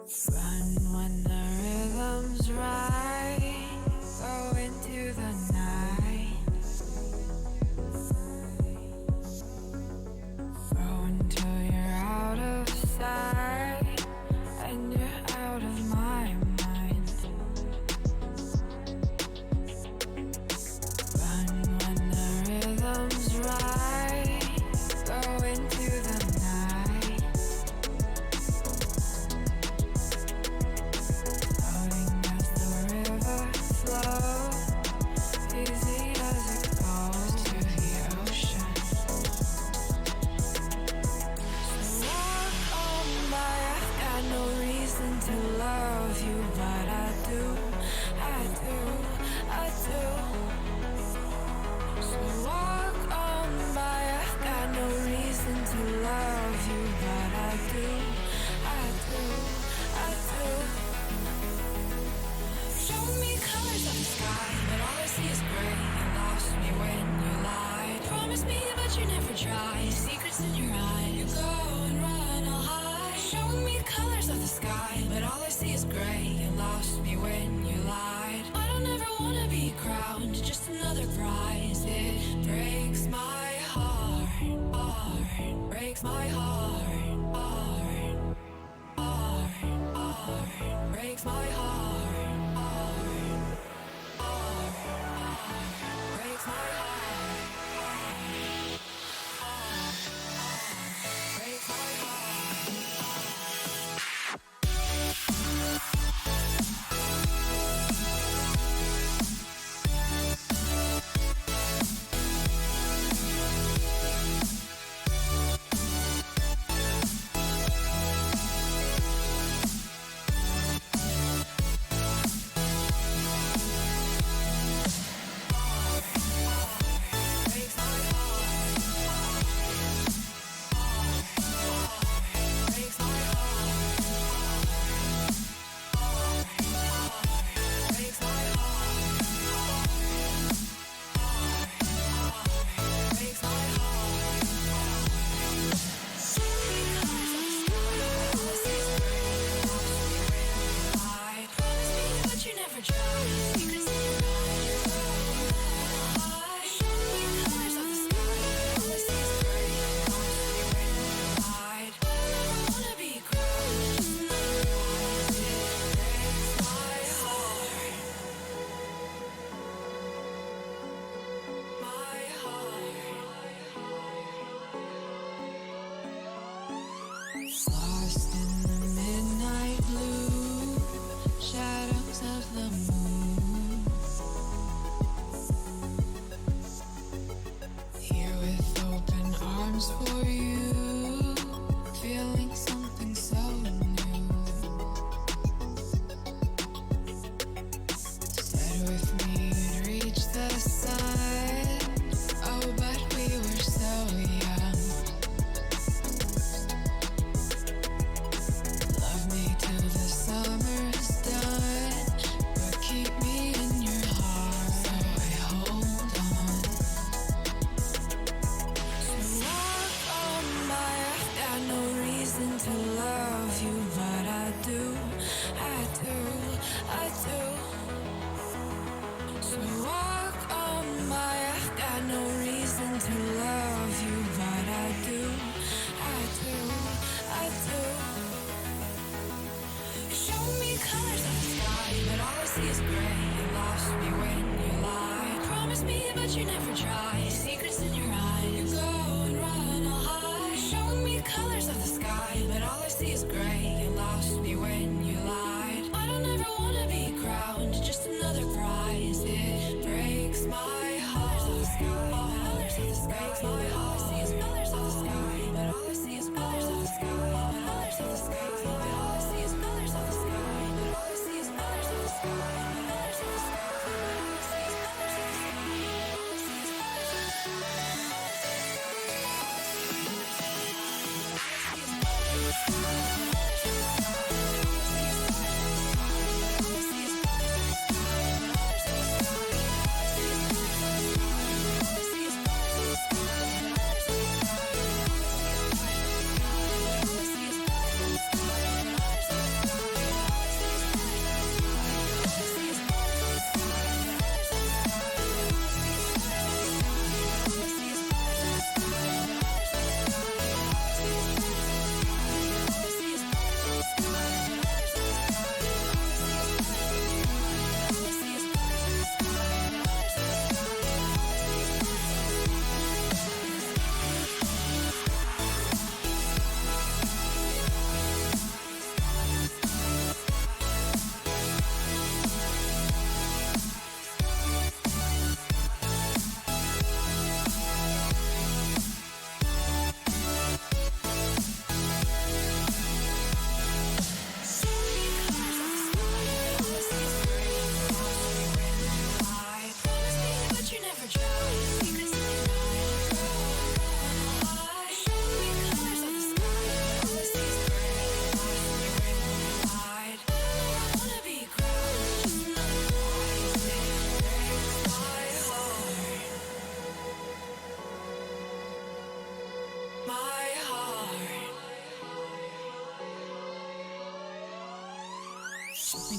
Run when the rhythm's right. Go into the night. Go until you're out of sight and you're out of my mind. Run when the rhythm's right. Go into the night. Floating as the river flows, easy as it goes to the ocean. So walk on by, I've got no reason to love you, but I do, I do, I do. So walk on by, I've got no reason to love you, but I do, I do, I do. Show me colors of the sky, but all I see is gray. You lost me when you lied. Promise me, but you never try. Secrets in your eyes. You go and run, I'll hide. Show me colors of the sky, but all I see is gray. You lost me when you lied. I don't ever wanna be crowned, just another prize. It breaks my heart, heart. Breaks my heart, heart, heart, heart. Breaks my heart, heart, heart, heart. Breaks my heart, heart, heart. Breaks my heart. Lost in the midnight blue, shadows of the moon. Here with open arms for you, feeling something so new. Said with me you'd reach the sun, oh but we were so young. Till the summer's done, but keep me in your heart, so I hold on. So walk on by, I've got no reason to love you, but I do, I do, I do. So walk on by, I've got no reason to love you, but I do, I do, I do. Show me colors of the sky, but all I see is gray. You lost me when you lied. Promise me, but you never try. Secrets in your eyes. You go and run, I'll hide. Show me colors of the sky, but all I see is gray. You lost me when you lied. I don't ever wanna be crowned, just another prize. It breaks my heart. Colors of the sky, breaks my heart. All I see is colors of the sky, but all I see is colors of the sky. Colors of the sky, but all I see is colors of the sky. But all I see is colors of the sky. Colors of the sky, but all I see is colors of the sky. All I see is colors of the sky. Colors of the sky.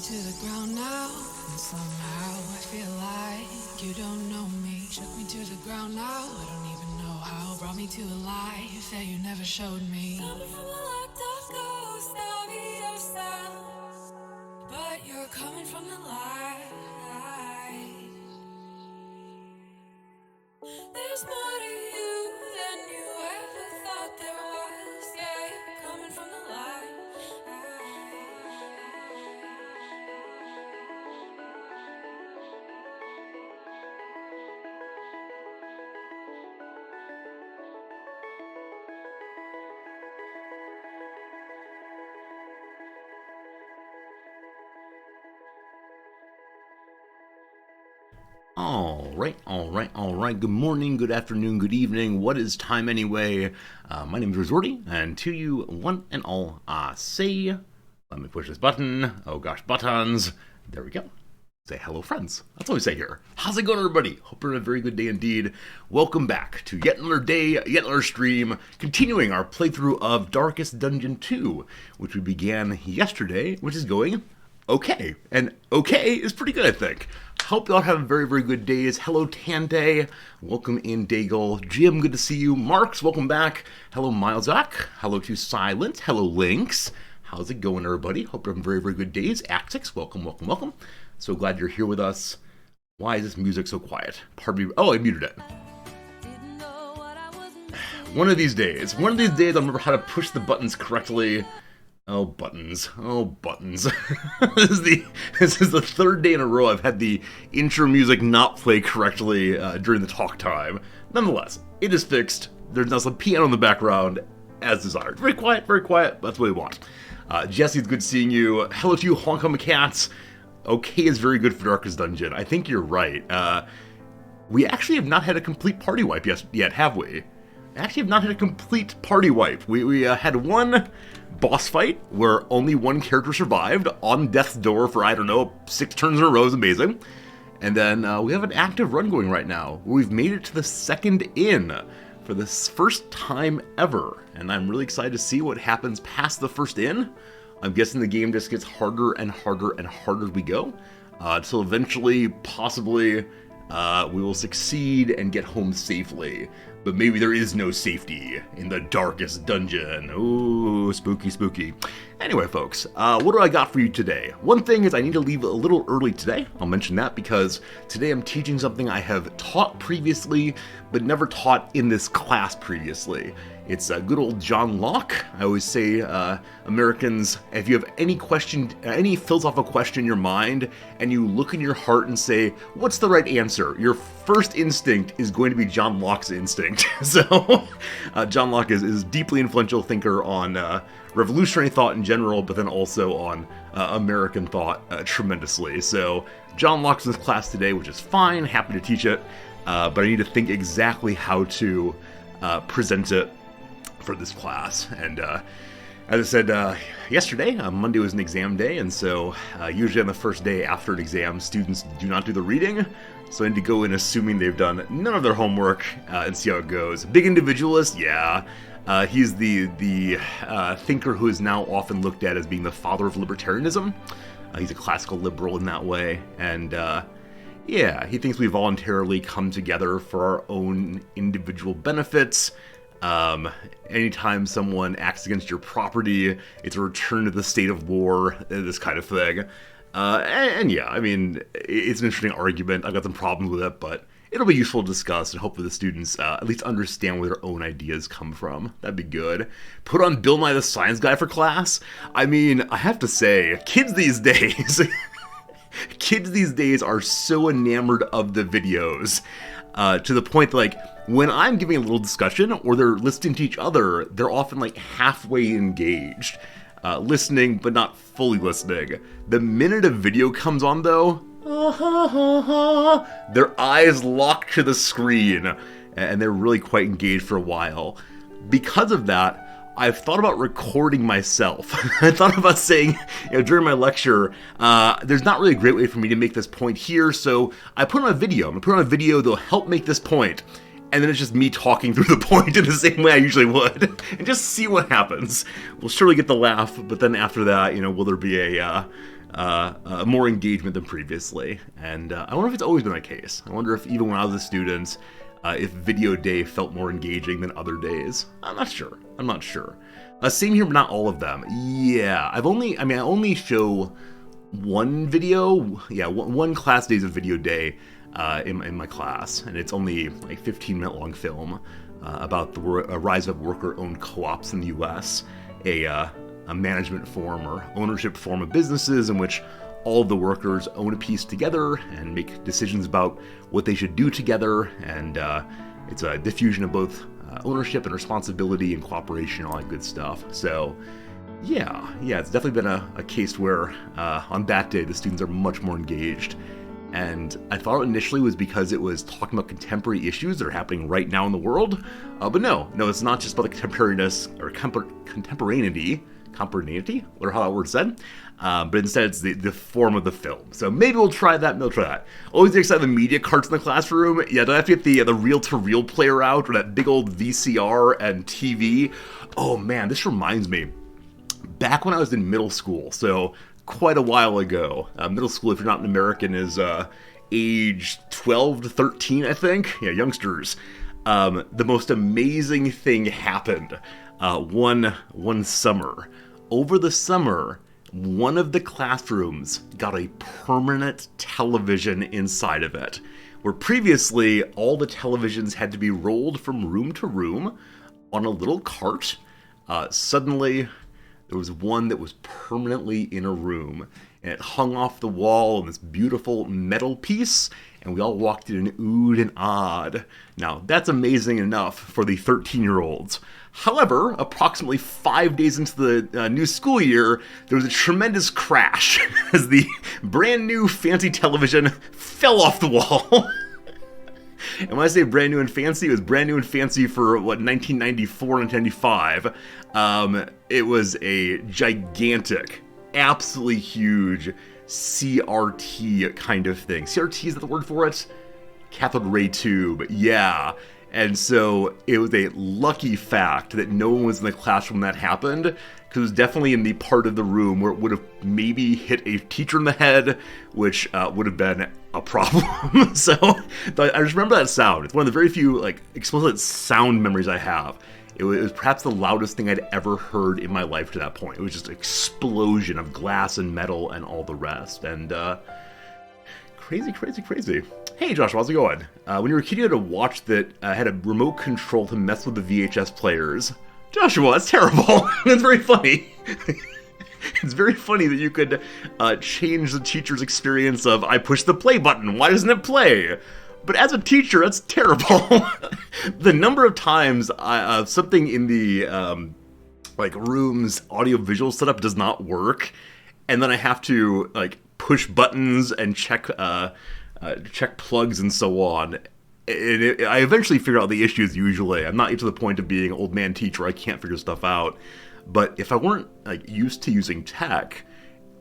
to the ground now, and somehow I feel like you don't know me. Shook me to the ground now, I don't even know how. Brought me to a life that you never showed me. Coming from a locked off ghost of yourself, but you're coming from the light. There's more to you than you ever thought there was. Yeah, you're coming from the light. All right. Good morning, good afternoon, good evening. What is time anyway? My name is Resorty, and to you, one and all, I say, let me push this button. Oh gosh, buttons. There we go. Say hello, friends. That's what we say here. How's it going, everybody? Hope you're having a very good day indeed. Welcome back to yet another day, yet another stream, continuing our playthrough of Darkest Dungeon 2, which we began yesterday, which is going okay. And okay is pretty good, I think. Hope y'all have very, very good days. Hello, Tante. Welcome in, Daigle. Jim, good to see you. Marks, welcome back. Hello, Milesok. Hello to Silent. Hello, Lynx. How's it going, everybody? Hope you're having very, very good days. Actix, welcome. So glad you're here with us. Why is this music so quiet? Pardon me. Oh, I muted it. One of these days, I'll remember how to push the buttons correctly. Oh, buttons. This is the third day in a row I've had the intro music not play correctly during the talk time. Nonetheless, it is fixed. There's now some piano in the background, as desired. Very quiet. That's what we want. Jesse, it's good seeing you. Hello to you, Hong Kong Cats. Okay is very good for Darkest Dungeon. I think you're right. We actually have not had a complete party wipe yet, have we? Actually have not had a complete party wipe. We had one boss fight where only one character survived on death's door for, 6 turns in a row. Is amazing. And then we have an active run going right now. We've made it to the second inn for the first time ever. And I'm really excited to see what happens past the first inn. I'm guessing the game just gets harder and harder as we go. Until eventually, possibly, we will succeed and get home safely. But maybe there is no safety in the Darkest Dungeon. Ooh, spooky. Anyway, folks, what do I got for you today? One thing is I need to leave a little early today. I'll mention that because today I'm teaching something I have taught previously, but never taught in this class previously. It's good old John Locke. I always say, Americans, if you have any question, any philosophical question in your mind, and you look in your heart and say, what's the right answer? Your first instinct is going to be John Locke's instinct. So, John Locke is a deeply influential thinker on revolutionary thought in general, but then also on American thought tremendously. So, John Locke's in this class today, which is fine, happy to teach it, but I need to think exactly how to present it for this class. And as I said yesterday, Monday was an exam day, and so usually on the first day after an exam, students do not do the reading, so I need to go in assuming they've done none of their homework and see how it goes. Big individualist, yeah. He's the thinker who is now often looked at as being the father of libertarianism. He's a classical liberal in that way, and yeah, he thinks we voluntarily come together for our own individual benefits. Anytime someone acts against your property, it's a return to the state of war, this kind of thing. And yeah, I mean, it's an interesting argument. I've got some problems with it, but it'll be useful to discuss, and hopefully the students at least understand where their own ideas come from. That'd be good. Put on Bill Nye the Science Guy for class? I mean, I have to say, kids these days are so enamored of the videos, to the point that, like, when I'm giving a little discussion or they're listening to each other, they're often like halfway engaged, listening but not fully listening. The minute a video comes on, though, their eyes lock to the screen, and they're really quite engaged for a while. Because of that, I've thought about recording myself. I thought about saying, during my lecture, there's not really a great way for me to make this point here, so I put on a video. I'm going to put on a video that'll help make this point. And then it's just me talking through the point in the same way I usually would. And just see what happens. We'll surely get the laugh, but then after that, will there be a more engagement than previously. And I wonder if it's always been that case. I wonder if even when I was a student, if video day felt more engaging than other days. I'm not sure. Same here, but not all of them. Yeah, I only show one video, one class days of video day in my class, and it's only like 15-minute long film about the rise of worker-owned co-ops in the U.S., a management form or ownership form of businesses in which all of the workers own a piece together and make decisions about what they should do together, and it's a diffusion of both ownership and responsibility and cooperation, all that good stuff. So yeah, it's definitely been a case where on that day the students are much more engaged. And I thought it initially was because it was talking about contemporary issues that are happening right now in the world, but no, it's not just about the contemporaneous or contemporaneity, or how that word's said, but instead it's the form of the film. So maybe we'll try that, Always excited the media carts in the classroom. Yeah, do I have to get the reel-to-reel player out, or that big old VCR and TV? Oh man, this reminds me. Back when I was in middle school, so quite a while ago. Middle school, if you're not an American, is age 12 to 13, I think. Yeah, youngsters. The most amazing thing happened one summer. Over the summer, one of the classrooms got a permanent television inside of it, where previously all the televisions had to be rolled from room to room on a little cart. Suddenly, there was one that was permanently in a room, and it hung off the wall in this beautiful metal piece, and we all walked in and oohed and ahed. Now, that's amazing enough for the 13-year-olds. However, approximately 5 days into the new school year, there was a tremendous crash as the brand new fancy television fell off the wall. And when I say brand new and fancy, it was brand new and fancy for, 1994, 1995. It was a gigantic, absolutely huge CRT kind of thing. CRT, is that the word for it? Cathode ray tube, yeah. And so it was a lucky fact that no one was in the classroom when that happened, because it was definitely in the part of the room where it would have maybe hit a teacher in the head, which would have been a problem. So I just remember that sound. It's one of the very few explicit sound memories I have. It was perhaps the loudest thing I'd ever heard in my life to that point. It was just an explosion of glass and metal and all the rest. And crazy. Hey Joshua, how's it going? When you were a kid, you had a watch that had a remote control to mess with the VHS players. Joshua, that's terrible. It's very funny. It's very funny that you could change the teacher's experience of, I push the play button, why doesn't it play? But as a teacher, that's terrible. The number of times something in the room's audio-visual setup does not work, and then I have to push buttons and check plugs and so on. I eventually figure out the issues usually. I'm not to the point of being an old man teacher, I can't figure stuff out. But if I weren't used to using tech,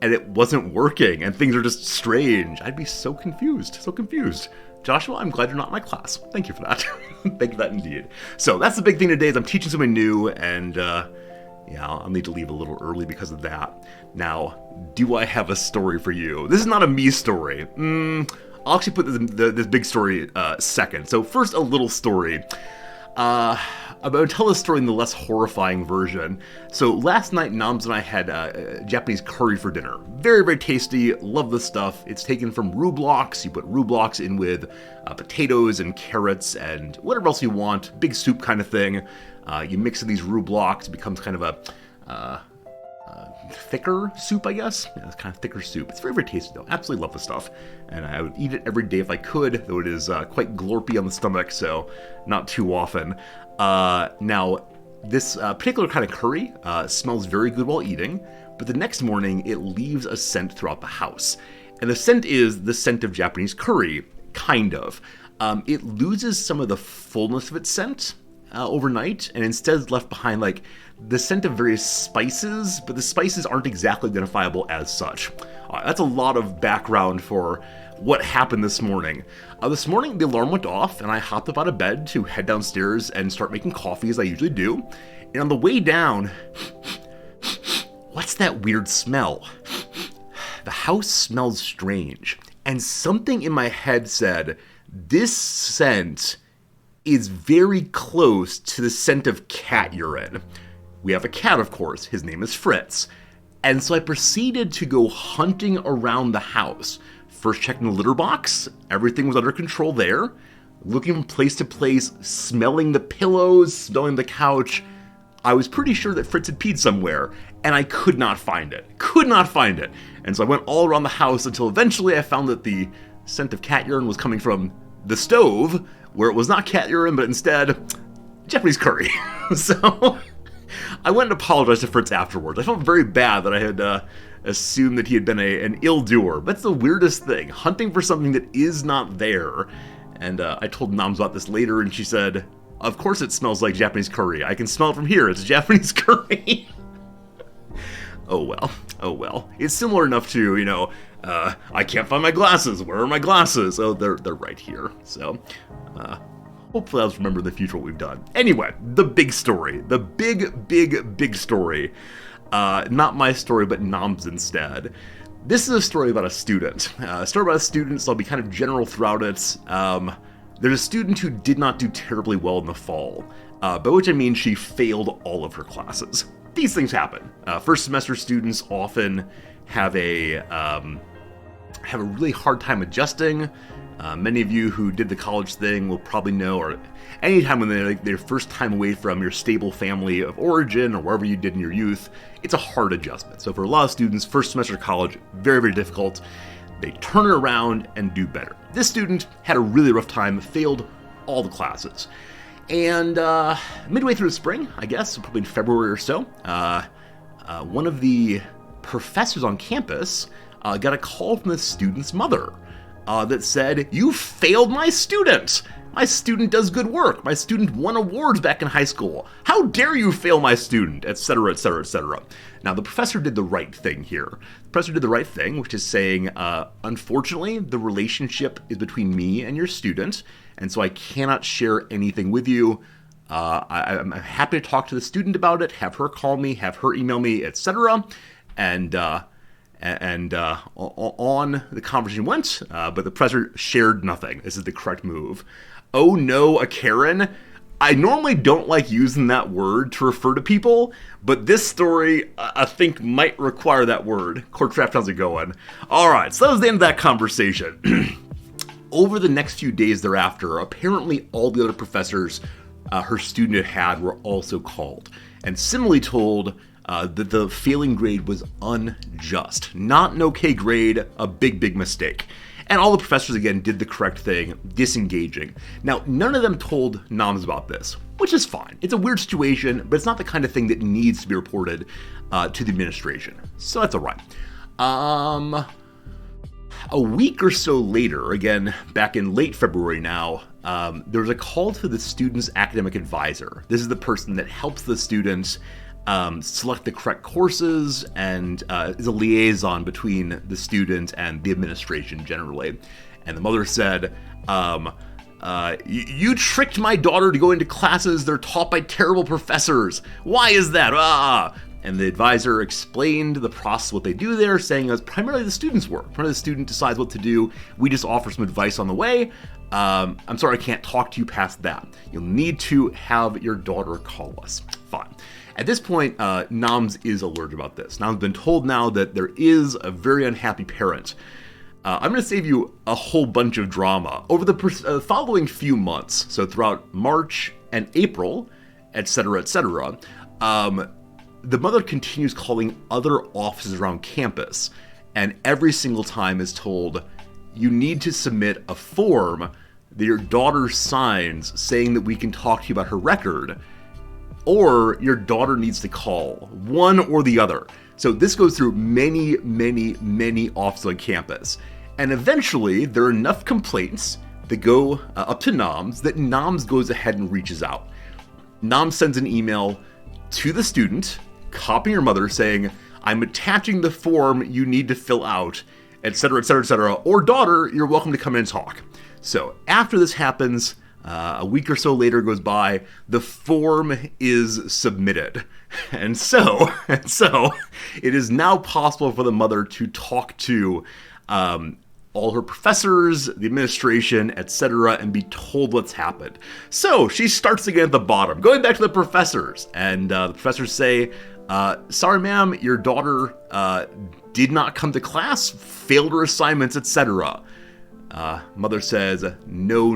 and it wasn't working, and things are just strange, I'd be so confused. Joshua, I'm glad you're not in my class. Thank you for that. Thank you for that indeed. So that's the big thing today, is I'm teaching something new, and I'll need to leave a little early because of that. Now, do I have a story for you? This is not a me story. I'll actually put this big story second. So first, a little story. I'm going to tell this story in the less horrifying version. So last night, Nams and I had Japanese curry for dinner. Very, very tasty. Love the stuff. It's taken from roux blocks. You put roux blocks in with potatoes and carrots and whatever else you want. Big soup kind of thing. You mix in these roux blocks. It becomes kind of a thicker soup, I guess. Yeah, it's kind of thicker soup. It's very, very tasty, though. Absolutely love the stuff. And I would eat it every day if I could, though it is quite glorpy on the stomach, so not too often. Now, this particular kind of curry smells very good while eating, but the next morning it leaves a scent throughout the house. And the scent is the scent of Japanese curry, kind of. It loses some of the fullness of its scent overnight, and instead is left behind the scent of various spices, but the spices aren't exactly identifiable as such. That's a lot of background for what happened this morning. This morning, the alarm went off, and I hopped up out of bed to head downstairs and start making coffee, as I usually do. And on the way down, what's that weird smell? the house smells strange. And something in my head said, this scent is very close to the scent of cat urine. We have a cat, of course. His name is Fritz. And so I proceeded to go hunting around the house. First checking the litter box. Everything was under control there. Looking from place to place, smelling the pillows, smelling the couch. I was pretty sure that Fritz had peed somewhere, and I could not find it. Could not find it. And so I went all around the house until eventually I found that the scent of cat urine was coming from the stove, where it was not cat urine, but instead Japanese curry. So I went and apologized to Fritz afterwards. I felt very bad that I had assumed that he had been an ill-doer. That's the weirdest thing, hunting for something that is not there. And I told Noms about this later, and she said, of course it smells like Japanese curry. I can smell it from here. It's Japanese curry. Oh well. It's similar enough to, I can't find my glasses. Where are my glasses? Oh, they're right here. So, hopefully I'll remember in the future what we've done. Anyway, the big story. The big story. Not my story, but Noms instead. This is a story about a student. So I'll be kind of general throughout it. There's a student who did not do terribly well in the fall, by which I mean she failed all of her classes. These things happen. First semester students often have a really hard time adjusting. Many of you who did the college thing will probably know, or anytime when they're their first time away from your stable family of origin or wherever you did in your youth, it's a hard adjustment. So for a lot of students, first semester of college, very, very difficult. They turn it around and do better. This student had a really rough time, failed all the classes. And midway through the spring, I guess, probably in February or so, one of the professors on campus got a call from the student's mother that said, "You failed my student! My student does good work. My student won awards back in high school. How dare you fail my student?" Etc., etc., etc. Now, the professor did the right thing here. The professor did the right thing, which is saying, unfortunately, the relationship is between me and your student, and so I cannot share anything with you. I'm happy to talk to the student about it, have her call me, have her email me, etc. And on the conversation went, but the professor shared nothing. This is the correct move. Oh no, a Karen? I normally don't like using that word to refer to people, but this story, I think, might require that word. Court draft, how's it going? Alright, so that was the end of that conversation. Over the next few days thereafter, apparently all the other professors her student had were also called, and similarly told that the failing grade was unjust. Not an okay grade, a big mistake. And all the professors, again, did the correct thing, disengaging. Now, none of them told Noms about this, which is fine. It's a weird situation, but it's not the kind of thing that needs to be reported to the administration. So that's all right. A week or so later, again, back in late February now, there was a call to the student's academic advisor. This is the person that helps the students select the correct courses and is a liaison between the student and the administration generally. And the mother said, you tricked my daughter to go into classes that are taught by terrible professors. Why is that? And the advisor explained the process, what they do there, saying it was primarily the student's work. Primarily the student decides what to do. We just offer some advice on the way. I'm sorry I can't talk to you past that. You'll need to have your daughter call us. Fine. At this point, Noms is alert about this. Noms has been told now that there is a very unhappy parent. I'm going to save you a whole bunch of drama. Over the following few months, so throughout March and April, etc., the mother continues calling other offices around campus, and every single time is told, you need to submit a form that your daughter signs saying that we can talk to you about her record, or your daughter needs to call, one or the other. So this goes through many offices on campus. And eventually, there are enough complaints that go up to Noms that Noms goes ahead and reaches out. Noms sends an email to the student, copying your mother, saying, I'm attaching the form you need to fill out, etc., or daughter, you're welcome to come in and talk. So after this happens, A week or so later goes by, the form is submitted. And so it is now possible for the mother to talk to all her professors, the administration, etc., and be told what's happened. So she starts again at the bottom, going back to the professors. And the professors say, sorry, ma'am, your daughter did not come to class, failed her assignments, etc. Mother says, no.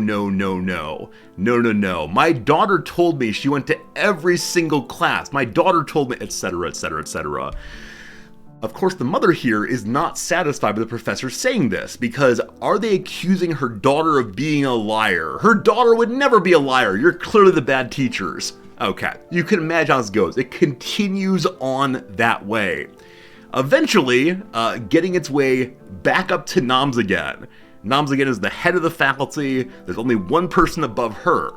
My daughter told me she went to every single class. My daughter told me, etc., etc., etc. Of course, the mother here is not satisfied with the professor saying this, because are they accusing her daughter of being a liar? Her daughter would never be a liar. You're clearly the bad teachers. Okay, you can imagine how this goes. It continues on that way. Eventually, getting its way back up to Noms again. Noms again is the head of the faculty. There's only one person above her.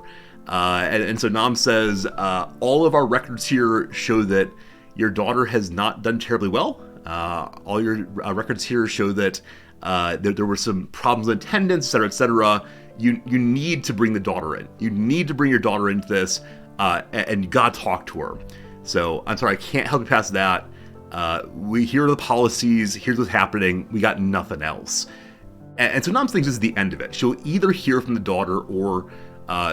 And so Noms says, all of our records here show that your daughter has not done terribly well. All your records here show that there were some problems in attendance, etc., etc. You need to bring the daughter in. You need to bring your daughter into this, and you gotta talk to her. So I'm sorry, I can't help you past that. Here are the policies. Here's what's happening. We got nothing else. And so Noms thinks this is the end of it. She'll either hear from the daughter, or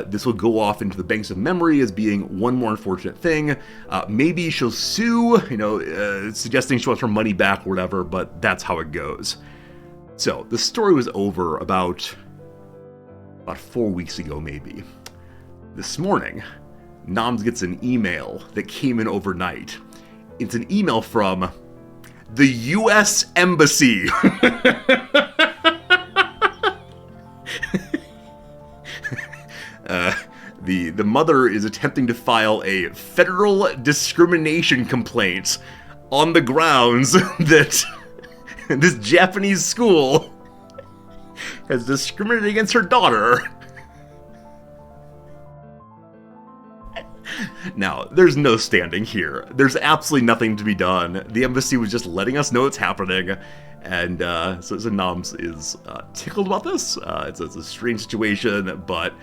this will go off into the banks of memory as being one more unfortunate thing. Maybe she'll sue, suggesting she wants her money back or whatever, but that's how it goes. So the story was over about 4 weeks ago, maybe. This morning, Noms gets an email that came in overnight. It's an email from the U.S. Embassy. The mother is attempting to file a federal discrimination complaint on the grounds that this Japanese school has discriminated against her daughter. Now, there's no standing here. There's absolutely nothing to be done. The embassy was just letting us know it's happening. And so Noms is tickled about this. It's a strange situation, but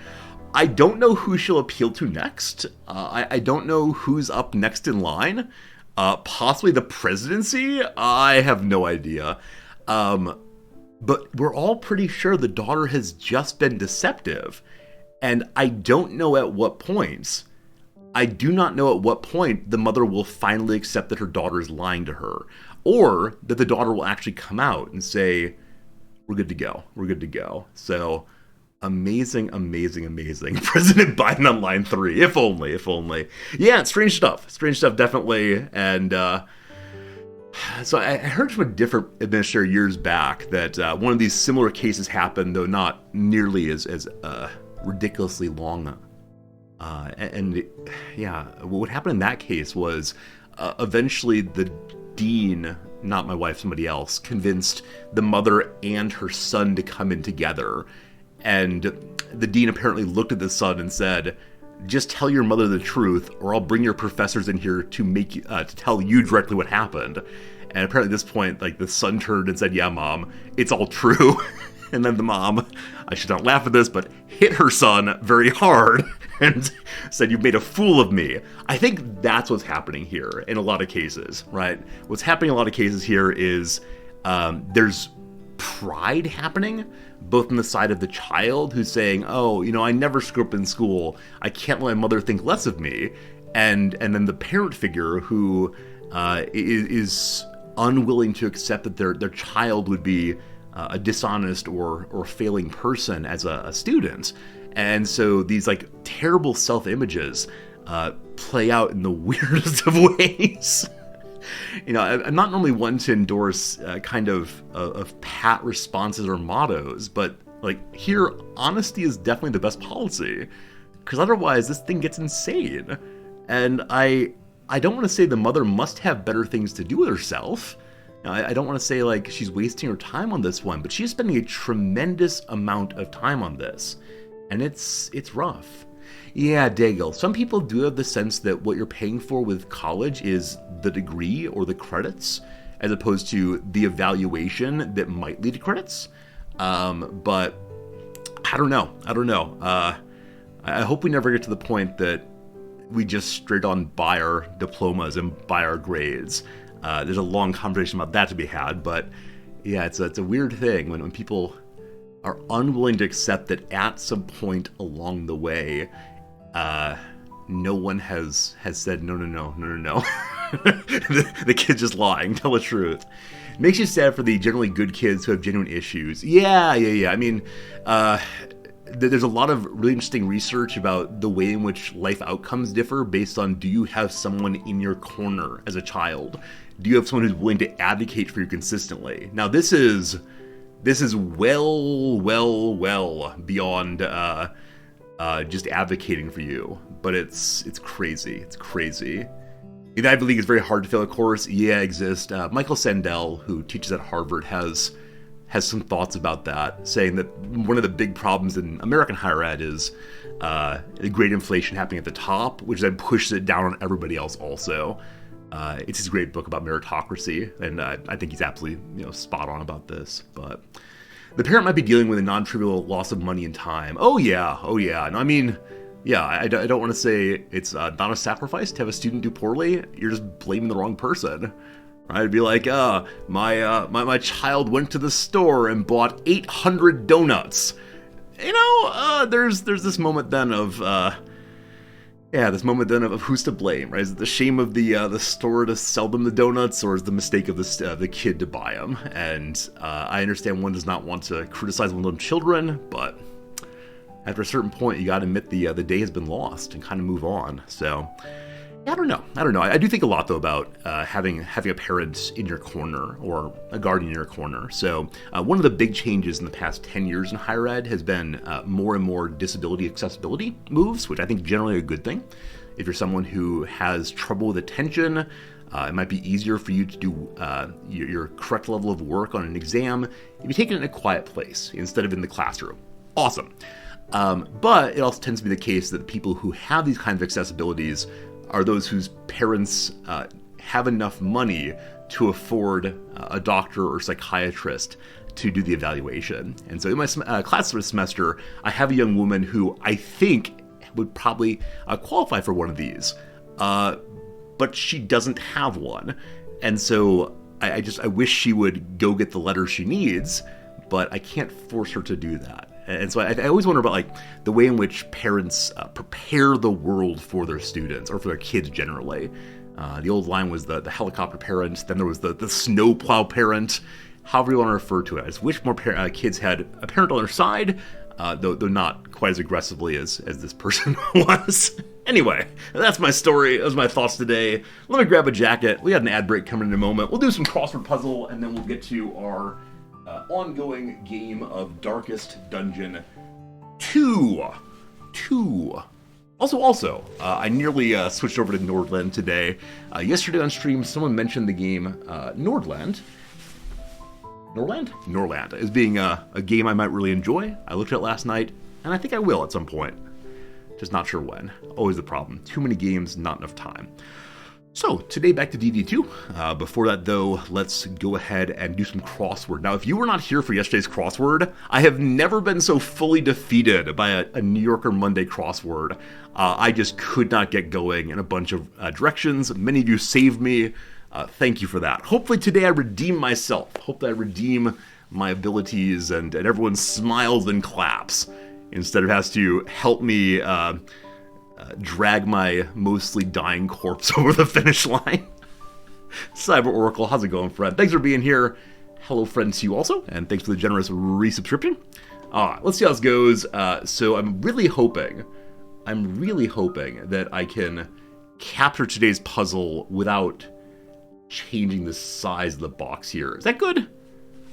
I don't know who she'll appeal to next. I don't know who's up next in line. Possibly the presidency? I have no idea. But we're all pretty sure the daughter has just been deceptive. And I don't know at what points. I do not know at what point the mother will finally accept that her daughter is lying to her. Or that the daughter will actually come out and say, we're good to go. We're good to go. So amazing. President Biden on line 3. If only. Yeah, it's strange stuff, definitely. And so I heard from a different administrator years back that one of these similar cases happened, though not nearly as ridiculously long. What happened in that case was eventually the dean, not my wife, somebody else, convinced the mother and her son to come in together. And the dean apparently looked at the son and said, just tell your mother the truth, or I'll bring your professors in here to tell you directly what happened. And apparently at this point, the son turned and said, yeah, Mom, it's all true. And then the mom, I should not laugh at this, but hit her son very hard and said, you've made a fool of me. I think that's what's happening here in a lot of cases, right? What's happening in a lot of cases here is there's pride happening, both on the side of the child who's saying, oh, I never screw up in school. I can't let my mother think less of me. And then the parent figure who is unwilling to accept that their child would be a dishonest or failing person as a student. And so these terrible self-images play out in the weirdest of ways. I'm not normally one to endorse kind of pat responses or mottos, but here, honesty is definitely the best policy, because otherwise this thing gets insane. And I don't want to say the mother must have better things to do with herself. I don't want to say she's wasting her time on this one, but she's spending a tremendous amount of time on this, and it's rough. Yeah, Daigle, some people do have the sense that what you're paying for with college is the degree or the credits, as opposed to the evaluation that might lead to credits. But I don't know. I hope we never get to the point that we just straight on buy our diplomas and buy our grades. There's a long conversation about that to be had, but yeah, it's a weird thing when people are unwilling to accept that at some point along the way, no one has said no. The kid's just lying. Tell the truth. Makes you sad for the generally good kids who have genuine issues. Yeah. I mean, there's a lot of really interesting research about the way in which life outcomes differ based on, do you have someone in your corner as a child? Do you have someone who's willing to advocate for you consistently? Now, this is well beyond just advocating for you, but it's crazy. It's crazy. The Ivy League is very hard to fail a course. Yeah, exist. Michael Sandel, who teaches at Harvard, has some thoughts about that, saying that one of the big problems in American higher ed is the great inflation happening at the top, which then pushes it down on everybody else also. It's his great book about meritocracy, and I think he's absolutely spot on about this. But the parent might be dealing with a non-trivial loss of money and time. Oh yeah. And I mean, yeah, I don't want to say it's not a sacrifice to have a student do poorly. You're just blaming the wrong person. Right? It'd be like, my child went to the store and bought 800 donuts. There's this moment then of who's to blame, right? Is it the shame of the store to sell them the donuts, or is the mistake of the kid to buy them? And I understand one does not want to criticize one of them children, but after a certain point, you got to admit the day has been lost and kind of move on. So, I don't know. I do think a lot though about having a parent in your corner or a guardian in your corner. So one of the big changes in the past 10 years in higher ed has been more and more disability accessibility moves, which I think generally a good thing. If you're someone who has trouble with attention, it might be easier for you to do your correct level of work on an exam if you take it in a quiet place instead of in the classroom. Awesome. But it also tends to be the case that people who have these kinds of accessibilities are those whose parents have enough money to afford a doctor or psychiatrist to do the evaluation. And so in my class this semester, I have a young woman who I think would probably qualify for one of these, but she doesn't have one. And so I wish she would go get the letter she needs, but I can't force her to do that. And so I always wonder about the way in which parents prepare the world for their students or for their kids generally. The old line was the helicopter parent, then there was the snowplow parent, however you want to refer to it. I just wish more kids had a parent on their side, though not quite as aggressively as this person was. Anyway, that's my story. Those are my thoughts today. Let me grab a jacket. We got an ad break coming in a moment. We'll do some crossword puzzle, and then we'll get to our ongoing game of Darkest Dungeon 2. Also, I nearly switched over to Nordland today. Yesterday on stream, someone mentioned the game Norland as being a game I might really enjoy. I looked at it last night, and I think I will at some point. Just not sure when. Always the problem. Too many games, not enough time. So, today back to DD2. Before that, though, let's go ahead and do some crossword. Now, if you were not here for yesterday's crossword, I have never been so fully defeated by a New Yorker Monday crossword. I just could not get going in a bunch of directions. Many of you saved me. Thank you for that. Hopefully today I redeem myself. Hope that I redeem my abilities and everyone smiles and claps instead of has to help me drag my mostly dying corpse over the finish line. Cyber Oracle, how's it going, friend? Thanks for being here. Hello, friends, to you also, and thanks for the generous resubscription. Let's see how this goes. So I'm really hoping that I can capture today's puzzle without changing the size of the box here. Is that good?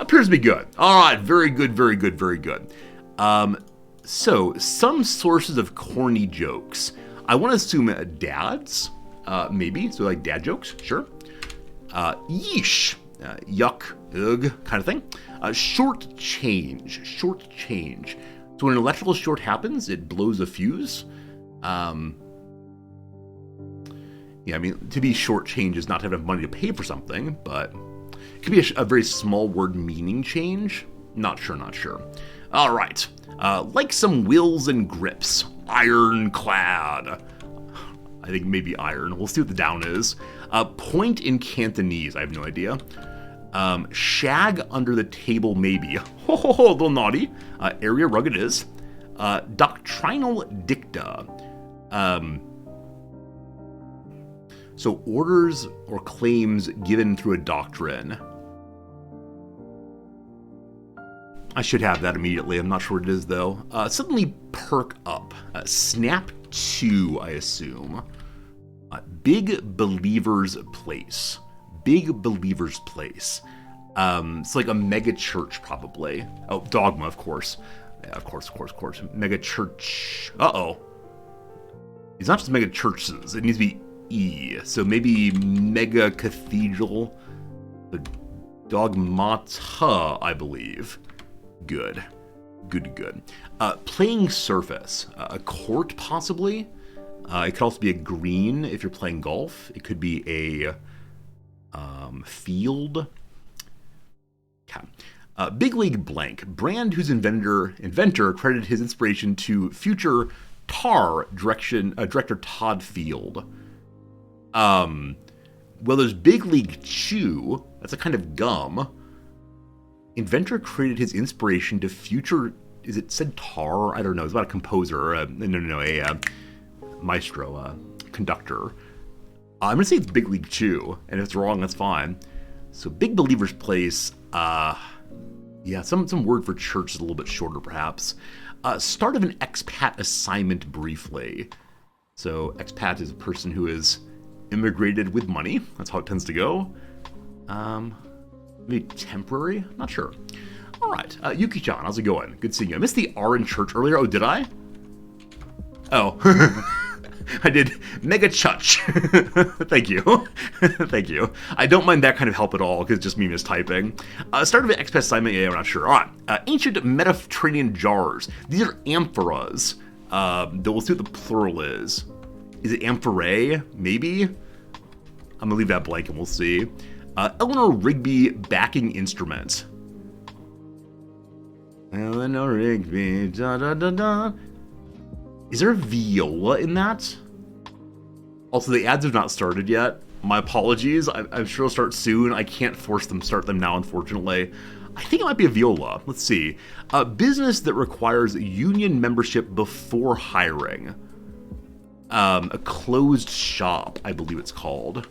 Appears to be good. All right, very good. So, some sources of corny jokes. I want to assume dads, maybe. So, like dad jokes, sure. Yeesh, yuck, ugh, kind of thing. Short change. So, when an electrical short happens, it blows a fuse. Yeah, I mean, to be short change is not to have enough money to pay for something, but it could be a very small word meaning change. Not sure. All right. Like some wills and grips. ironclad. I think maybe iron. We'll see what the down is. Point in Cantonese. I have no idea. Shag under the table, maybe. Ho ho ho, a little naughty. Area rug it is. Doctrinal dicta. So orders or claims given through a doctrine. I should have that immediately. I'm not sure what it is, though. Suddenly perk up. Snap 2, I assume. Big Believer's Place. Big Believer's Place. It's like a mega church, probably. Oh, Dogma, of course. Yeah, of course. Mega church. Uh-oh. It's not just mega churches. It needs to be E. So maybe mega cathedral. The Dogmata, I believe. Good. Playing surface. A court, possibly. It could also be a green if you're playing golf. It could be a field. Okay. Big League Blank. Brand whose inventor credited his inspiration to future Tar director Todd Field. Well, there's Big League Chew. That's a kind of gum. Inventor credited his inspiration to future. Is it said Tar? I don't know. It's about a composer. A maestro, conductor. I'm gonna say it's Big League Chew, and if it's wrong, that's fine. So Big Believer's Place. Yeah, some word for church is a little bit shorter, perhaps. Start of an expat assignment briefly. So expat is a person who is immigrated with money. That's how it tends to go. Maybe temporary? Not sure. All right, Yuki-chan, how's it going? Good seeing you. I missed the R in church earlier. Oh, did I? Oh, I did mega chutch. Thank you. Thank you. I don't mind that kind of help at all, because it's just me mistyping. Start of an expat assignment, yeah, I'm not sure. All right, ancient Mediterranean jars. These are amphoras. We'll see what the plural is. Is it amphorae? Maybe? I'm gonna leave that blank and we'll see. Eleanor Rigby backing instrument. Eleanor Rigby, da da da da. Is there a viola in that? Also, the ads have not started yet. My apologies. I'm sure it'll start soon. I can't force them to start them now, unfortunately. I think it might be a viola. Let's see. A business that requires union membership before hiring. A closed shop, I believe it's called.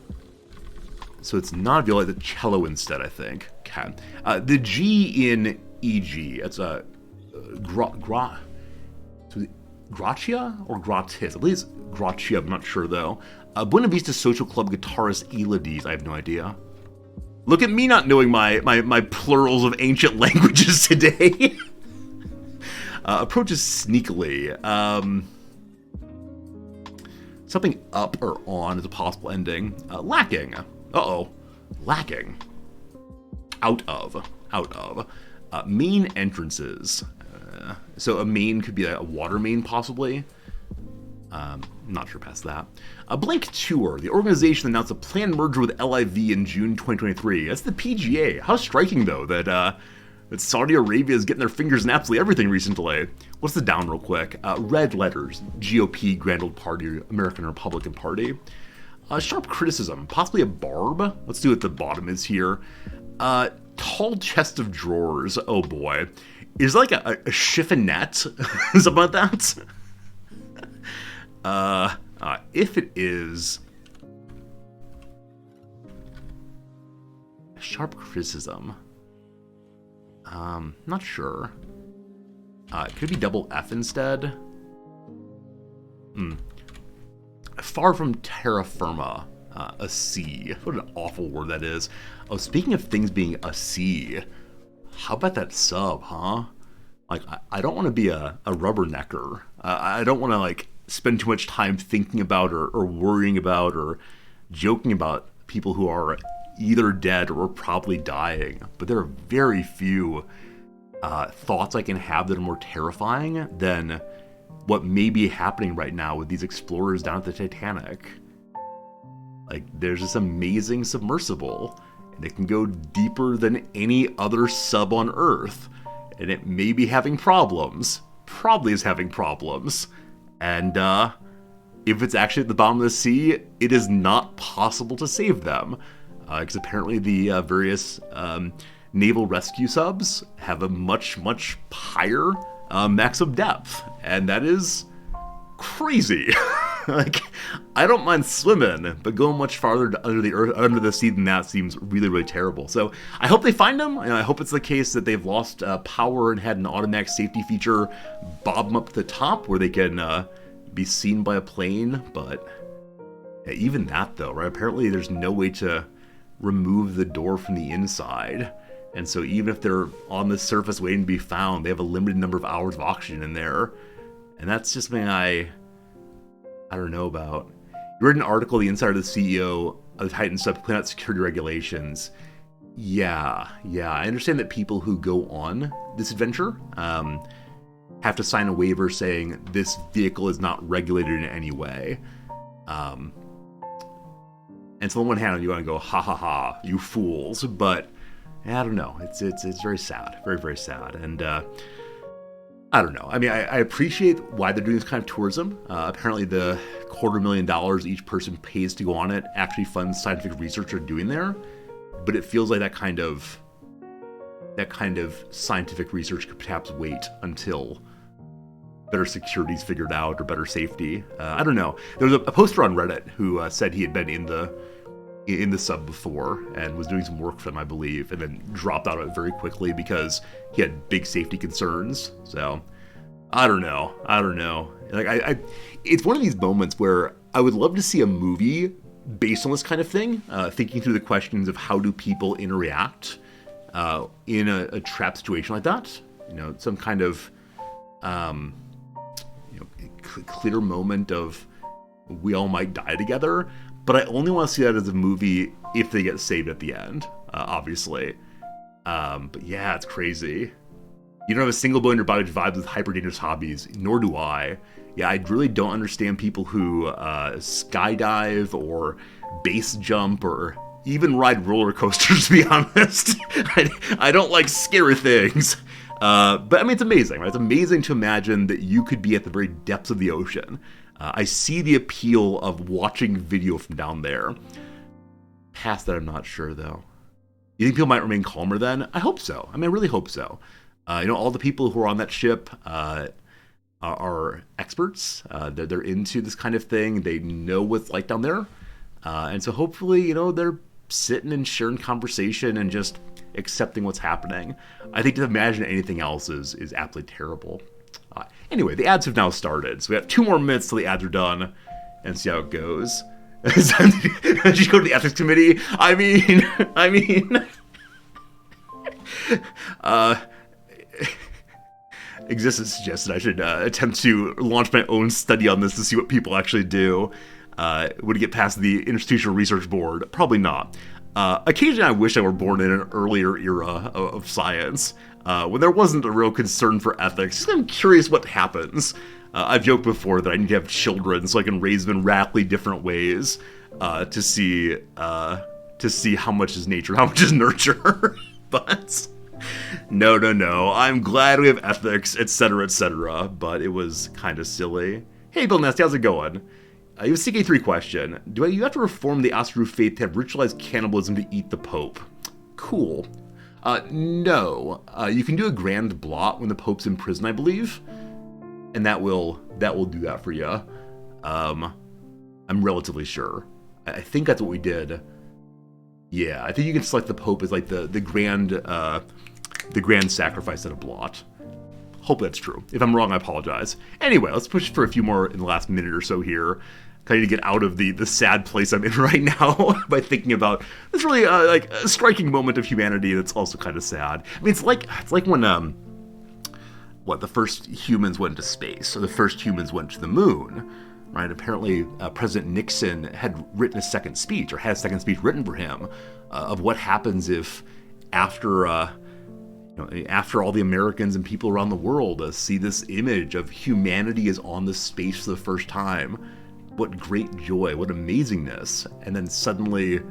So it's not a viola, it's a cello instead, I think. Okay. The G in EG. It's a Gracia or Gratis? I believe it's Gracia, I'm not sure though. Buena Vista Social Club guitarist Elades, I have no idea. Look at me not knowing my plurals of ancient languages today. Approaches sneakily. Something up or on is a possible ending. Lacking. Uh-oh. Lacking. Out of. Main entrances. So a main could be a water main, possibly. Not sure past that. A Blank Tour. The organization announced a planned merger with LIV in June 2023. That's the PGA. How striking, though, that Saudi Arabia is getting their fingers in absolutely everything recently. What's the down real quick? Red letters. GOP, Grand Old Party, American Republican Party. Sharp criticism. Possibly a barb. Let's see what the bottom is here. Tall chest of drawers. Oh, boy. Is like a chiffonette? Something like that? If it is sharp criticism, not sure. It could be double F instead. Far from terra firma, a C. What an awful word that is. Oh, speaking of things being a C, how about that sub, huh? Like, I don't want to be a rubbernecker. I don't want to, like, spend too much time thinking about or worrying about or joking about people who are either dead or probably dying. But there are very few thoughts I can have that are more terrifying than what may be happening right now with these explorers down at the Titanic. Like, there's this amazing submersible, and it can go deeper than any other sub on Earth, and it may be having problems. Probably is having problems. And if it's actually at the bottom of the sea, it is not possible to save them. Because apparently the various naval rescue subs have a much, much higher maximum depth. And that is crazy. Like, I don't mind swimming, but going much farther under the earth, under the sea than that seems really, really terrible. So I hope they find them, and I hope it's the case that they've lost power and had an automatic safety feature bob them up to the top where they can be seen by a plane. But yeah, even that, though, right? Apparently there's no way to remove the door from the inside. And so even if they're on the surface waiting to be found, they have a limited number of hours of oxygen in there. And that's just something I don't know about. You read an article, the insider, the CEO of the Titan sub clean out security regulations. Yeah, I understand that people who go on this adventure have to sign a waiver saying this vehicle is not regulated in any way. And so on one hand, you want to go, ha ha ha, you fools. But I don't know. It's very sad, very, very sad. And I don't know. I mean, I appreciate why they're doing this kind of tourism. Apparently the $250,000 each person pays to go on it actually funds scientific research they're doing there. But it feels like that kind of scientific research could perhaps wait until better security is figured out or better safety. I don't know. There was a poster on Reddit who said he had been in the sub before and was doing some work for them, I believe, and then dropped out of it very quickly because he had big safety concerns. So I don't know. Like it's one of these moments where I would love to see a movie based on this kind of thing, thinking through the questions of how do people interact in a trap situation like that. You know, some kind of clear moment of we all might die together. But I only want to see that as a movie if they get saved at the end, obviously. But yeah, it's crazy. You don't have a single bone in your body that vibes with hyper dangerous hobbies, nor do I. Yeah, I really don't understand people who skydive or base jump or even ride roller coasters, to be honest. I don't like scary things. But I mean, it's amazing, right? It's amazing to imagine that you could be at the very depths of the ocean. I see the appeal of watching video from down there. Past that, I'm not sure, though. You think people might remain calmer then? I hope so. I mean, I really hope so. All the people who are on that ship are experts. They're into this kind of thing. They know what it's like down there. And so hopefully, they're sitting and sharing conversation and just accepting what's happening. I think to imagine anything else is absolutely terrible. Anyway, the ads have now started, so we have 2 more minutes till the ads are done, and see how it goes. Did you go to the ethics committee? I mean, Existence suggested I should attempt to launch my own study on this to see what people actually do. Would it get past the Institutional Research Board? Probably not. Occasionally I wish I were born in an earlier era of science, when there wasn't a real concern for ethics. I'm curious what happens. I've joked before that I need to have children so I can raise them in radically different ways to see how much is nature, how much is nurture. But no. I'm glad we have ethics, etc. But it was kind of silly. Hey, Bill Nasty, how's it going? You have a CK3 question. Do you have to reform the Oseru faith to have ritualized cannibalism to eat the Pope? Cool. No. You can do a grand blot when the Pope's in prison, I believe. And that will do that for you. I'm relatively sure. I think that's what we did. Yeah, I think you can select the Pope as like the grand sacrifice at a blot. Hope that's true. If I'm wrong, I apologize. Anyway, let's push for a few more in the last minute or so here. I need to get out of the sad place I'm in right now by thinking about this really like a striking moment of humanity that's also kind of sad. I mean, it's like when the first humans went to space, or the first humans went to the moon, right? Apparently, President Nixon had written a second speech, or had a second speech written for him, of what happens if after all the Americans and people around the world see this image of humanity is on this space for the first time. What great joy, what amazingness. And then suddenly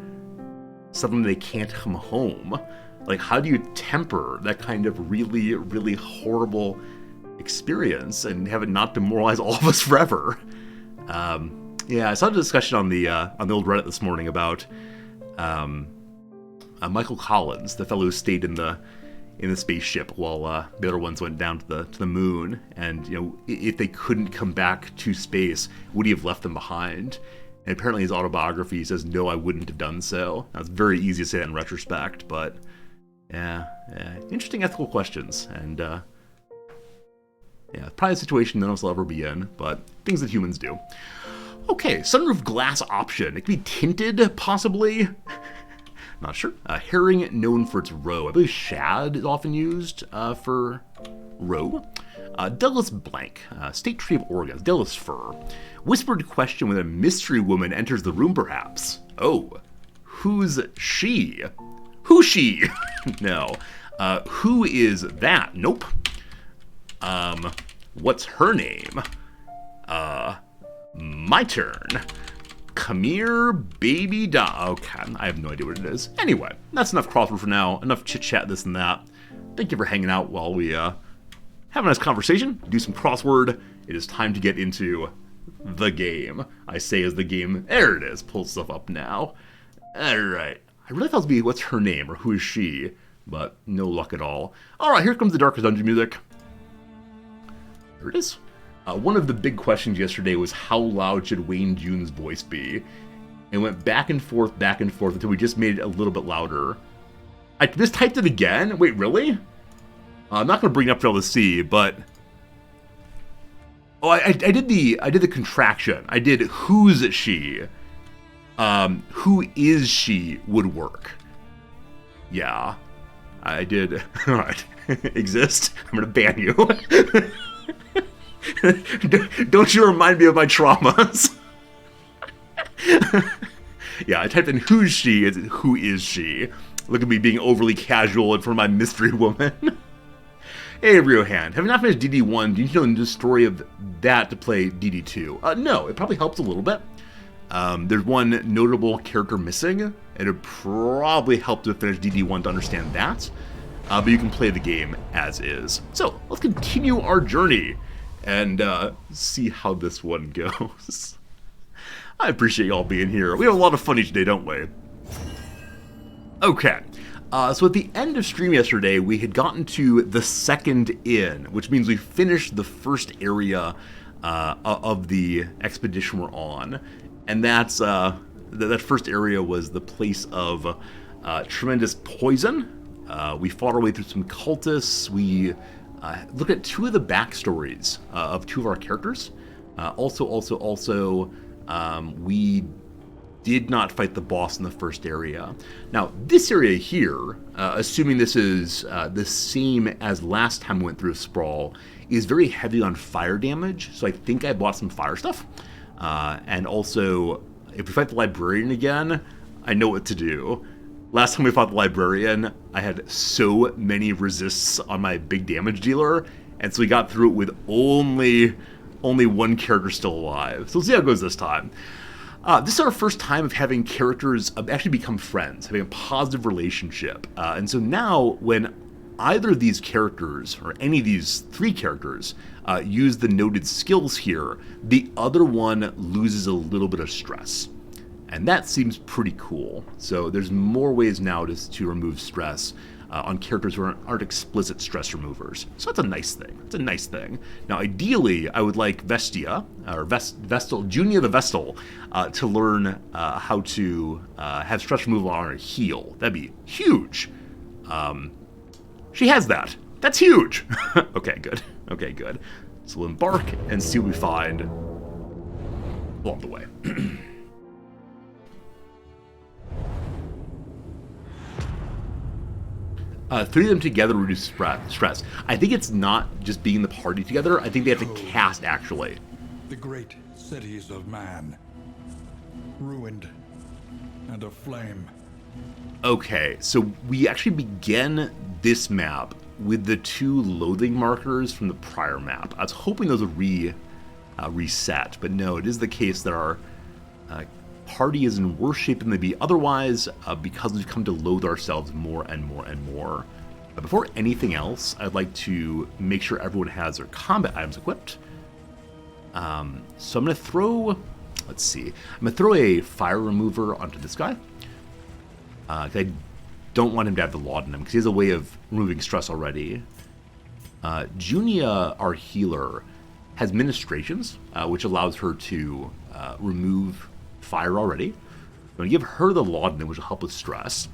they can't come home. Like, how do you temper that kind of really, really horrible experience and have it not demoralize all of us forever. Yeah, I saw a discussion on the old Reddit this morning about Michael Collins, the fellow who stayed in the spaceship while the other ones went down to the moon, and if they couldn't come back to space, would he have left them behind? And apparently his autobiography says, no, I wouldn't have done so. Now, it's very easy to say that in retrospect, but yeah, interesting ethical questions, and yeah, probably a situation none of us will ever be in, but things that humans do. Okay, sunroof glass option. It can be tinted, possibly. Not sure. Herring known for its roe. I believe shad is often used for roe. Douglas blank. State tree of Oregon. Douglas fir. Whispered question when a mystery woman enters the room, perhaps. Oh, who's she? Who's she? No. Who is that? Nope. What's her name? My turn. Come here, baby dog. Okay, I have no idea what it is. Anyway, that's enough crossword for now. Enough chit-chat, this and that. Thank you for hanging out while we have a nice conversation, do some crossword. It is time to get into the game. I say as the game, there it is, pull stuff up now. Alright, I really thought it would be what's her name or who is she, but no luck at all. Alright, here comes the Darkest Dungeon music. There it is. One of the big questions yesterday was how loud should Wayne June's voice be? And went back and forth until we just made it a little bit louder. I just typed it again? Wait, really? I'm not going to bring it up for all to see, but... Oh, I did the contraction. I did who's she? Who is she would work. Yeah. I did... Alright. Exist? I'm going to ban you. Don't you remind me of my traumas? Yeah, I typed in who's she as who is she. Look at me being overly casual in front of my mystery woman. Hey, Riohan, having not finished DD1, do you know the story of that to play DD2? No, it probably helps a little bit. There's one notable character missing, and it would probably help to finish DD1 to understand that. But you can play the game as is. So, let's continue our journey and see how this one goes. I appreciate y'all being here. We have a lot of fun each day, don't we? Okay, so at the end of stream yesterday, we had gotten to the second inn, which means we finished the first area of the expedition we're on. And that's, that first area was the place of tremendous poison. We fought our way through some cultists. We look at two of the backstories of two of our characters. Also, we did not fight the boss in the first area. Now, this area here, assuming this is the same as last time we went through Sprawl, is very heavy on fire damage, so I think I bought some fire stuff. And also, if we fight the librarian again, I know what to do. Last time we fought the librarian, I had so many resists on my big damage dealer, and so we got through it with only one character still alive. So let's see how it goes this time. This is our first time of having characters actually become friends, having a positive relationship. And so now, when either of these characters, or any of these three characters, use the noted skills here, the other one loses a little bit of stress. And that seems pretty cool. So there's more ways now to remove stress on characters who aren't explicit stress removers. So that's a nice thing. It's a nice thing. Now, ideally, I would like Vestia, or Vestal, Junia the Vestal, to learn how to have stress removal on her heal. That'd be huge. She has that. That's huge. Okay, good. Okay, good. So we'll embark and see what we find along the way. Three of them together reduce stress. I think it's not just being in the party together. I think they have to cast, actually. The great cities of man, ruined and aflame. Okay, so we actually begin this map with the two loathing markers from the prior map. I was hoping those would reset, but no, it is the case that our party is in worse shape than they'd be otherwise, because we've come to loathe ourselves more and more and more. Before anything else, I'd like to make sure everyone has their combat items equipped. So I'm going to throw, let's see, I'm going to throw a fire remover onto this guy. I don't want him to have the laudanum because he has a way of removing stress already. Junia, our healer, has ministrations, which allows her to remove fire already. I'm going to give her the laudanum, which will help with stress.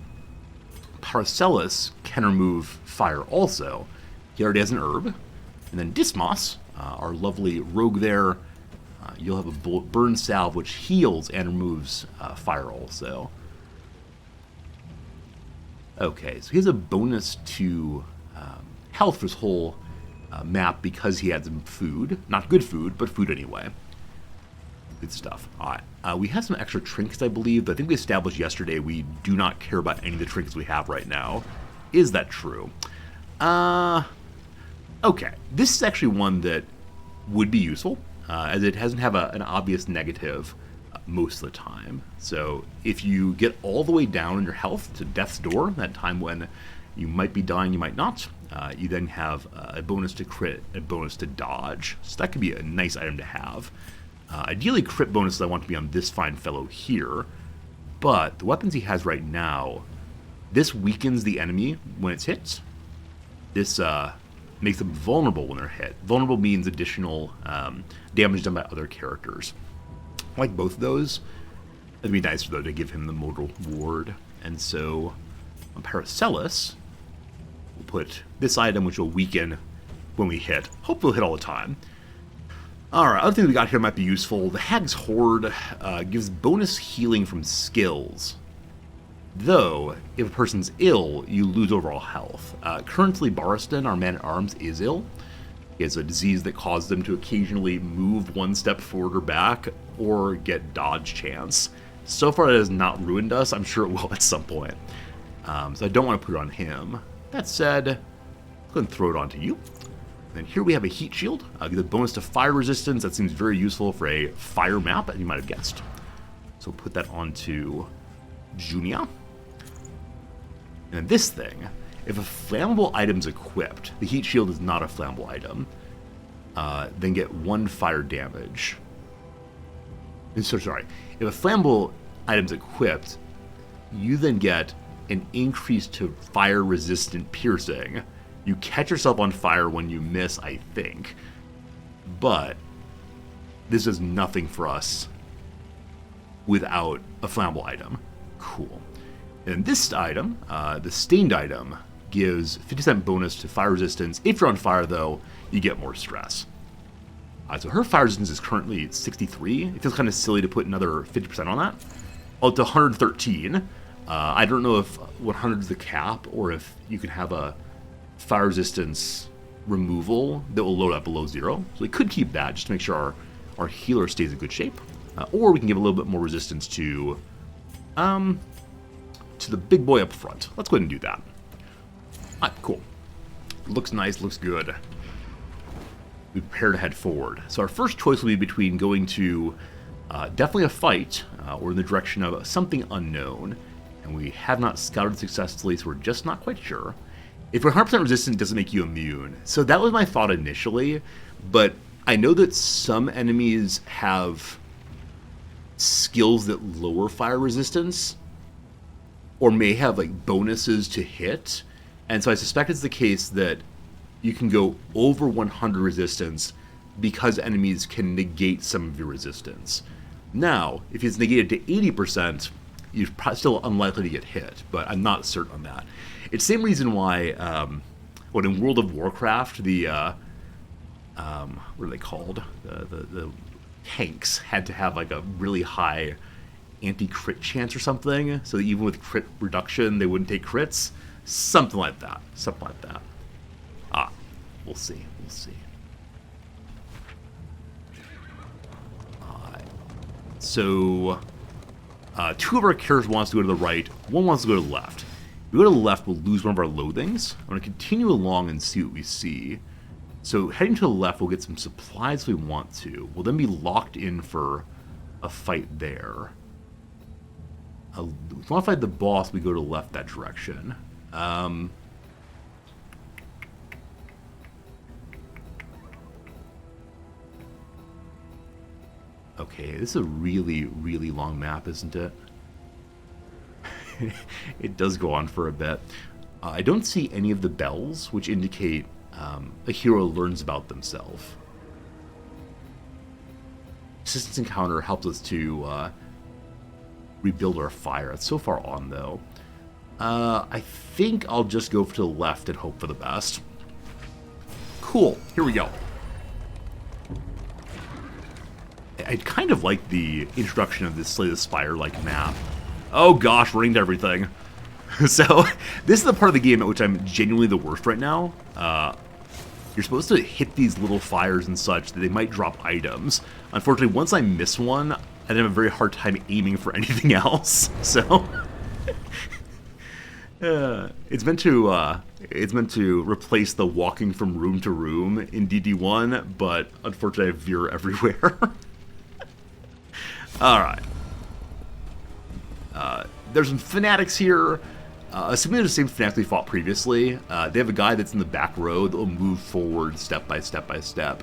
Paracelsus can remove fire also. He already has an herb. And then Dismas, our lovely rogue there, you'll have a burn salve, which heals and removes fire also. Okay, so he has a bonus to health for his whole map because he had some food. Not good food, but food anyway. Good stuff. Alright, we have some extra trinkets, I believe, but I think we established yesterday we do not care about any of the trinkets we have right now. Is that true? Okay, this is actually one that would be useful, as it doesn't have an obvious negative most of the time. So if you get all the way down in your health to death's door, that time when you might be dying, you might not, you then have a bonus to crit, a bonus to dodge. So that could be a nice item to have. Ideally, crit bonuses I want to be on this fine fellow here, but the weapons he has right now, this weakens the enemy when it's hit. This makes them vulnerable when they're hit. Vulnerable means additional damage done by other characters. I like both of those. It'd be nicer, though, to give him the mortal ward. And so, on Paracelsus, we'll put this item, which will weaken when we hit. Hopefully, we'll hit all the time. Alright, other thing we got here might be useful. The Hag's Hoard gives bonus healing from skills. Though, if a person's ill, you lose overall health. Currently, Baristan, our man-at-arms, is ill. He has a disease that causes them to occasionally move one step forward or back, or get dodge chance. So far, it has not ruined us. I'm sure it will at some point. So I don't want to put it on him. That said, I'm going to throw it onto you. And here we have a heat shield. Give a bonus to fire resistance. That seems very useful for a fire map, as you might have guessed. So put that onto Junia. And this thing, if a flammable item's equipped, the heat shield is not a flammable item, then get 1 fire damage. So sorry, if a flammable item's equipped, you then get an increase to fire resistant piercing. You catch yourself on fire when you miss, I think. But this does nothing for us without a flammable item. Cool. And this item, the stained item, gives 50% bonus to fire resistance. If you're on fire, though, you get more stress. So her fire resistance is currently 63. It feels kind of silly to put another 50% on that. Oh, to 113. I don't know if 100 is the cap, or if you can have a fire resistance removal that will load up below 0. So we could keep that just to make sure our healer stays in good shape. Or we can give a little bit more resistance to the big boy up front. Let's go ahead and do that. Alright, cool. Looks nice, looks good. We prepare to head forward. So our first choice will be between going to definitely a fight or in the direction of something unknown. And we have not scouted successfully, so we're just not quite sure. If you're 100% resistant, it doesn't make you immune. So that was my thought initially, but I know that some enemies have skills that lower fire resistance, or may have like bonuses to hit. And so I suspect it's the case that you can go over 100 resistance because enemies can negate some of your resistance. Now, if it's negated to 80%, you're still unlikely to get hit, but I'm not certain on that. It's the same reason why, when in World of Warcraft, the, what are they called? The tanks had to have like a really high anti-crit chance or something, so that even with crit reduction, they wouldn't take crits. Something like that. Something like that. We'll see. We'll see. So, 2 of our characters wants to go to the right, 1 wants to go to the left. If we go to the left, we'll lose one of our loathings. I'm going to continue along and see what we see. So, heading to the left, we'll get some supplies if we want to. We'll then be locked in for a fight there. If we want to fight the boss, we go to the left that direction. Okay, this is a really, really long map, isn't it? It does go on for a bit. I don't see any of the bells, which indicate a hero learns about themselves. Assistance encounter helps us to rebuild our fire. It's so far on, though. I think I'll just go to the left and hope for the best. Cool. Here we go. I kind of like the introduction of this Slay the Spire-like map. Oh gosh, running to everything. So, this is the part of the game at which I'm genuinely the worst right now. You're supposed to hit these little fires and such that they might drop items. Unfortunately, once I miss one, I have a very hard time aiming for anything else. So, it's meant to replace the walking from room to room in DD1, but unfortunately I veer everywhere. All right. There's some fanatics here. Similar to the same fanatics we fought previously. They have a guy that's in the back row that will move forward step by step by step.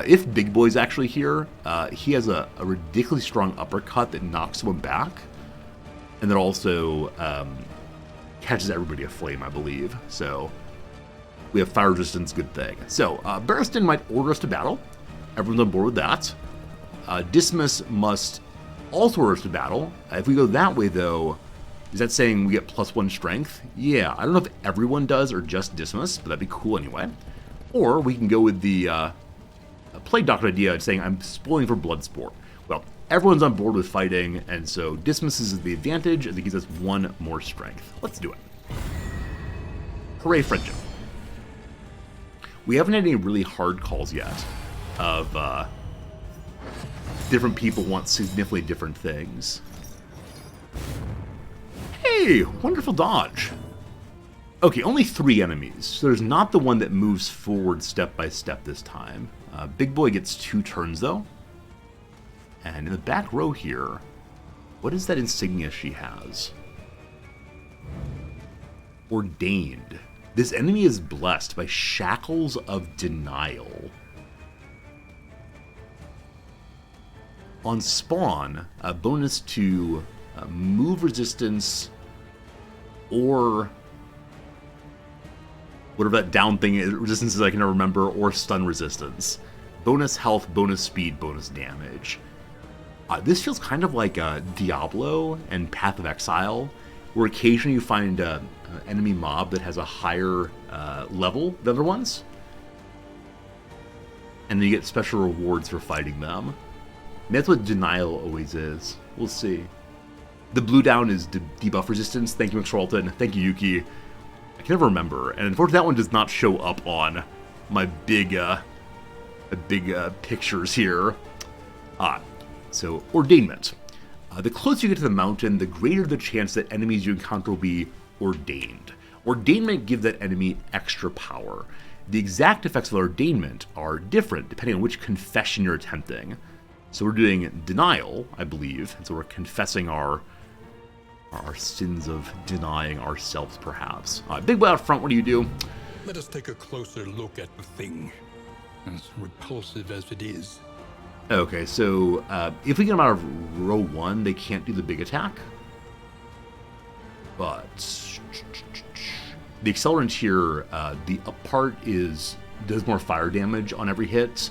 If Big Boy's actually here, he has a ridiculously strong uppercut that knocks someone back. And that also catches everybody aflame, I believe. So we have fire resistance, good thing. So Barristan might order us to battle. Everyone's on board with that. Dismas must also order us to battle. If we go that way, though, is that saying we get +1 strength? Yeah, I don't know if everyone does or just Dismas, but that'd be cool anyway. Or we can go with the Plague Doctor idea of saying I'm spoiling for Bloodsport. Well, everyone's on board with fighting, and so Dismas is the advantage, and it gives us 1 more strength. Let's do it. Hooray, friendship. We haven't had any really hard calls yet of different people want significantly different things. Hey, wonderful dodge. Okay, only 3 enemies. So there's not the one that moves forward step by step this time. Big Boy gets 2 turns, though. And in the back row here, what is that insignia she has? Ordained. This enemy is blessed by Shackles of Denial. On spawn, a bonus to move resistance or whatever that down thing is, resistance is I can never remember, or stun resistance. Bonus health, bonus speed, bonus damage. This feels kind of like Diablo and Path of Exile, where occasionally you find an enemy mob that has a higher level than other ones, and then you get special rewards for fighting them. And that's what Denial always is. We'll see. The blue down is debuff resistance. Thank you, McStarlton. Thank you, Yuki. I can never remember, and unfortunately that one does not show up on my big pictures here. So Ordainment. The closer you get to the mountain, the greater the chance that enemies you encounter will be ordained. Ordainment gives that enemy extra power. The exact effects of Ordainment are different depending on which confession you're attempting. So we're doing Denial, I believe, and so we're confessing our sins of denying ourselves, perhaps. Big Boy out front, what do you do? Let us take a closer look at the thing, as repulsive as it is. Okay, so if we get them out of row 1, they can't do the big attack. But the accelerant here, the up part does more fire damage on every hit.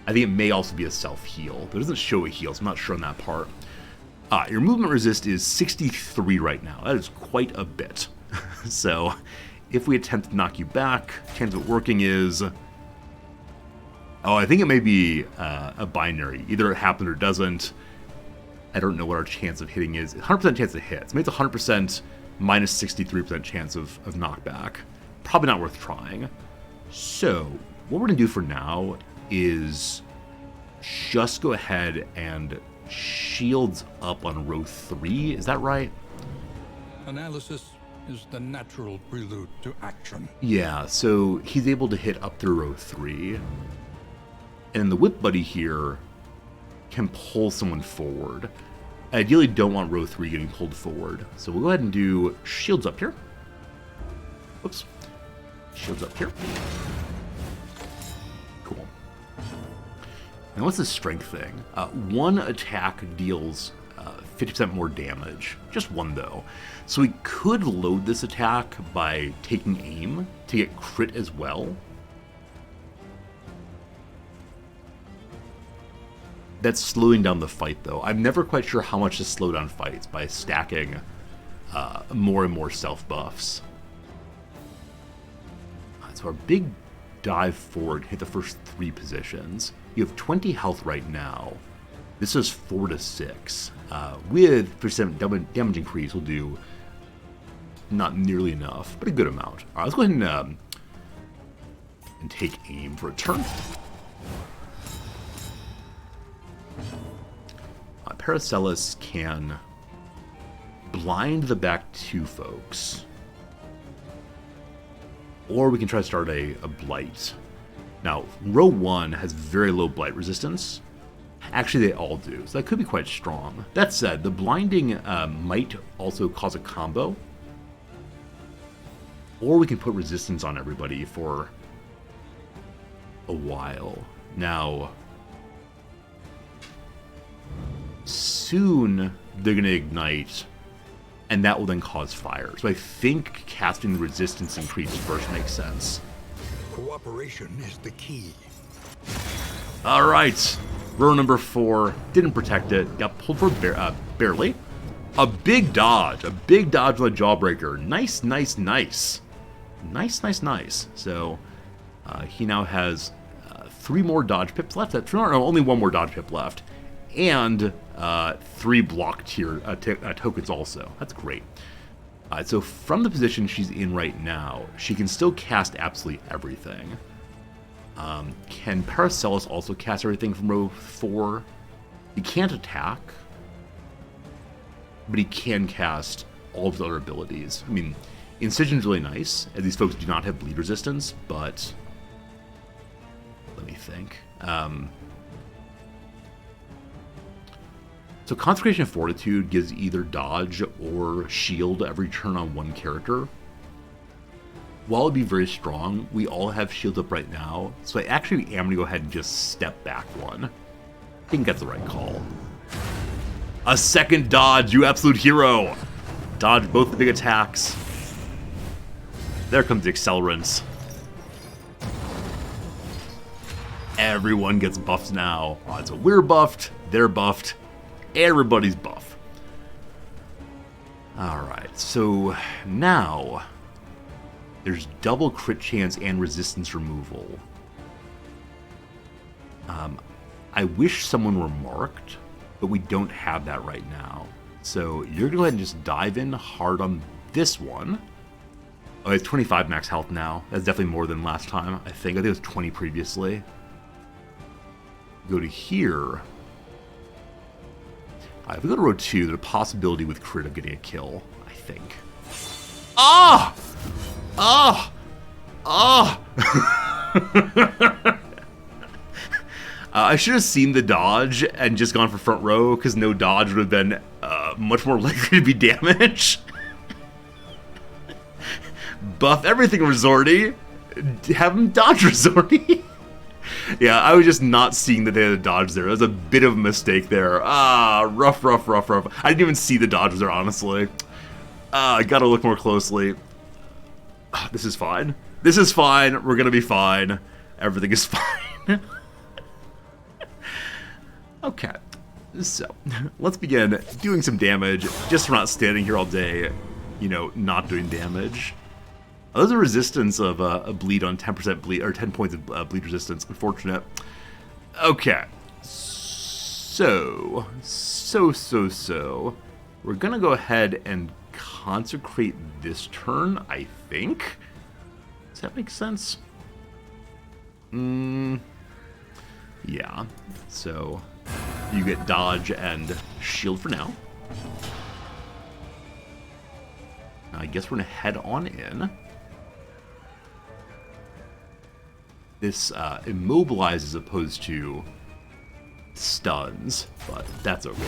I think it may also be a self-heal, but it doesn't show a heal, so I'm not sure on that part. Your movement resist is 63 right now. That is quite a bit. So if we attempt to knock you back, chance of it working is... Oh, I think it may be a binary. Either it happened or doesn't. I don't know what our chance of hitting is. 100% chance to hit. So maybe it's 100% minus 63% chance of knockback. Probably not worth trying. So what we're going to do for now is just go ahead and shields up on row 3. Is that right? Analysis is the natural prelude to action. Yeah, so he's able to hit up through row 3. And the Whip Buddy here can pull someone forward. I ideally don't want row 3 getting pulled forward. So we'll go ahead and do shields up here. Whoops. Shields up here. Cool. Now what's the strength thing? One attack deals 50% more damage. Just one though. So we could load this attack by taking aim to get crit as well. That's slowing down the fight though. I'm never quite sure how much to slow down fights by stacking more and more stealth buffs. So our big dive forward hit the first 3 positions. You have 20 health right now. This is 4 to 6. With percent damage increase, we'll do not nearly enough, but a good amount. All right, let's go ahead and take aim for a turn. Paracelsus can blind the back 2 folks. Or we can try to start a blight. Now, row 1 has very low blight resistance. Actually, they all do, so that could be quite strong. That said, the blinding might also cause a combo. Or we can put resistance on everybody for a while. Now, soon they're going to ignite, and that will then cause fire. So I think casting the resistance increase first makes sense. Cooperation is the key. All right, row number 4 didn't protect it. Got pulled for barely. A big dodge on the Jawbreaker. Nice, nice, nice, nice, nice, nice. So he now has 3 more dodge pips left. Only 1 more dodge pip left, and 3 block tier tokens also. That's great. So from the position she's in right now, she can still cast absolutely everything. Can Paracelsus also cast everything from row 4? He can't attack, but he can cast all of his other abilities. I mean, Incision's really nice, as these folks do not have bleed resistance, but let me think. So Consecration of Fortitude gives either dodge or shield every turn on one character. While it'd be very strong, we all have shields up right now, so I actually am going to go ahead and just step back 1. I think that's the right call. A second dodge, you absolute hero! Dodge both the big attacks. There comes the accelerants. Everyone gets buffs now. So we're buffed, they're buffed, everybody's buff. Alright, so now there's double crit chance and resistance removal. I wish someone were marked, but we don't have that right now. So you're going to go ahead and just dive in hard on this one. Oh, it's 25 max health now. That's definitely more than last time, I think. I think it was 20 previously. Go to here. If we go to row 2, there's a possibility with crit of getting a kill, I think. Ah! Ah! Ah! I should have seen the dodge and just gone for front row, because no dodge would have been much more likely to be damage. Buff everything, Resorty. Have him dodge, Resorty. Yeah, I was just not seeing that they had a dodge there. That was a bit of a mistake there. Ah, rough. I didn't even see the dodge there, honestly. I gotta look more closely. This is fine. This is fine. We're gonna be fine. Everything is fine. Okay, so let's begin doing some damage. Just for not standing here all day, you know, not doing damage. There's a resistance of a bleed on 10% bleed, or 10 points of bleed resistance. Unfortunate. Okay. So. We're gonna go ahead and consecrate this turn, I think. Does that make sense? Yeah. So, you get dodge and shield for now. I guess we're gonna head on in. This immobilizes as opposed to stuns, but that's okay.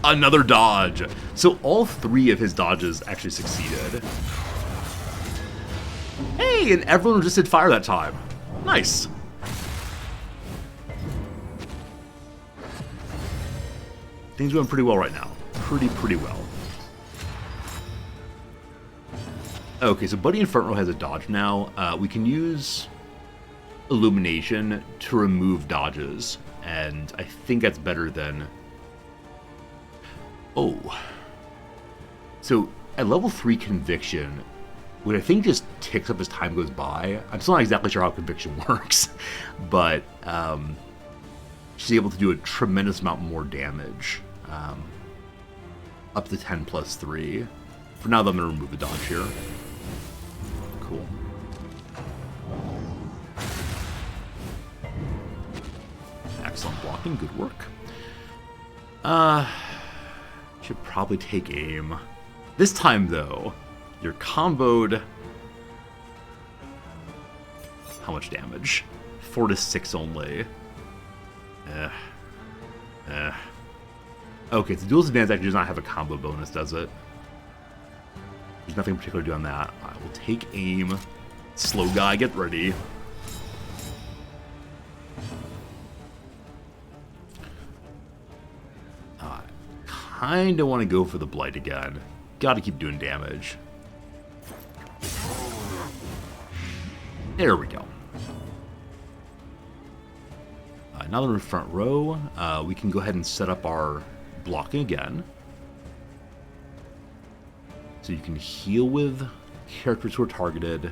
Another dodge! So all 3 of his dodges actually succeeded. Hey, and everyone resisted fire that time. Nice. Things are going pretty well right now. Pretty well. Okay, so Buddy in front row has a dodge now. We can use Illumination to remove dodges, and I think that's better than... Oh. So, at level 3 Conviction, which I think just ticks up as time goes by. I'm still not exactly sure how Conviction works, but she's able to do a tremendous amount more damage. Up to 10 plus 3. For now, I'm going to remove the dodge here. Cool. Excellent blocking, good work. Should probably take aim. This time, though, you're comboed. How much damage? 4 to 6 only. Okay, so Duel's Advance actually does not have a combo bonus, does it? There's nothing particular to do on that. I will take aim. Slow guy, get ready. Kinda want to go for the Blight again. Gotta keep doing damage. There we go. Now that we're in front row, we can go ahead and set up our blocking again. So you can heal with characters who are targeted.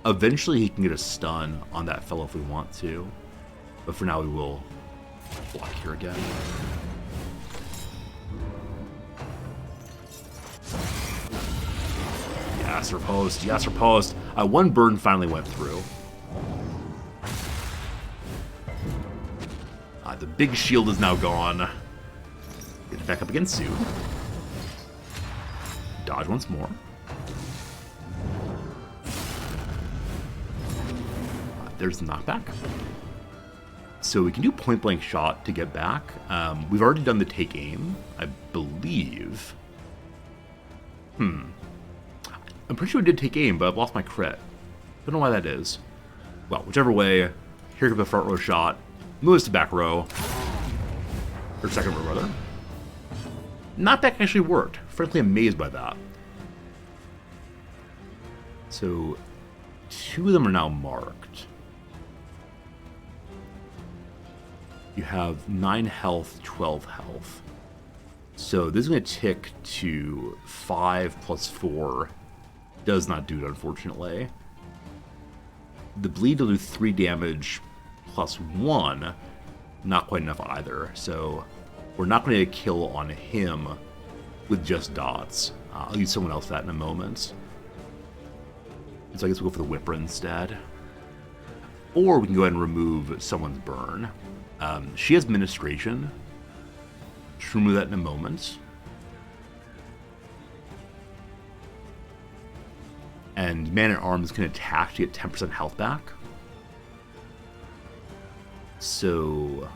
Eventually he can get a stun on that fellow if we want to. But for now we will block here again. Yes, riposte. Yes, riposte. One burn finally went through. The big shield is now gone. Get it back up again soon. Dodge once more. There's the knockback. So we can do point blank shot to get back. We've already done the take aim, I believe. I'm pretty sure we did take aim, but I've lost my crit. Don't know why that is. Well, whichever way, here comes the front row shot. Moves to back row. Or second row, rather. Knockback actually worked. Frankly amazed by that. So, 2 of them are now marked. You have 9 health, 12 health. So this is going to tick to 5 plus 4. Does not do it, unfortunately. The bleed will do 3 damage plus 1. Not quite enough either. So we're not going to get a kill on him with just dots. I'll use someone else for that in a moment. So I guess we'll go for the Whipper instead. Or we can go ahead and remove someone's burn. She has Ministration. She'll remove that in a moment. And Man-at-Arms can attack to get 10% health back. So,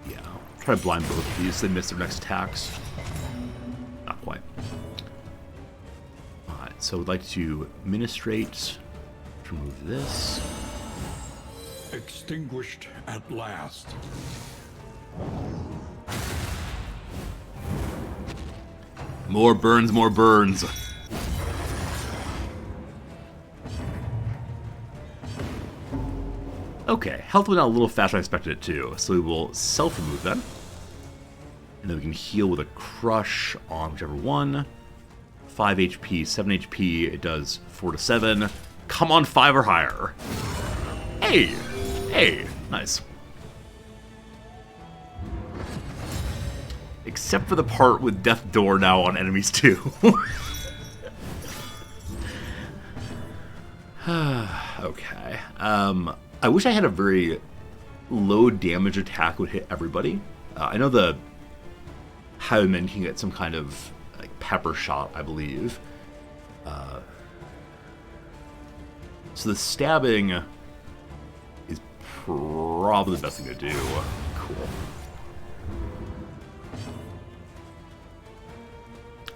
yeah. Try to blind both of these so they miss their next attacks. Not quite. Alright, so we'd like to Ministrate. Remove this. Extinguished at last. More burns, more burns. Okay, health went out a little faster than I expected it to, so we will self-remove them. And then we can heal with a Crush on whichever one. 5 HP, 7 HP, it does 4 to 7. Come on, 5 or higher. Hey! Hey! Nice. Except for the part with Death Door now on enemies too. Okay. I wish I had a very low damage attack would hit everybody. I know the Highwaymen can get some kind of like pepper shot, I believe. So the stabbing is probably the best thing to do. Cool.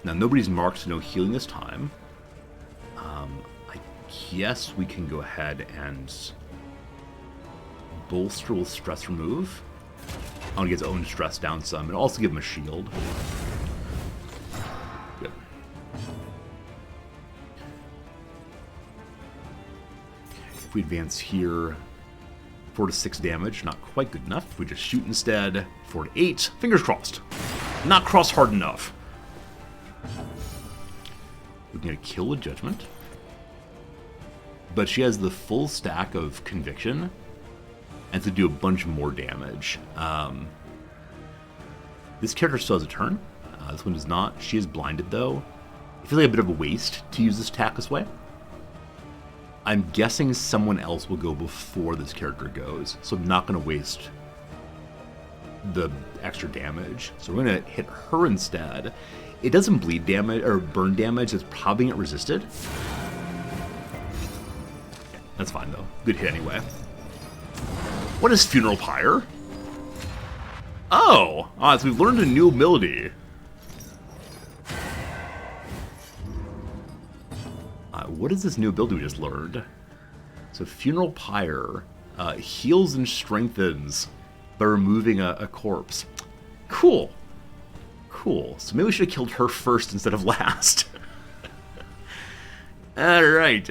Now, nobody's marked, so no healing this time. I guess we can go ahead and bolster with stress remove. I want to get his own stress down some, and also give him a shield. Good. If we advance here, 4 to 6 damage, not quite good enough. If we just shoot instead, 4 to 8, fingers crossed. Not crossed hard enough. We're going to kill with Judgment. But she has the full stack of Conviction, and to do a bunch more damage. This character still has a turn. This one does not. She is blinded, though. I feel like a bit of a waste to use this attack this way. I'm guessing someone else will go before this character goes, so I'm not going to waste the extra damage. So we're going to hit her instead. It doesn't bleed damage or burn damage. It's probably not resisted. That's fine, though. Good hit anyway. What is Funeral Pyre? Oh! So we've learned a new ability. What is this new ability we just learned? So Funeral Pyre heals and strengthens by removing a corpse. Cool. Cool. So maybe we should have killed her first instead of last. Alright.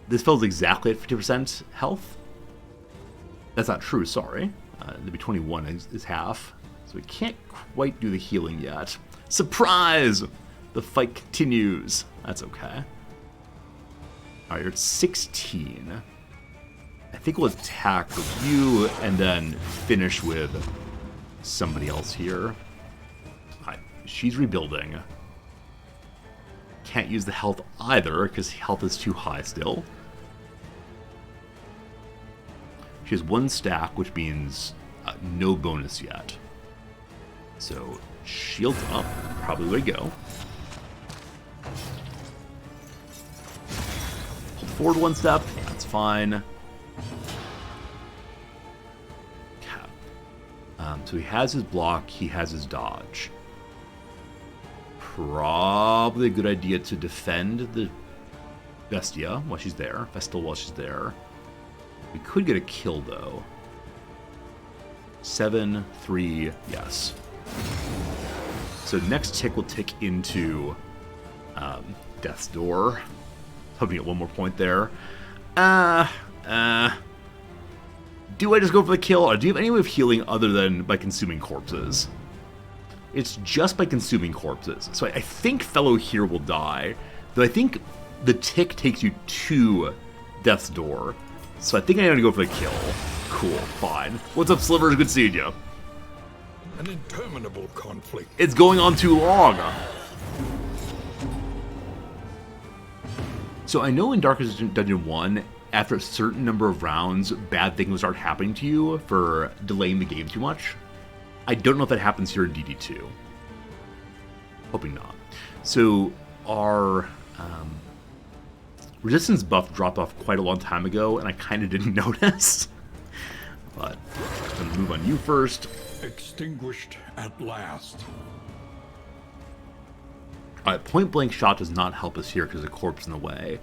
This feels exactly at 50% health. That's not true, sorry. It'd be 21 is half. So we can't quite do the healing yet. Surprise! The fight continues. That's okay. Alright, you're at 16. I think we'll attack with you and then finish with somebody else here. Alright, she's rebuilding. Can't use the health either because health is too high still. She has 1 stack, which means no bonus yet. So, shields up, probably the way to go. Pull forward 1 step, that's fine. So he has his block, he has his dodge. Probably a good idea to defend the Vestia while she's there, Vestal while she's there. We could get a kill, though. 7, 3, yes. So next tick will tick into Death's Door. Hoping to get 1 more point there. Do I just go for the kill, or do you have any way of healing other than by consuming corpses? It's just by consuming corpses. So I think Fellow here will die, though I think the tick takes you to Death's Door. So I think I'm gonna go for the kill. Cool, fine. What's up, Slivers? Good seeing you. An interminable conflict. It's going on too long. So I know in Darkest Dungeon 1, after a certain number of rounds, bad things will start happening to you for delaying the game too much. I don't know if that happens here in DD2. Hoping not. So our resistance buff dropped off quite a long time ago, and I kind of didn't notice. But I'm going to move on you first. Extinguished at last. Alright, point blank shot does not help us here because the corpse in the way.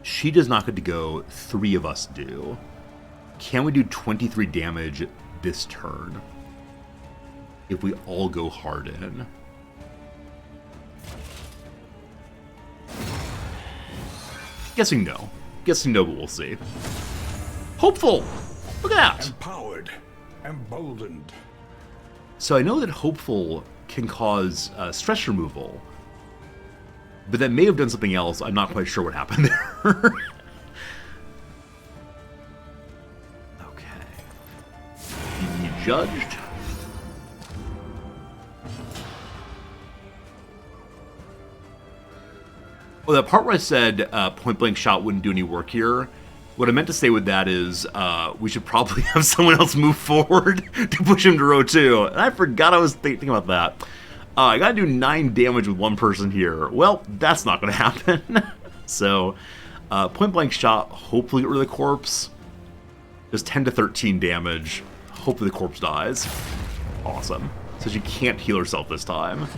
She does not get to go, 3 of us do. Can we do 23 damage this turn? If we all go hard in. Guessing no. Guessing no, but we'll see. Hopeful! Look at that! Empowered. Emboldened. So I know that Hopeful can cause stress removal. But that may have done something else. I'm not quite sure what happened there. Be judged. Well, that part where I said point blank shot wouldn't do any work here, what I meant to say with that is we should probably have someone else move forward to push him to row 2. And I forgot I was thinking about that. I gotta do 9 damage with 1 person here. Well, that's not gonna happen. So, point blank shot, hopefully get rid of the corpse. Does 10 to 13 damage. Hopefully the corpse dies. Awesome. So she can't heal herself this time.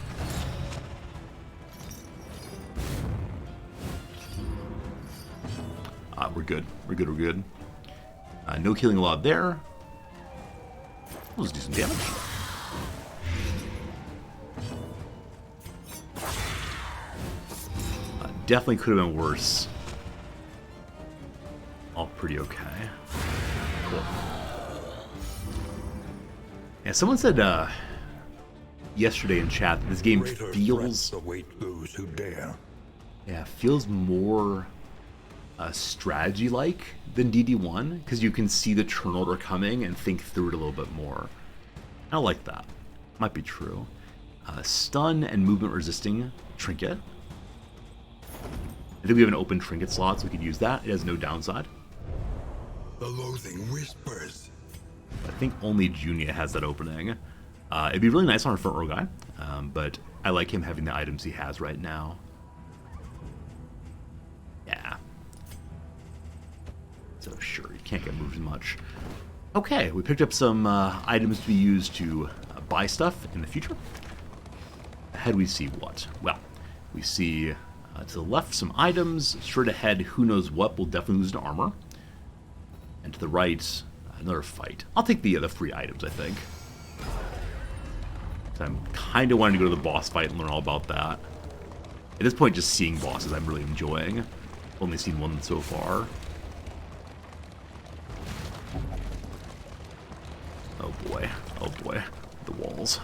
We're good. We're good. We're good. No healing allowed there. Let's do some damage. Definitely could have been worse. All pretty okay. Cool. Yeah, someone said yesterday in chat that this game Greater feels... threats await those who dare. Yeah, feels more strategy-like than DD1, because you can see the turn order coming and think through it a little bit more. I like that. Might be true. Stun and movement resisting trinket. I think we have an open trinket slot, so we could use that. It has no downside. The loathing whispers. I think only Junia has that opening. It'd be really nice on our front row guy, but I like him having the items he has right now. Yeah. So sure, you can't get moved much. Okay, we picked up some items to be used to buy stuff in the future. Ahead we see what? Well, we see to the left some items. Straight ahead, who knows what, we'll definitely lose to armor. And to the right, another fight. I'll take the free items, I think. So I'm kind of wanting to go to the boss fight and learn all about that. At this point, just seeing bosses I'm really enjoying. Only seen one so far. Oh boy. Oh boy. The walls.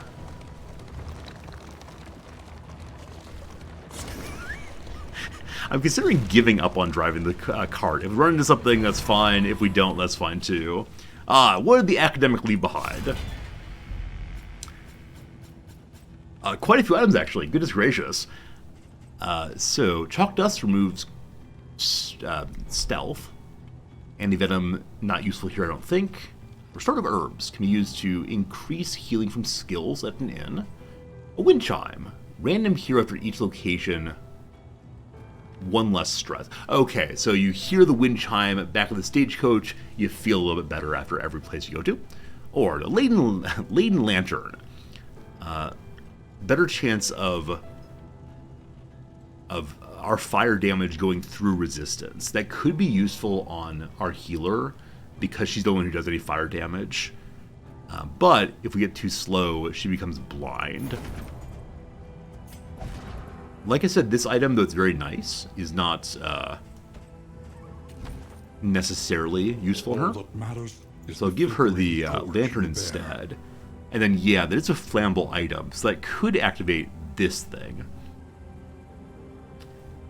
I'm considering giving up on driving the cart. If we run into something, that's fine. If we don't, that's fine too. What did the academic leave behind? Quite a few items, actually. Goodness gracious. So, Chalk Dust removes stealth. Antivenom, not useful here, I don't think. Restorative Herbs can be used to increase healing from skills at an inn. A Wind Chime. Random hear after each location. One less stress. Okay, so you hear the wind chime back of the stagecoach, you feel a little bit better after every place you go to. Or the Laden Lantern. Better chance of our fire damage going through resistance. That could be useful on our healer, because she's the one who does any fire damage. But if we get too slow, she becomes blind. Like I said, this item, though it's very nice, is not necessarily useful in her. So I'll give her the lantern instead. And then, yeah, that is a flammable item, so that could activate this thing.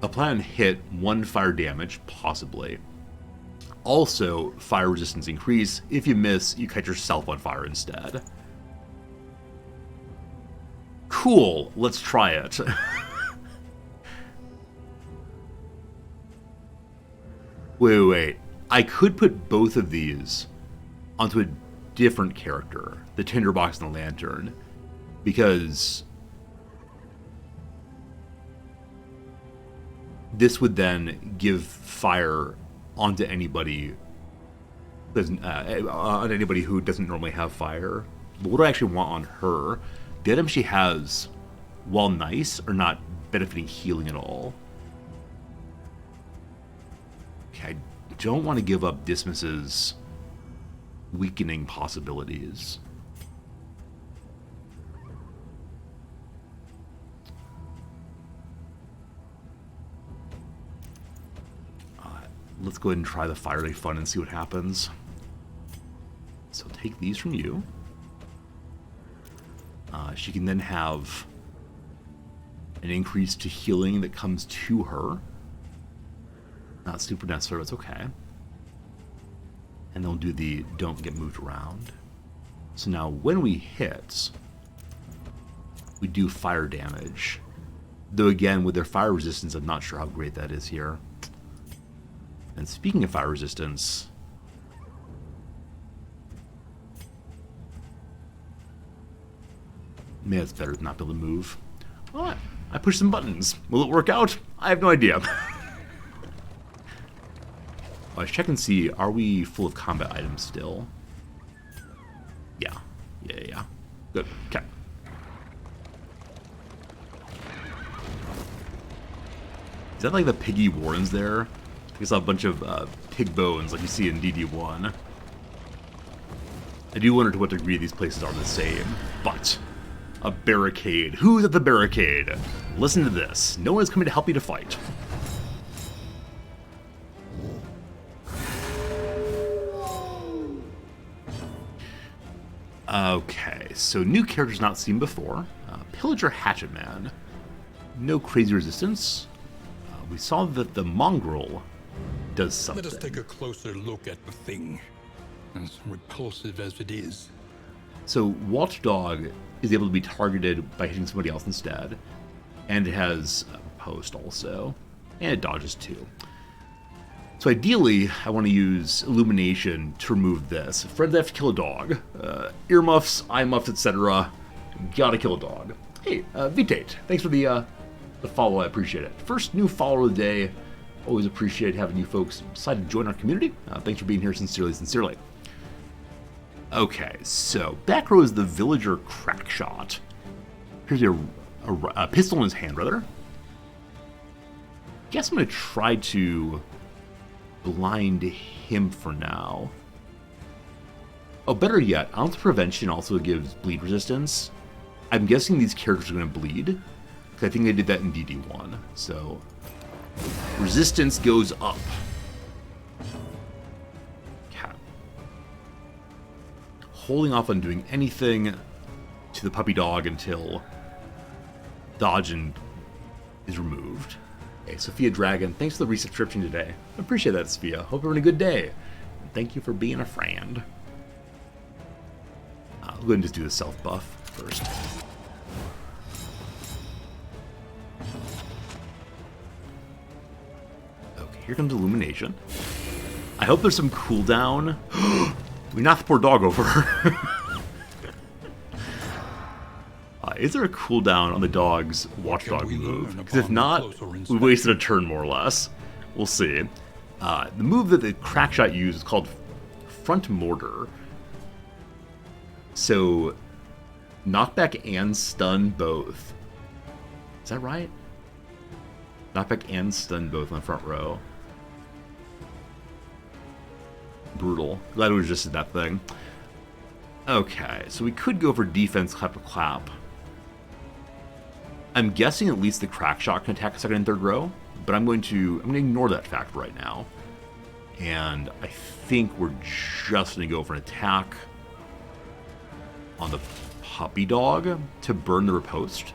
Apply on hit 1 fire damage, possibly. Also, fire resistance increase. If you miss, you catch yourself on fire instead. Cool, let's try it. Wait. I could put both of these onto a different character, the tinderbox and the lantern, because this would then give fire onto anybody on anybody who doesn't normally have fire. But what do I actually want on her? The items she has, while nice, are not benefiting healing at all. I don't want to give up Dismas's weakening possibilities. Let's go ahead and try the Fire Fun and see what happens. So take these from you. She can then have an increase to healing that comes to her. Not super necessary, it's okay. And then we'll do the don't get moved around. So now when we hit, we do fire damage. Though again, with their fire resistance, I'm not sure how great that is here. And speaking of fire resistance, maybe it's better than not be able to move. What? I pushed some buttons. Will it work out? I have no idea. Let's check and see, are we full of combat items still? Yeah. Good. Okay. Is that like the piggy warrens there? I saw a bunch of pig bones like you see in DD1. I do wonder to what degree these places are the same, but a barricade. Who's at the barricade? Listen to this. No one is coming to help you to fight. Okay, so new characters not seen before. Pillager Hatchet Man. No crazy resistance. We saw that the mongrel does something. Let us take a closer look at the thing, as repulsive as it is. So Watchdog is able to be targeted by hitting somebody else instead, and it has Post also, and it dodges too. So ideally, I want to use Illumination to remove this. Fred, they have to kill a dog. Earmuffs, eye muffs, etc. Gotta kill a dog. Hey, Vitate, thanks for the follow, I appreciate it. First new follower of the day. Always appreciate having you folks decide to join our community. Thanks for being here, sincerely. Okay, so back row is the villager Crackshot. Here's a pistol in his hand, rather. Guess I'm gonna try to blind him for now. Oh, better yet, Ounce Prevention also gives bleed resistance. I'm guessing these characters are gonna bleed, because I think they did that in DD1. So resistance goes up. Cat. Holding off on doing anything to the puppy dog until dodging is removed. Okay, Sophia Dragon, thanks for the resubscription today. I appreciate that, Sophia. Hope you're having a good day. And thank you for being a friend. I'll go ahead and just do the self buff first. Okay, here comes Illumination. I hope there's some cooldown. We knocked the poor dog over. Is there a cooldown on the dog's Watchdog move? Because if not, we wasted a turn more or less. We'll see. The move that the Crackshot used is called Front Mortar. So, knockback and stun both. Is that right? Knockback and stun both on the front row. Brutal. Glad it was just that thing. Okay, so we could go for defense clap. I'm guessing at least the Crackshot can attack second and third row, but I'm going to ignore that fact right now. And I think we're just going to go for an attack on the puppy dog to burn the riposte.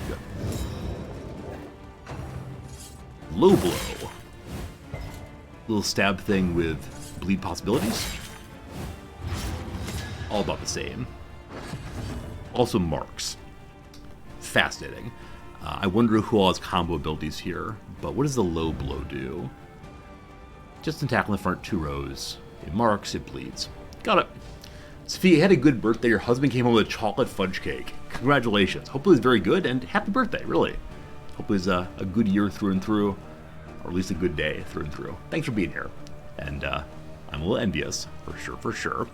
Good. Low blow. Little stab thing with bleed possibilities. All about the same. Also marks. Fascinating. I wonder who all has combo abilities here, but what does the low blow do? Just an attack on the front 2 rows. It marks, it bleeds. Got it. Sophia, you had a good birthday. Your husband came home with a chocolate fudge cake. Congratulations. Hopefully it's very good, and happy birthday, really. Hopefully it's a good year through and through, or at least a good day through and through. Thanks for being here. And I'm a little envious, for sure.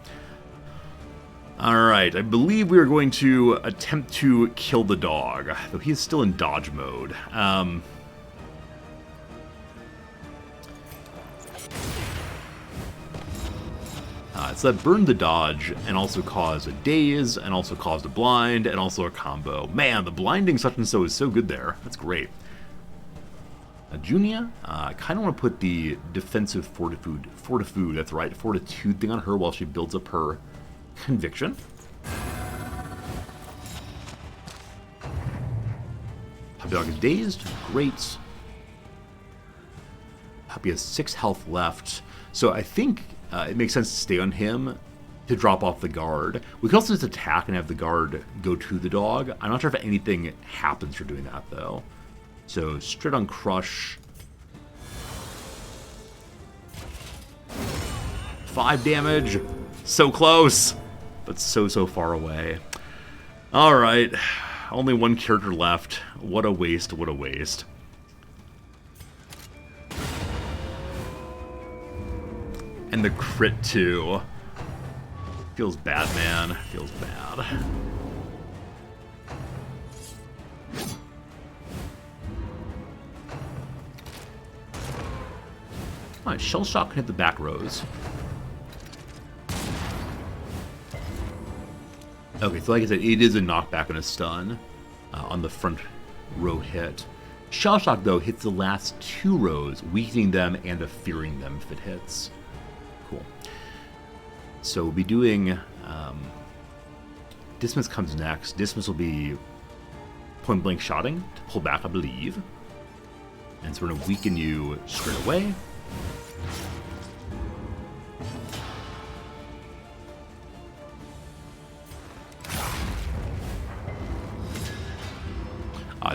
Alright, I believe we are going to attempt to kill the dog, though he is still in dodge mode. So that burned the dodge, and also caused a daze, and also caused a blind, and also a combo. Man, the blinding such and so is so good there. That's great. Junia, I kind of want to put the defensive fortitude, that's right, fortitude thing on her while she builds up her conviction. Puppy dog is dazed. Great. Puppy has 6 health left. So I think it makes sense to stay on him to drop off the guard. We can also just attack and have the guard go to the dog. I'm not sure if anything happens for doing that, though. So straight on Crush. 5 damage. So close. But so far away. Alright. Only 1 character left. What a waste, what a waste. And the crit too. Feels bad, man. Feels bad. Alright, Shell Shock can hit the back rows. Okay, so like I said, it is a knockback and a stun on the front row hit. Shell Shock, though, hits the last 2 rows, weakening them and fearing them if it hits. Cool. So we'll be doing... Dismiss comes next. Dismiss will be point-blank shotting to pull back, I believe. And so we're going to weaken you straight away.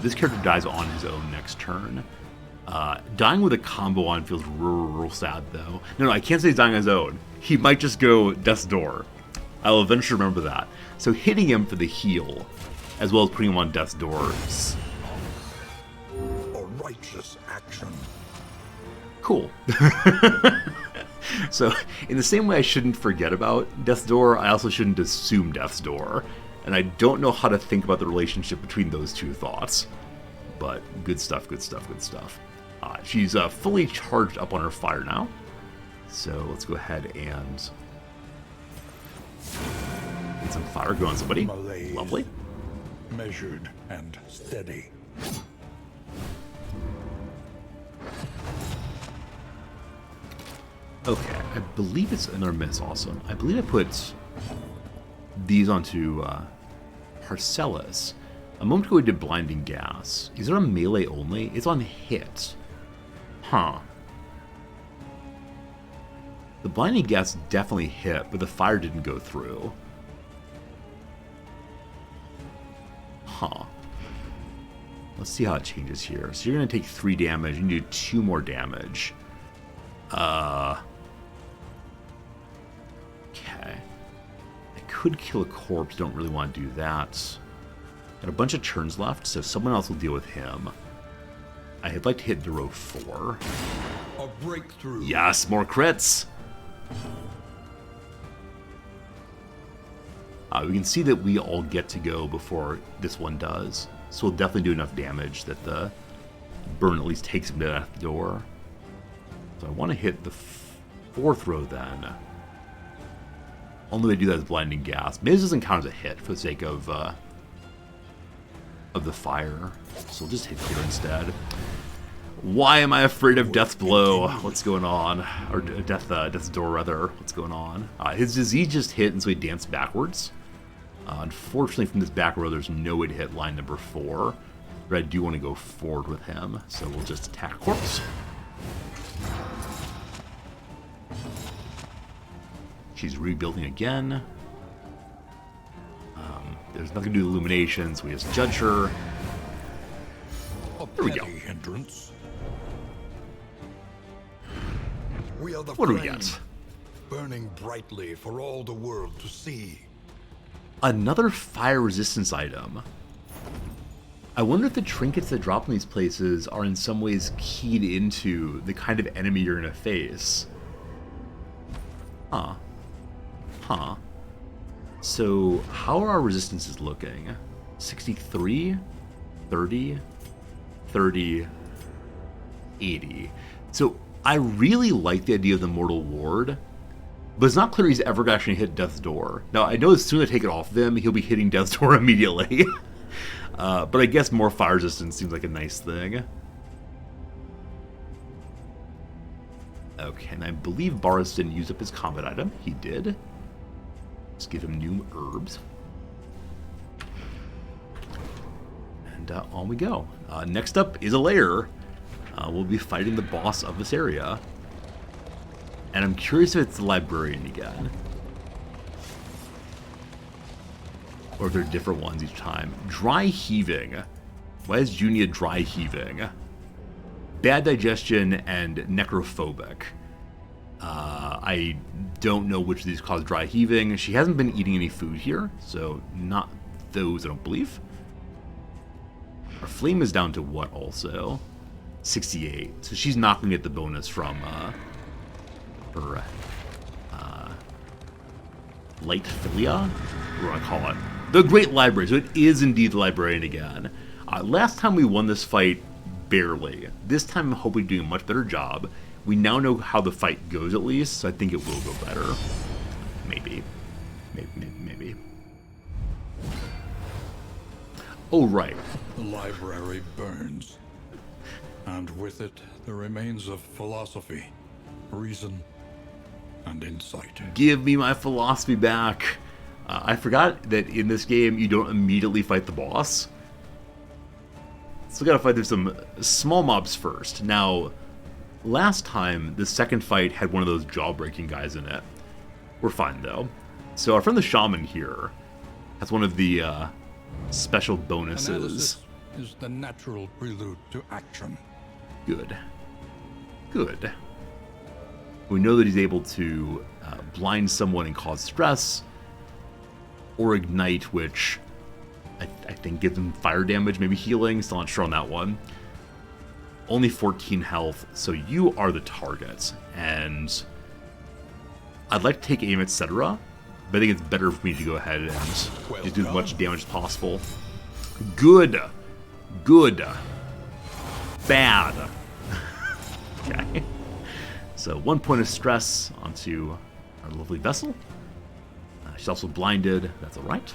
This character dies on his own next turn. Dying with a combo on feels real sad, though. No, I can't say he's dying on his own. He might just go Death's Door. I'll eventually remember that. So hitting him for the heal, as well as putting him on Death's Doors. A righteous action. Cool. So, in the same way I shouldn't forget about Death's Door, I also shouldn't assume Death's Door. And I don't know how to think about the relationship between those two thoughts. But good stuff, good stuff, good stuff. She's fully charged up on her fire now. So let's go ahead and get some fire going on somebody. Malaise. Lovely. Measured and steady. Okay, I believe it's another miss also. I believe I put these onto Parcellus. A moment ago we did Blinding Gas. Is it on melee only? It's on hit. Huh. The Blinding Gas definitely hit, but the fire didn't go through. Huh. Let's see how it changes here. So you're going to take 3 damage, and you do 2 more damage. Okay. I could kill a corpse, don't really want to do that. Got a bunch of turns left, so someone else will deal with him. I'd like to hit the row 4. A breakthrough. Yes, more crits! We can see that we all get to go before this one does. So we'll definitely do enough damage that the burn at least takes him to that door. So I want to hit the 4th row then. Only way to do that is Blinding Gas. Maybe this doesn't count as a hit for the sake of the fire. So we'll just hit here instead. Why am I afraid of Death's Blow? What's going on? Or Death's Door, rather. What's going on? His disease just hit, and so he danced backwards. Unfortunately, from this back row, there's no way to hit line number 4. But I do want to go forward with him, so we'll just attack Corpse. She's rebuilding again. There's nothing to do with Illuminations. We just judge her. There we go. Hindrance. We are the What do we flame, get? burning brightly for all the world to see. Another fire resistance item. I wonder if the trinkets that drop in these places are in some ways keyed into the kind of enemy you're going to face. Huh. Huh. So, how are our resistances looking? 63, 30, 30, 80. So, I really like the idea of the Mortal Ward, but it's not clear he's ever going to actually hit Death's Door. Now, I know as soon as I take it off of him, he'll be hitting Death's Door immediately. But I guess more fire resistance seems like a nice thing. Okay, and I believe Boris didn't use up his combat item. He did. Let's give him new herbs. And on we go. Next up is a lair. We'll be fighting the boss of this area. And I'm curious if it's the librarian again. Or if they're different ones each time. Dry heaving. Why is Junia dry heaving? Bad digestion and necrophobic. I don't know which of these cause dry heaving. She hasn't been eating any food here, so not those, I don't believe. Our flame is down to what also? 68. So she's not going to get the bonus from her Light Filia? What do I call it? The Great Library. So it is indeed the Librarian again. Last time we won this fight, barely. This time I'm hoping doing a much better job. We now know how the fight goes at least, so I think it will go better. Maybe. Maybe. Oh, right. The library burns, and with it the remains of philosophy, reason, and insight. Give me my philosophy back. I forgot that in this game you don't immediately fight the boss. So we gotta fight through some small mobs first. Now, last time the second fight had one of those jaw-breaking guys in it. We're fine though. So our friend the shaman here has one of the special bonuses. Analysis is the natural prelude to action. Good. We know that he's able to blind someone and cause stress, or ignite, which I think gives him fire damage, maybe healing. Still not sure on that one. Only 14 health, so you are the target. And I'd like to take aim, etc., but I think it's better for me to go ahead and just do as much damage as possible. Good. Bad. Okay. So 1 point of stress onto our lovely vessel. She's also blinded. That's alright.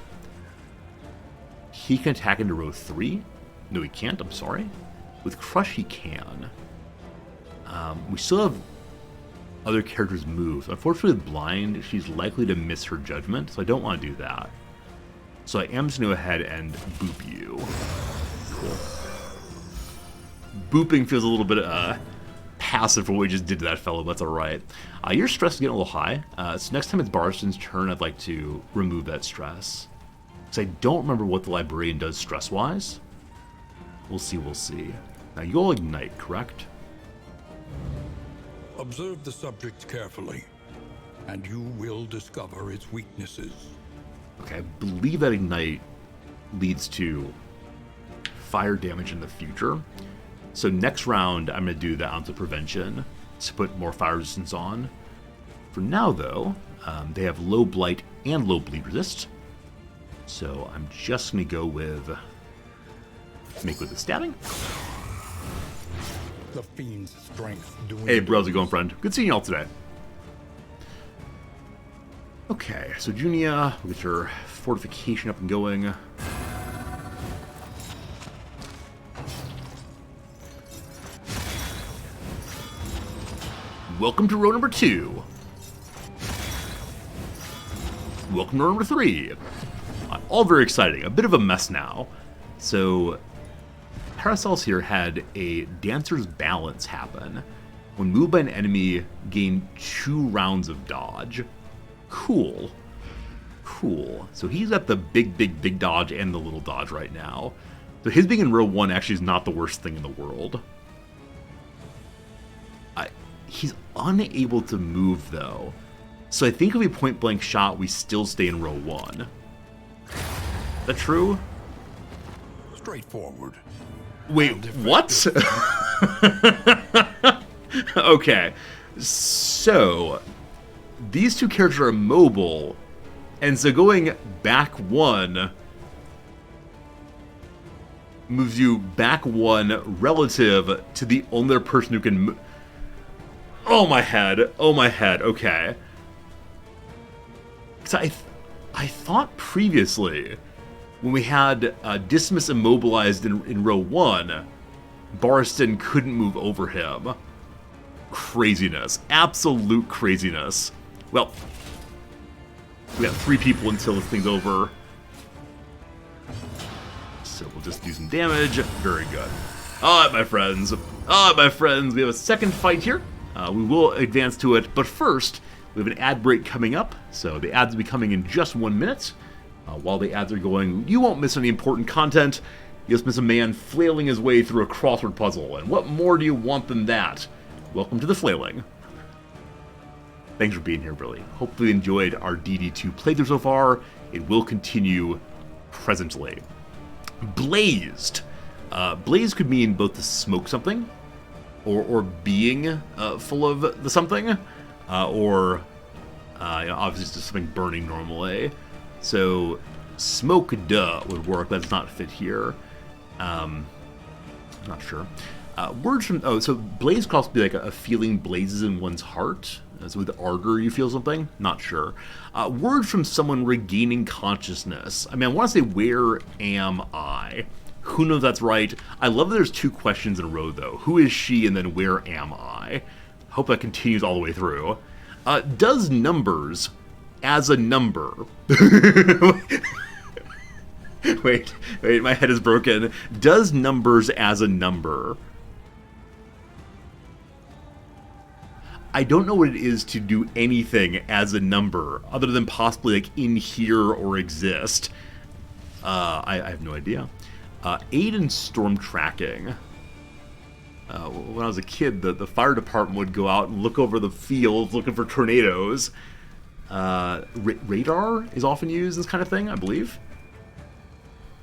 He can attack into row 3. No, he can't. I'm sorry. With Crush, he can. We still have other characters' moves. Unfortunately, with Blind, she's likely to miss her judgment, so I don't want to do that. So I am just going to go ahead and boop you. Cool. Booping feels a little bit passive for what we just did to that fellow, but that's alright. Your stress is getting a little high, so next time it's Barristan's turn, I'd like to remove that stress. Because I don't remember what the Librarian does stress-wise. We'll see. Now, you'll ignite, correct? Observe the subject carefully, and you will discover its weaknesses. Okay, I believe that ignite leads to fire damage in the future. So next round, I'm going to do the ounce of prevention to put more fire resistance on. For now, though, they have low blight and low bleed resist. So I'm just going to go with make with the stabbing. The fiend's strength doing. Hey, bro, how's it going, friend? Good seeing y'all today. Okay, so Junia, we'll get your fortification up and going. Welcome to row number 2. Welcome to row number 3. All very exciting. A bit of a mess now. So, Paracelsus here had a Dancer's Balance happen. When moved by an enemy, gain 2 rounds of dodge. Cool. So he's got the big dodge and the little dodge right now. So his being in row 1 actually is not the worst thing in the world. He's unable to move, though. So I think if we point blank shot, we still stay in row 1. Is that true? Straightforward. Wait, what? Okay. So, these two characters are mobile, and so going back 1 moves you back 1 relative to the only other person who can move. Oh my head, okay. Because I thought previously, when we had Dismas immobilized in row 1, Barristan couldn't move over him. Craziness. Absolute craziness. Well, we got 3 people until this thing's over. So we'll just do some damage. Very good. Alright, my friends. We have a second fight here. We will advance to it, but first, we have an ad break coming up, so the ads will be coming in just 1 minute. While the ads are going, you won't miss any important content. You just miss a man flailing his way through a crossword puzzle, and what more do you want than that? Welcome to the flailing. Thanks for being here, really. Hopefully you enjoyed our DD2 playthrough so far. It will continue presently. Blazed. Blaze could mean both to smoke something, or being full of the something, or Obviously, it's just something burning normally. So, smoke duh would work, but it's not fit here. I'm not sure. Words from so blaze could also be like a feeling blazes in one's heart. So with ardor, you feel something. Not sure. Words from someone regaining consciousness. I mean, I want to say where am I? Who knows if that's right? I love that there's 2 questions in a row though. Who is she, and then where am I? Hope that continues all the way through. Does numbers as a number? Wait, my head is broken. Does numbers as a number? I don't know what it is to do anything as a number, other than possibly like in here or exist. I have no idea. Aid in storm tracking. When I was a kid, the fire department would go out and look over the fields looking for tornadoes. Radar is often used as kind of thing, I believe.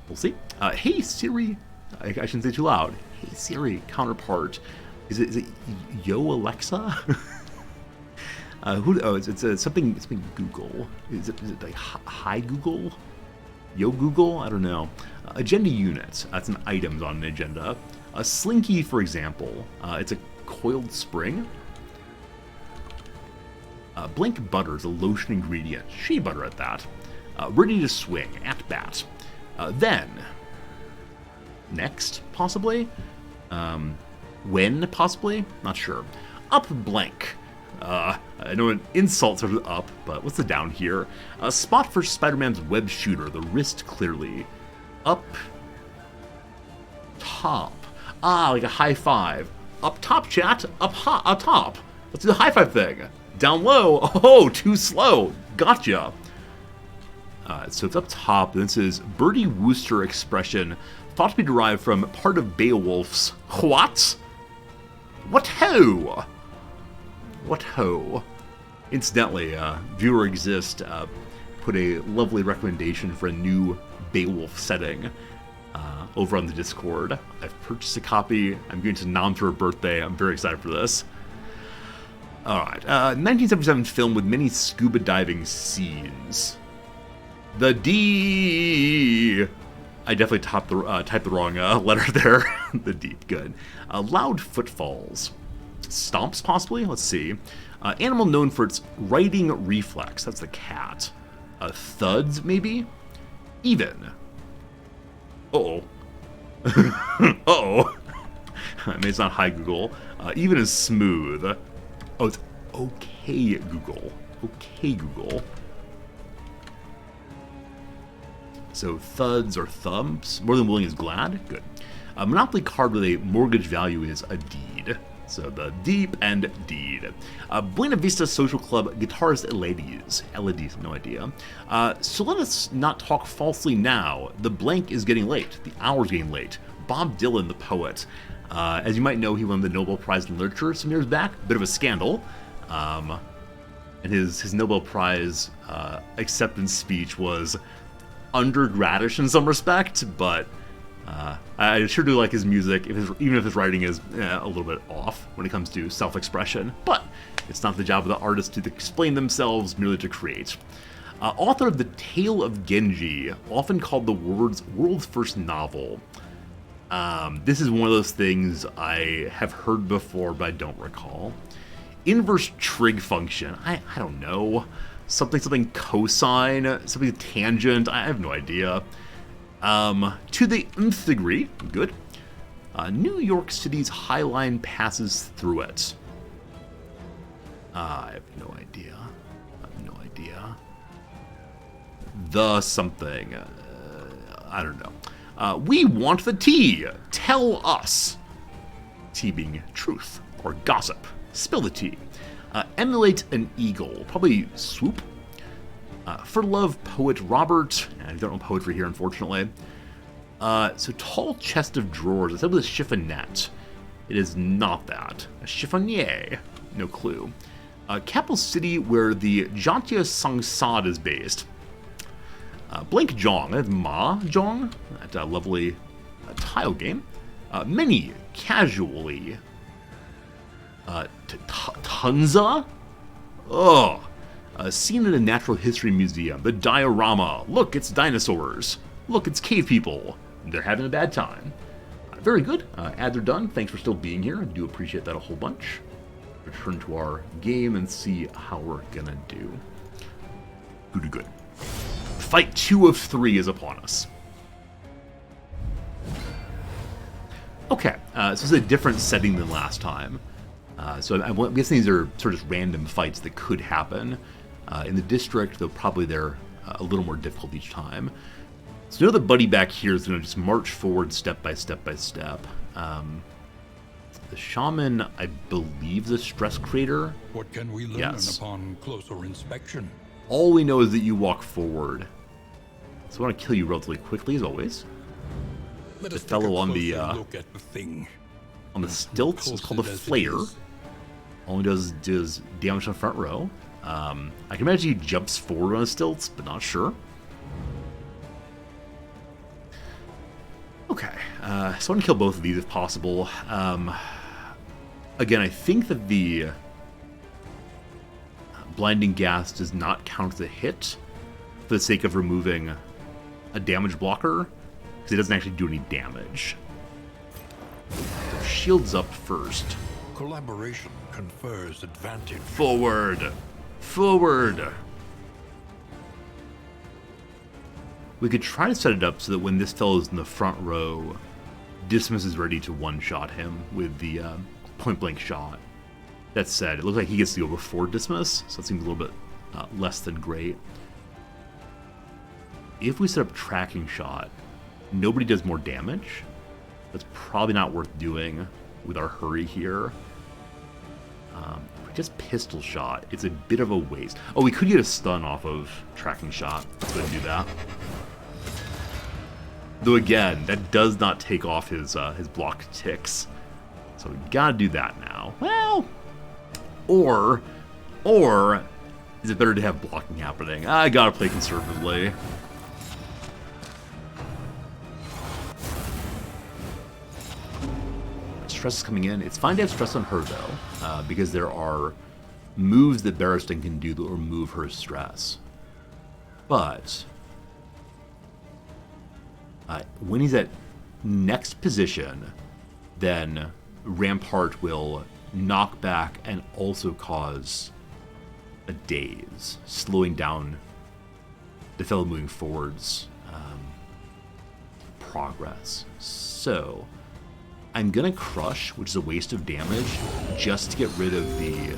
We'll see. Hey Siri, I shouldn't say too loud. Hey Siri, counterpart. Is it Yo Alexa? It's something Google. Is it like Hi Google? Yo Google? I don't know. Agenda units. That's an items on an agenda. A slinky, for example. It's a coiled spring. Blank butter is a lotion ingredient. Shea butter at that. Ready to swing. At bat. Then. Next, possibly. When, possibly? Not sure. Up blank. I know an insult starts with up, but what's the down here? A spot for Spider-Man's web shooter, the wrist clearly. Up top. Like a high five. Up top, chat. Up top. Let's do the high five thing. Down low. Oh, too slow. Gotcha. So it's up top. This is Bertie Wooster expression, thought to be derived from part of Beowulf's what? What ho? What ho? Incidentally, Viewer Exist put a lovely recommendation for a new Beowulf setting over on the Discord. I've purchased a copy. I'm going to nom for her birthday. I'm very excited for this. Alright, 1977 film with many scuba diving scenes. The D. I definitely typed the wrong letter there. The deep, good. Loud footfalls. Stomps, possibly? Let's see. Animal known for its riding reflex. That's the cat. Thuds, maybe? Even. Uh-oh. Uh-oh. I mean, it's not hi, Google. Even is smooth. Oh, it's okay, Google. Okay, Google. So thuds or thumps. More than willing is glad. Good. A Monopoly card with a mortgage value is a deed. So the deep and deed. Buena Vista Social Club guitarist Elades, no idea. So let us not talk falsely now. The blank is getting late. The hour's getting late. Bob Dylan, the poet. As you might know, he won the Nobel Prize in Literature some years back. Bit of a scandal. And his Nobel Prize acceptance speech was undergradish in some respect, but I sure do like his music, even if his writing is a little bit off when it comes to self-expression. But it's not the job of the artist to explain themselves, merely to create. Author of The Tale of Genji, often called the world's first novel. This is one of those things I have heard before, but I don't recall. Inverse trig function, I don't know. Something cosine, something tangent, I have no idea. To the nth degree, good. New York City's High Line passes through it. I have no idea. The something, I don't know. We want the tea. Tell us. Tea being truth or gossip. Spill the tea. Emulate an eagle. Probably swoop. For love, poet Robert. I don't know poetry here, unfortunately. So tall chest of drawers. I said with a chiffonette. It is not that. A chiffonnier. No clue. Capital city where the Jatiya Sangsad is based. Blank Jong. That's Mahjong. That lovely tile game. Many casually. Tunza? Oh. A scene in a natural history museum. The diorama. Look, it's dinosaurs. Look, it's cave people. They're having a bad time. Very good. Ads are done. Thanks for still being here. I do appreciate that a whole bunch. Return to our game and see how we're gonna do. Good. Fight 2 of 3 is upon us. Okay, so this is a different setting than last time. So I'm guessing these are sort of just random fights that could happen. In the district, though probably they're a little more difficult each time. So you know the buddy back here is going to just march forward step by step by step. The shaman, I believe, is a stress creator. What can we learn Yes. upon closer inspection? All we know is that you walk forward. So I want to kill you relatively quickly, as always. Let The us take fellow a on the closer look at the thing. on the stilts is called a Posted as it flare. is. Only does damage on the front row. I can imagine he jumps forward on the stilts, but not sure. Okay, so I want to kill both of these if possible. Again, I think that the blinding gas does not count as a hit for the sake of removing a damage blocker, because it doesn't actually do any damage. So shields up first. Collaboration confers advantage. Forward! Forward! We could try to set it up so that when this fellow's in the front row, Dismas is ready to one-shot him with the point-blank shot. That said, it looks like he gets to go before Dismas, so it seems a little bit less than great. If we set up tracking shot, nobody does more damage. That's probably not worth doing with our hurry here. If we just pistol shot, it's a bit of a waste. Oh, we could get a stun off of tracking shot. Let's go ahead and do that. Though again, that does not take off his block ticks. So we gotta do that now. Well, or is it better to have blocking happening? I gotta play conservatively. Stress is coming in. It's fine to have stress on her though, because there are moves that Barristan can do that will remove her stress. But when he's at next position, then Rampart will knock back and also cause a daze, slowing down the fellow moving forwards progress. So I'm gonna crush, which is a waste of damage, just to get rid of the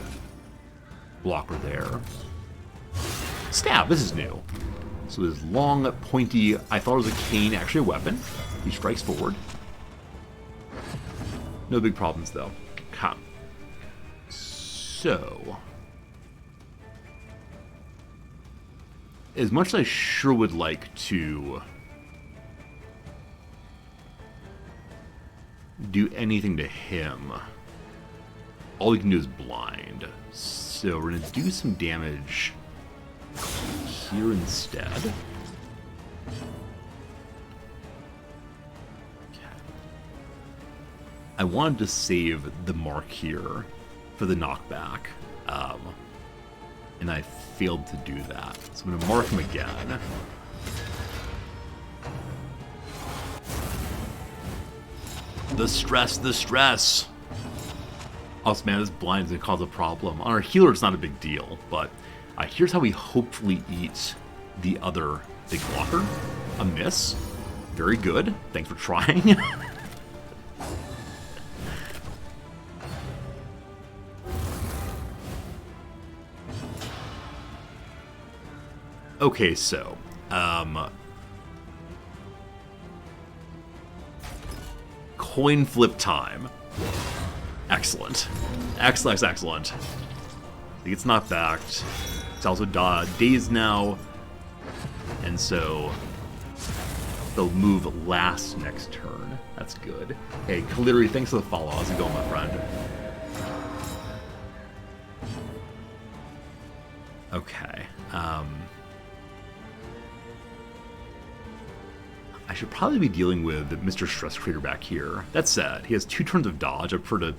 blocker there. Stab, this is new. So this long, pointy, I thought it was a cane, actually a weapon. He strikes forward. No big problems though. Come. So, as much as I sure would like to do anything to him, all we can do is blind. So we're gonna do some damage here instead. Okay. I wanted to save the mark here for the knockback, and I failed to do that. So I'm gonna mark him again. The stress, the stress! Also, man, this blind is gonna cause a problem. On our healer, it's not a big deal, but here's how we hopefully eat the other big blocker. A miss. Very good. Thanks for trying. Okay, so, coin flip time. Excellent. Excellent, excellent. It's not backed. It's also dazed now. And so they'll move last next turn. That's good. Hey, Kaliri, thanks for the follow. How's it going, my friend? Okay. I should probably be dealing with Mr. Stress Creator back here. That said, he has 2 turns of dodge. I prefer to...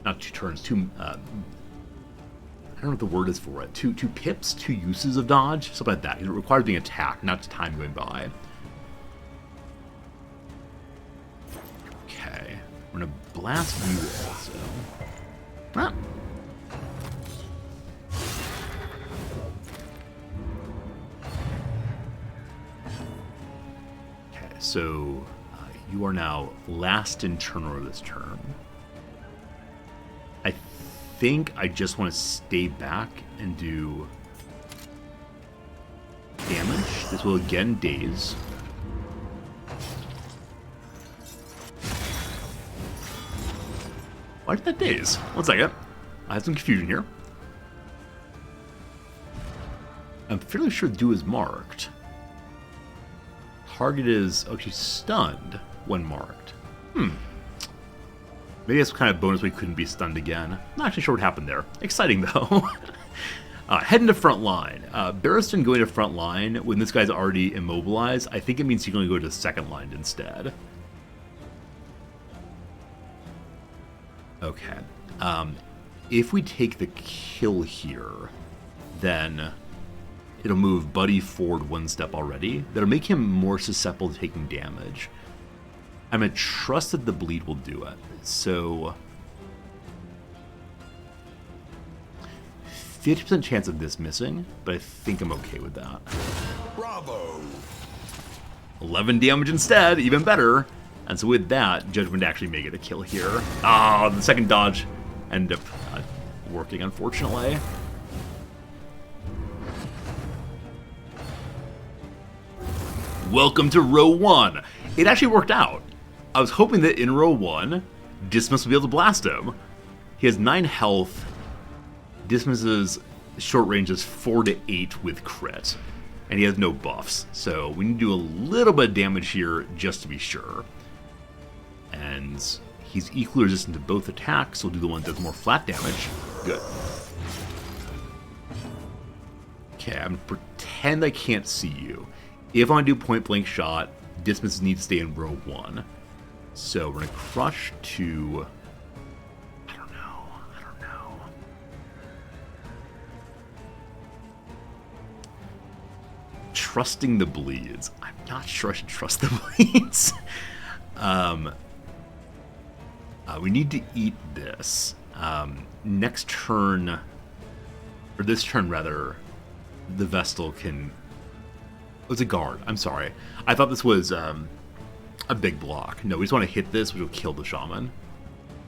Not 2 turns, 2... I don't don't know what the word is for it. Two pips, two uses of dodge, something like that. It requires being attacked, not time going by. Okay, we're gonna blast you also. Ah. Okay, so you are now last in turn order this turn. I think I just want to stay back and do damage. This will again daze. Why did that daze? 1 second. I had some confusion here. I'm fairly sure do is marked. Target is actually stunned when marked. Maybe that's kind of bonus we couldn't be stunned again. I'm not actually sure what happened there. Exciting, though. Heading to front line. Barristan going to front line when this guy's already immobilized, I think it means he's going to go to second line instead. Okay. If we take the kill here, then it'll move Buddy forward 1 step already. That'll make him more susceptible to taking damage. I'm going to trust that the bleed will do it. So 50% chance of this missing, but I think I'm okay with that. Bravo! 11 damage instead, even better. And so with that, Judgment actually may get a kill here. Ah, the second dodge ended up working, unfortunately. Welcome to row 1. It actually worked out. I was hoping that in row 1, Dismas would be able to blast him. He has 9 health. Dismas's short range is 4 to 8 with crit. And he has no buffs. So we need to do a little bit of damage here just to be sure. And he's equally resistant to both attacks, so we'll do the one that does more flat damage. Good. Okay, I'm going to pretend I can't see you. If I want to do point blank shot, Dismas needs to stay in row 1. So we're going to crush to... I don't know. Trusting the bleeds. I'm not sure I should trust the bleeds. We need to eat this. Next turn, or this turn rather, the Vestal can... Oh, it's a guard. I'm sorry. I thought this was a big block. No, we just want to hit this, which will kill the Shaman.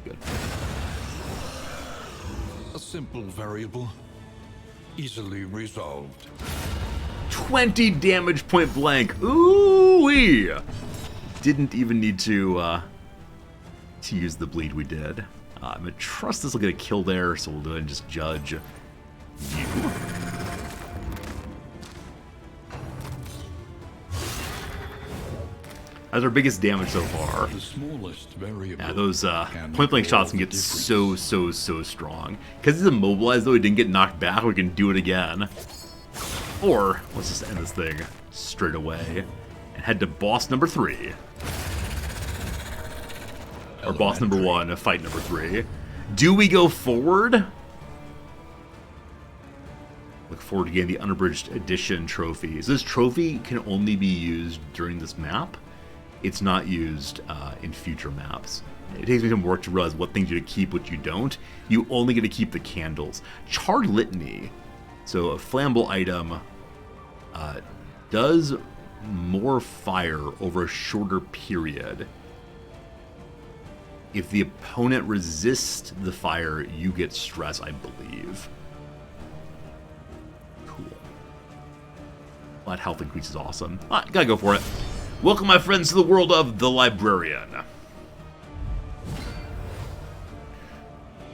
Good. A simple variable, easily resolved. 20 damage point blank. Ooh-wee! Didn't even need to use the bleed we did. I'm going to trust this will get a kill there, so we'll do it and just judge you. That's our biggest damage so far. The smallest variable. Yeah, those point blank shots can get so strong. Because he's immobilized, though, he didn't get knocked back, we can do it again. Or, let's just end this thing straight away and head to boss number 3. Or boss number 1, fight number 3. Do we go forward? Look forward to getting the Unabridged Edition trophies. This trophy can only be used during this map. It's not used in future maps. It takes me some work to realize what things you keep, what you don't. You only get to keep the candles. Charred Litany, so a flammable item, does more fire over a shorter period. If the opponent resists the fire, you get stress, I believe. Cool. Well, that health increase is awesome. Gotta go for it. Welcome, my friends, to the world of the Librarian.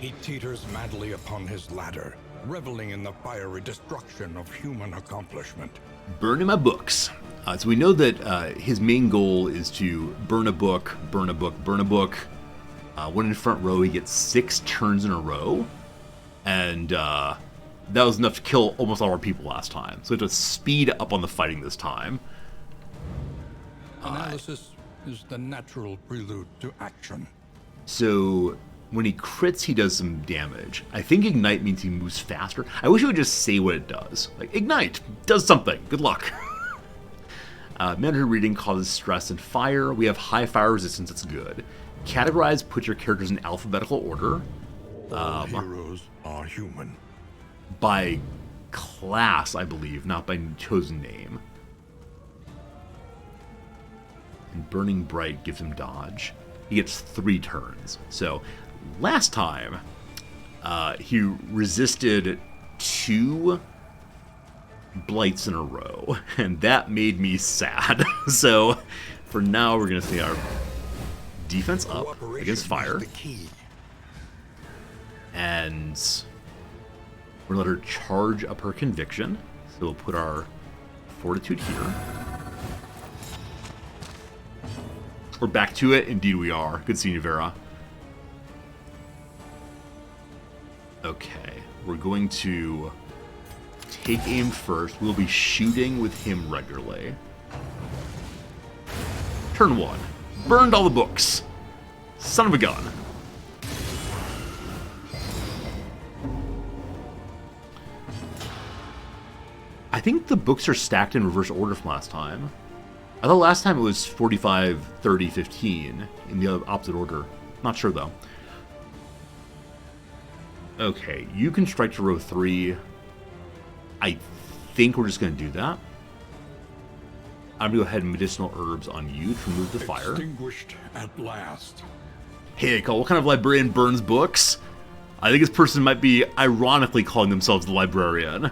He teeters madly upon his ladder, reveling in the fiery destruction of human accomplishment. Burning my books. So we know that his main goal is to burn a book, burn a book, burn a book. When in front row, he gets 6 turns in a row. And that was enough to kill almost all our people last time. So we have to speed up on the fighting this time. Analysis is the natural prelude to action. So when he crits, he does some damage. I think Ignite means he moves faster. I wish it would just say what it does. Like, Ignite does something. Good luck. Mandatory reading causes stress and fire. We have high fire resistance. It's good. Categorize, put your characters in alphabetical order. All heroes are human. By class, I believe, not by chosen name. And Burning Bright gives him dodge. He gets 3 turns. So, last time, he resisted 2 blights in a row, and that made me sad. So, for now, we're going to see our defense up against fire. And we're going to let her charge up her conviction. So we'll put our fortitude here. We're back to it. Indeed we are. Good seeing you, Vera. Okay. We're going to take aim first. We'll be shooting with him regularly. Turn 1. Burned all the books. Son of a gun. I think the books are stacked in reverse order from last time. I thought last time it was 45, 30, 15 in the opposite order. Not sure though. Okay, you can strike to row 3. I think we're just going to do that. I'm going to go ahead and medicinal herbs on you to remove the fire. Extinguished at last. Hey, Cole, what kind of librarian burns books? I think this person might be ironically calling themselves the librarian.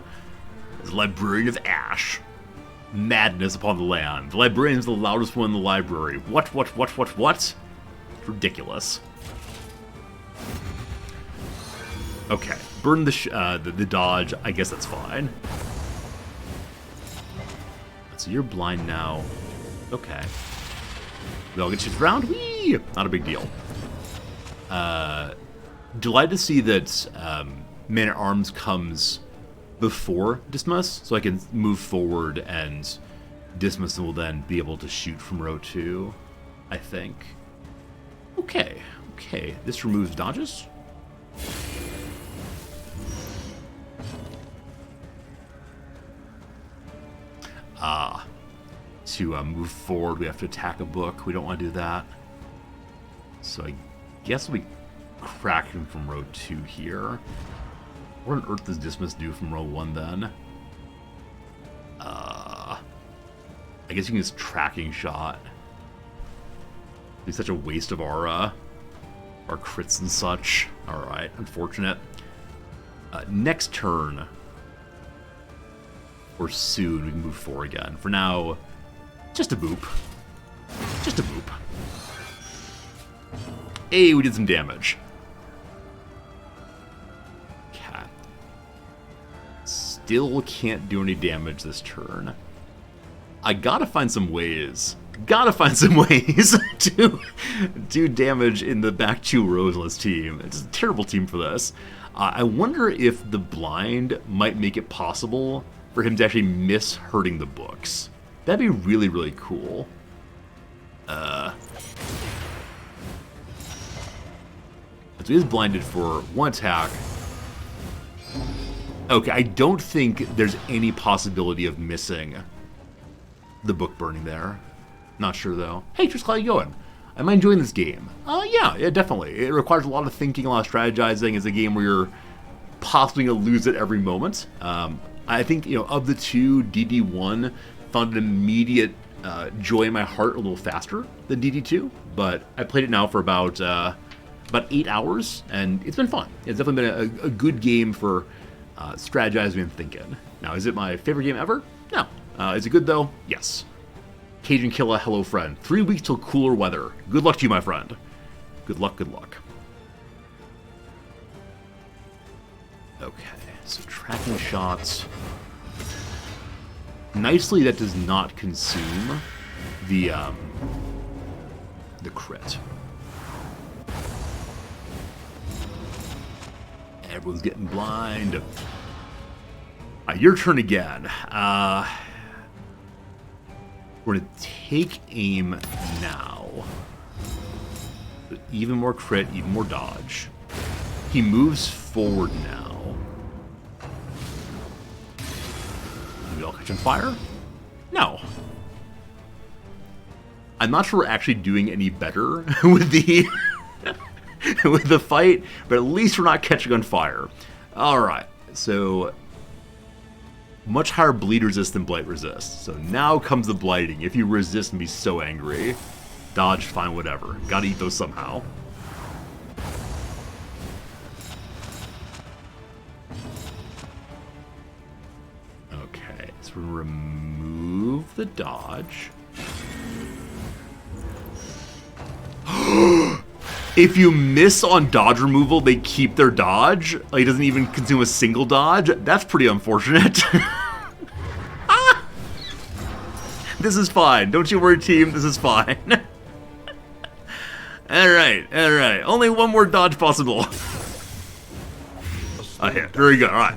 The librarian of Ash. Madness upon the land. The librarian is the loudest one in the library. What? It's ridiculous. Okay, burn the dodge. I guess that's fine. So you're blind now. Okay. We all get shifted around. Whee! Not a big deal. Delighted to see that Man at Arms comes before Dismas, so I can move forward and Dismas will then be able to shoot from row 2, I think. Okay. This removes dodges. To move forward, we have to attack a book. We don't want to do that. So I guess we crack him from row 2 here. What on earth does Dismas do from row 1 then? I guess you can use tracking shot. It's such a waste of our crits and such. Alright, unfortunate. Next turn, or soon, we can move 4 again. For now, just a boop. Just a boop. Hey, we did some damage. Cat. Still can't do any damage this turn. I gotta find some ways. To do damage in the back 2 rows on this team. It's a terrible team for this. I wonder if the blind might make it possible for him to actually miss hurting the books. That'd be really, really cool. So he is blinded for 1 attack. Okay, I don't think there's any possibility of missing the book burning there. Not sure though. Hey, Tris, how you going? Am I enjoying this game? Yeah, definitely. It requires a lot of thinking, a lot of strategizing. It's a game where you're possibly going to lose it every moment. I think, of the 2, DD1 found an immediate joy in my heart a little faster than DD2, but I played it now for about 8 hours, and it's been fun. It's definitely been a good game for strategizing and thinking. Now, is it my favorite game ever? No. Is it good, though? Yes. Cajun Killa, hello, friend. 3 weeks till cooler weather. Good luck to you, my friend. Good luck, good luck. Okay, so tracking shots. Nicely, that does not consume the crit. Everyone's getting blind. Your turn again. We're going to take aim now. Even more crit, even more dodge. He moves forward now. Maybe I'll catch on fire? No. I'm not sure we're actually doing any better with the with the fight, but at least we're not catching on fire. Alright, so much higher bleed resist than blight resist. So now comes the blighting. If you resist and be so angry, dodge, fine, whatever. Gotta eat those somehow. Okay, so we remove the dodge. If you miss on dodge removal, they keep their dodge. Like, it doesn't even consume a single dodge. That's pretty unfortunate. Ah! This is fine. Don't you worry, team. This is fine. Alright, alright. Only one more dodge possible. Oh, yeah. Very good. Alright.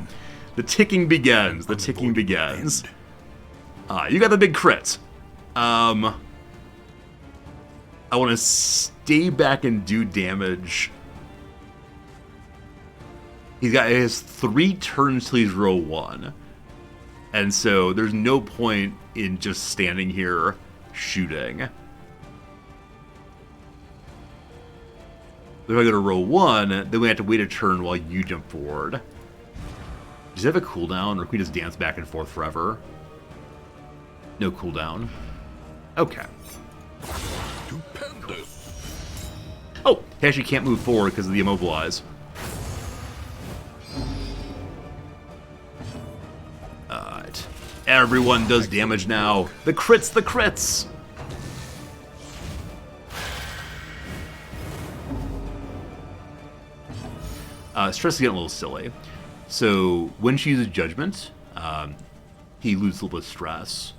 The ticking begins. The ticking begins. You got the big crit. I want to stay back and do damage. He has 3 turns till he's row 1. And so there's no point in just standing here shooting. If I go to row 1, then we have to wait a turn while you jump forward. Does it have a cooldown, or can we just dance back and forth forever? No cooldown. Okay. Oh, he actually can't move forward because of the immobilize. Alright. Everyone does damage now. The crits, the crits! Stress is getting a little silly. So, when she uses Judgment, he loses a little bit of stress.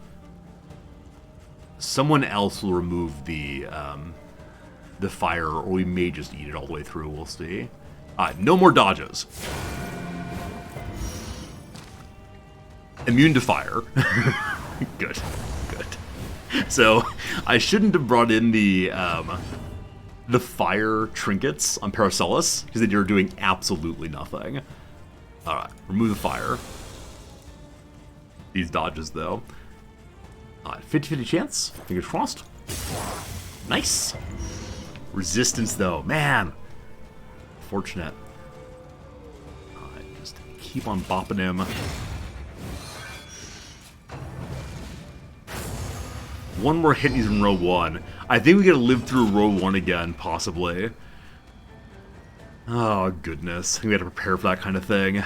Someone else will remove the fire, or we may just eat it all the way through. We'll see. No more dodges. Immune to fire. Good, good. So I shouldn't have brought in the fire trinkets on Paracelsus, because then you're doing absolutely nothing. All right, remove the fire. These dodges, though. 50-50 chance. Fingers crossed. Nice. Resistance, though. Man. Fortunate. Alright, just keep on bopping him. One more hit and he's in row 1. I think we gotta live through row 1 again, possibly. Oh, goodness. I think we gotta prepare for that kind of thing.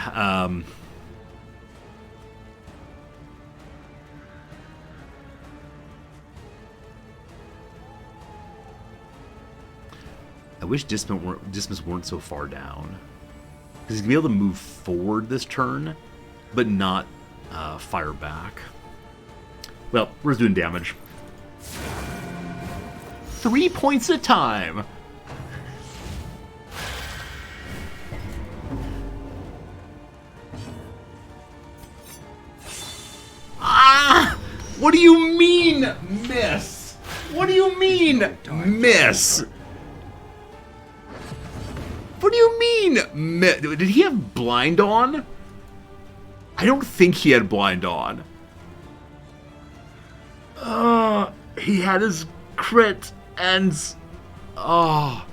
I wish Dismas weren't so far down. Because he's going to be able to move forward this turn, but not fire back. Well, we're just doing damage. 3 points at a time! Ah! What do you mean, miss? What do you mean, miss? What do you mean? Did he have blind on? I don't think he had blind on. He had his crit and... I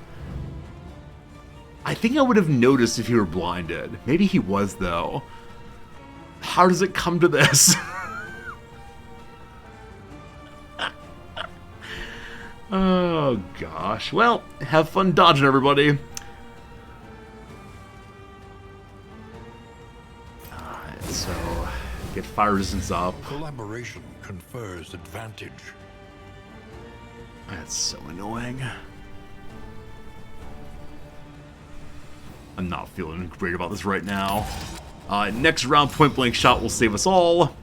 think I would have noticed if he were blinded. Maybe he was, though. How does it come to this? Oh, gosh. Well, have fun dodging, everybody. So, get fire resistance up. Collaboration confers advantage. That's so annoying. I'm not feeling great about this right now. Next round, point blank shot will save us all.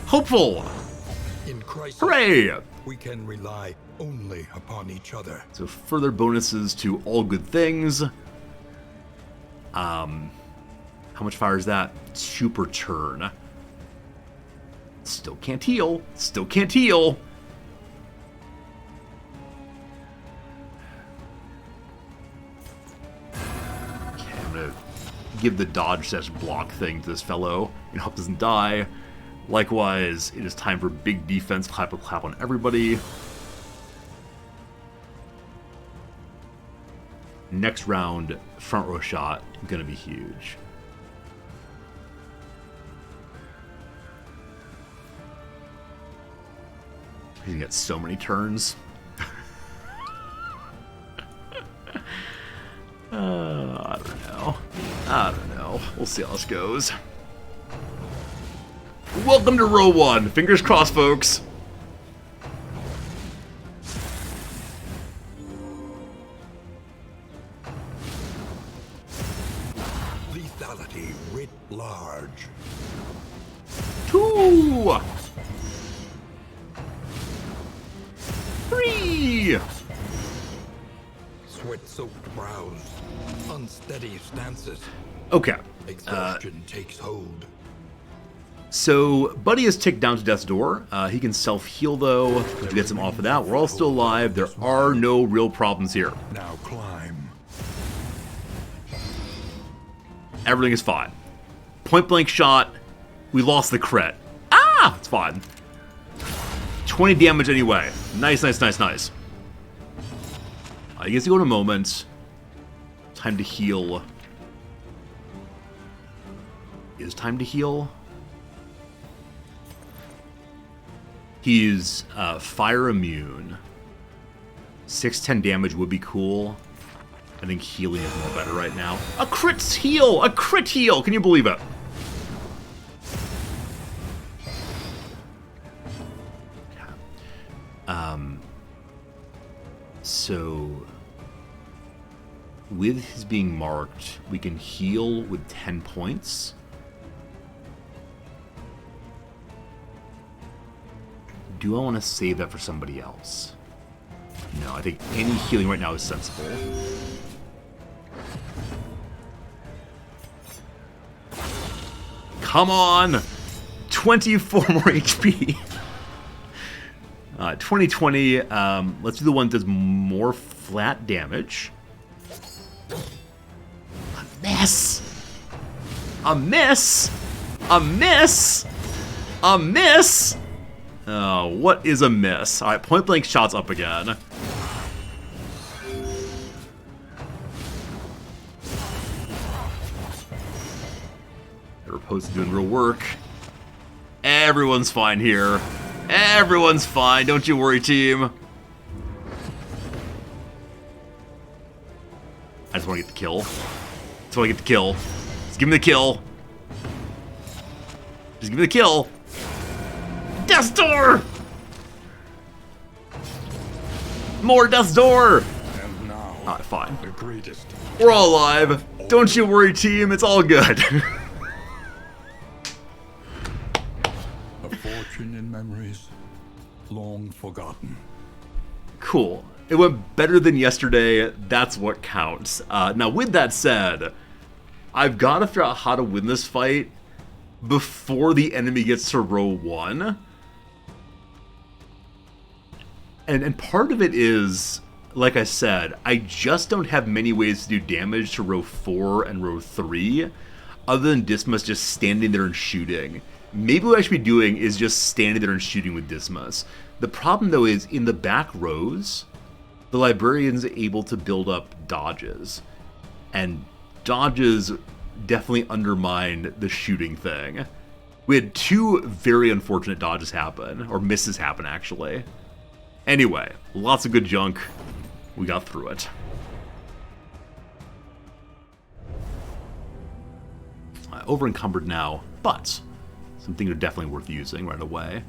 Hopeful! In crisis, Hooray! we can rely only upon each other. So further bonuses to all good things. How much fire is that? Super turn. Still can't heal. Still can't heal. gonna give the dodge / block thing to this fellow. Hope doesn't die. Likewise, it is time for big defense, clap on everybody. Next round, front row shot, gonna be huge. He's gonna get so many turns. I don't know. We'll see how this goes. Welcome to row 1. Fingers crossed, folks. Lethality writ large. 2, 3. Sweat-soaked brows. Unsteady stances. Okay. Exhaustion takes hold. So, Buddy is ticked down to death's door. He can self-heal, though, which gets him off of that. We're all still alive. There are no real problems here. Now climb. Everything is fine. Point-blank shot. We lost the crit. Ah! It's fine. 20 damage anyway. Nice. He gets to go in a moment. Time to heal. Is time to heal? He's fire immune. 610 damage would be cool. I think healing is more better right now. A crit heal! A crit heal! Can you believe it? So, with his being marked, we can heal with 10 points. Do I want to save that for somebody else? No, I think any healing right now is sensible. Come on! 24 more HP. 2020, let's do the one that does more flat damage. A miss! A miss! A miss! A miss! Oh, what is a miss? Alright, point blank shots up again. They're opposed to doing real work. Everyone's fine here. Everyone's fine, don't you worry, team. I just want to get the kill. Just want to get the kill. Just give me the kill. Just give me the kill. Death's Door! More Death's Door! And now, Alright, fine. the greatest. We're all alive. Don't you worry, team. It's all good. A fortune in memories long forgotten. Cool. It went better than yesterday. That's what counts. Now, with that said, I've got to figure out how to win this fight before the enemy gets to row 1. And part of it is, like I said, I just don't have many ways to do damage to row 4 and row 3, other than Dismas just standing there and shooting. Maybe what I should be doing is just standing there and shooting with Dismas. The problem, though, is in the back rows, the Librarian's able to build up dodges. And dodges definitely undermine the shooting thing. We had 2 very unfortunate dodges happen, or misses happen, actually. Anyway, lots of good junk. We got through it. Over encumbered now, but some things are definitely worth using right away.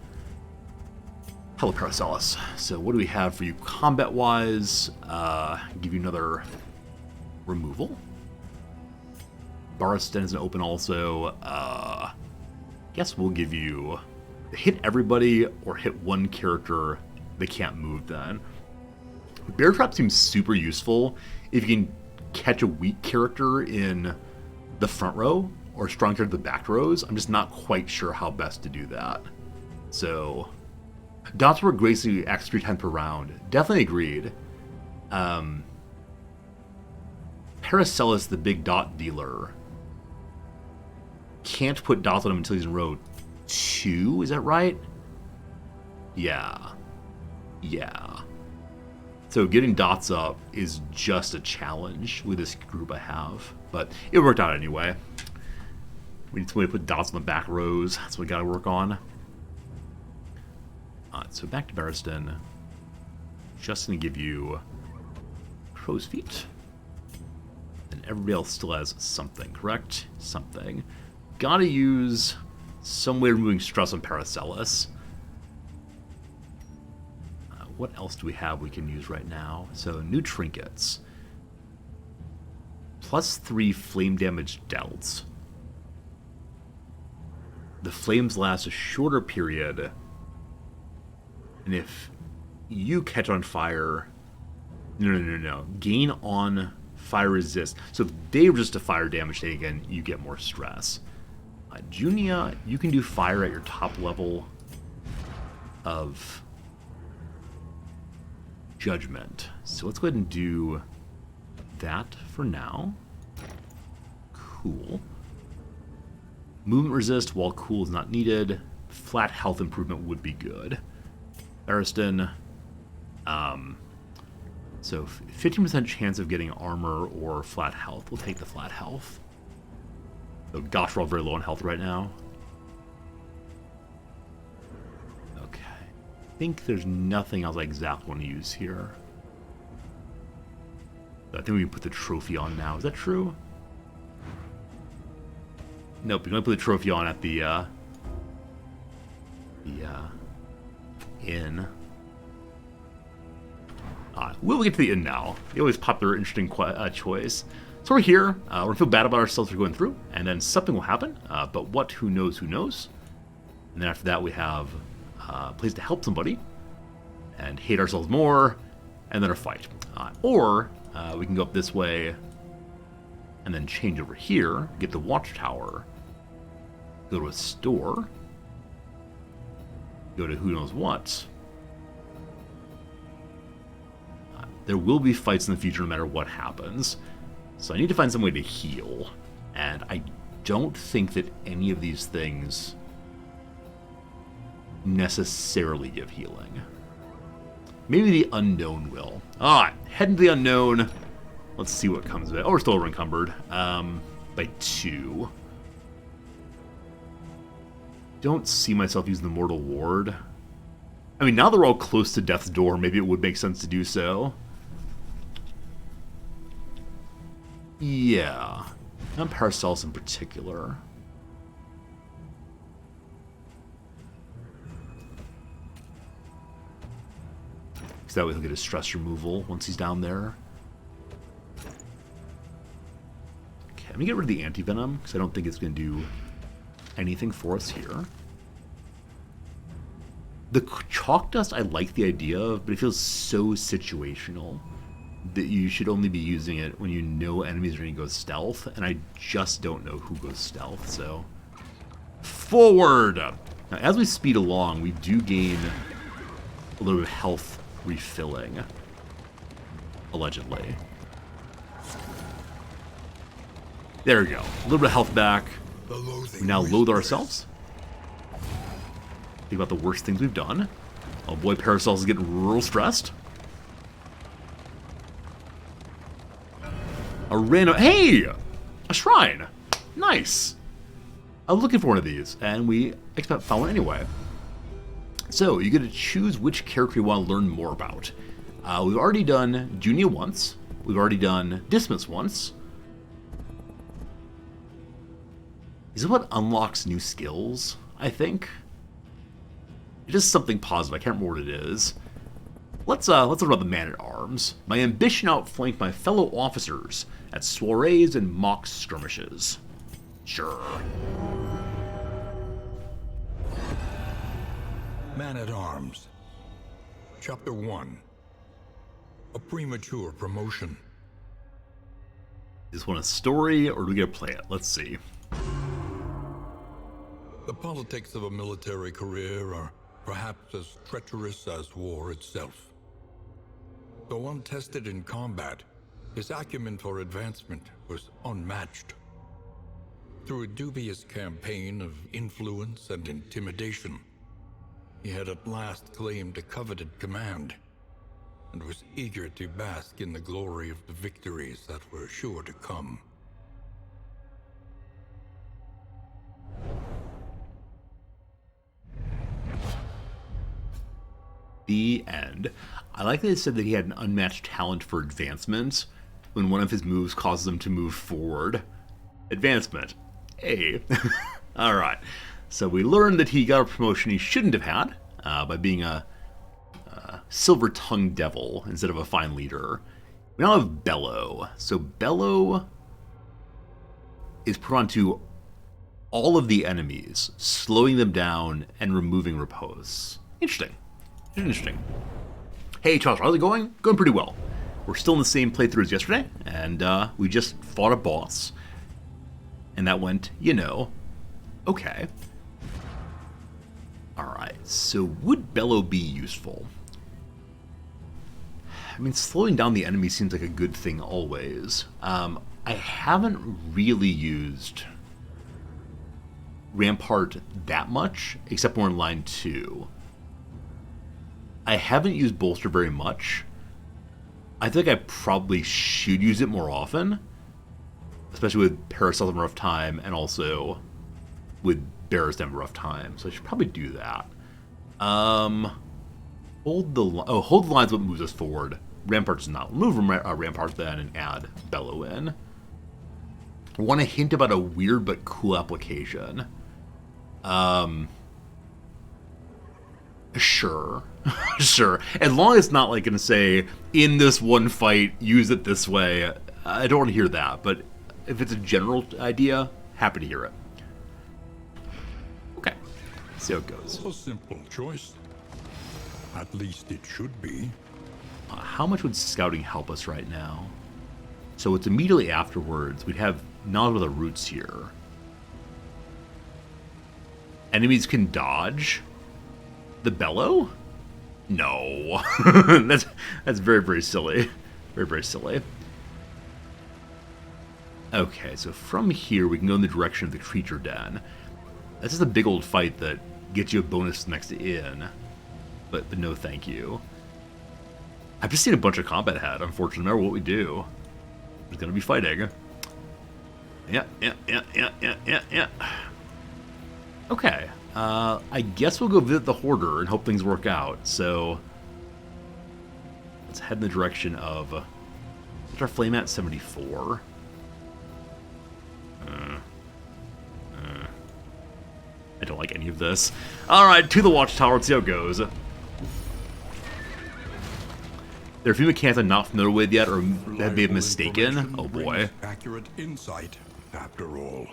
Hello, Paracelsus. So what do we have for you combat-wise? Give you another removal. Barristan is open also. Guess we'll give you hit everybody or hit one character they can't move then. Bear Trap seems super useful if you can catch a weak character in the front row or strong character in the back rows. I'm just not quite sure how best to do that. So, dots work gracefully acts 3 times per round. Definitely agreed. Paracelsus, the big dot dealer, can't put dots on him until he's in row 2. Is that right? Yeah. Yeah. So getting dots up is just a challenge with this group I have. But it worked out anyway. We need somebody to put dots on the back rows. That's what we got to work on. Alright, so back to Barristan. Just going to give you crow's feet. And everybody else still has something, correct? Something. Gotta use some way of removing stress on Paracelsus. What else do we have we can use right now? So, new trinkets. +3 flame damage dealt. The flames last a shorter period. And if you catch on fire... No. Gain on fire resist. So if they resist to fire damage taken, you get more stress. Junia, you can do fire at your top level of judgment. So let's go ahead and do that for now. Cool. Movement resist while cool is not needed. Flat health improvement would be good. Barristan, so 15% chance of getting armor or flat health. We'll take the flat health. So gosh, we're all very low on health right now. Okay. I think there's nothing else I exactly want to use here. I think we can put the trophy on now. Is that true? Nope, we can only put the trophy on at the inn. We'll get to the inn now. They always pop their interesting choice. So we're here. We're going to feel bad about ourselves for going through, and then something will happen. But what, who knows, who knows? And then after that, we have a place to help somebody and hate ourselves more, and then a fight. Or we can go up this way and then change over here, get the watchtower, go to a store, go to who knows what. There will be fights in the future no matter what happens. So I need to find some way to heal. And I don't think that any of these things necessarily give healing. Maybe the unknown will. Alright, heading to the unknown. Let's see what comes of it. Oh, we're still over encumbered. By 2. Don't see myself using the Mortal Ward. I mean, now that we're all close to death's door, maybe it would make sense to do so. Yeah. Not Paracelsus in particular. Because that way he'll get his stress removal once he's down there. Okay, let me get rid of the anti-venom, because I don't think it's going to do anything for us here. The chalk dust I like the idea of, but it feels so situational that you should only be using it when you know enemies are going to go stealth, and I just don't know who goes stealth, so... Forward! Now, as we speed along, we do gain a little bit of health refilling. Allegedly. There we go. A little bit of health back. We now loathe ourselves. Think about the worst things we've done. Oh boy, Paracelsus is getting real stressed. A random... Hey! A shrine! Nice! I was looking for one of these, and we found one anyway. So, you get to choose which character you want to learn more about. We've already done Junia once. We've already done Dismas once. Is it what unlocks new skills, I think? It is something positive. I can't remember what it is. Let's learn about the Man-at-Arms. My ambition outflanked my fellow officers at soirees and mock skirmishes. Sure. Man-at-Arms. Chapter 1. A premature promotion. Is this one a story, or do we get to play it? Let's see. The politics of a military career are perhaps as treacherous as war itself. Though untested in combat, His acumen for advancement was unmatched. Through a dubious campaign of influence and intimidation, he had at last claimed a coveted command, and was eager to bask in the glory of the victories that were sure to come. The end. I like that it said that he had an unmatched talent for advancement when one of his moves causes him to move forward. Advancement. Hey. Alright. So we learned that he got a promotion he shouldn't have had by being a silver-tongued devil instead of a fine leader. We now have Bellow. So Bellow is put onto all of the enemies, slowing them down and removing repose. Interesting. Interesting. Hey Charles, how's it going? Going pretty well. We're still in the same playthrough as yesterday, and we just fought a boss. And that went, okay. Alright, so would Bellow be useful? I mean, slowing down the enemy seems like a good thing always. I haven't really used Rampart that much, except more in line 2. I haven't used Bolster very much. I think I probably should use it more often, especially with Paracelsus and Rough Time, and also with Barristan and Rough Time. So I should probably do that. Hold the line's what moves us forward. Rampart does not. Remove Rampart then and add Bellow in. I want to hint about a weird but cool application. Sure. Sure. As long as it's not like going to say, in this one fight, use it this way. I don't want to hear that, but if it's a general idea, happy to hear it. Okay. See how it goes. A simple choice. At least it should be. How much would scouting help us right now? So it's immediately afterwards. We'd have knowledge of the roots here. Enemies can dodge the Bellow? No. that's very, very silly. Very, very silly. Okay, so from here we can go in the direction of the creature den. That's just a big old fight that gets you a bonus next to inn. But no thank you. I've just seen a bunch of combat ahead, unfortunately. No matter what we do, there's gonna be fighting. Yeah. Okay. I guess we'll go visit the Hoarder and hope things work out. So let's head in the direction of what's our flame at? 74. I don't like any of this. Alright, to the Watchtower, let's see how it goes. There are a few mechanics I'm not familiar with yet, or have been mistaken. Oh boy. Accurate insight, after all.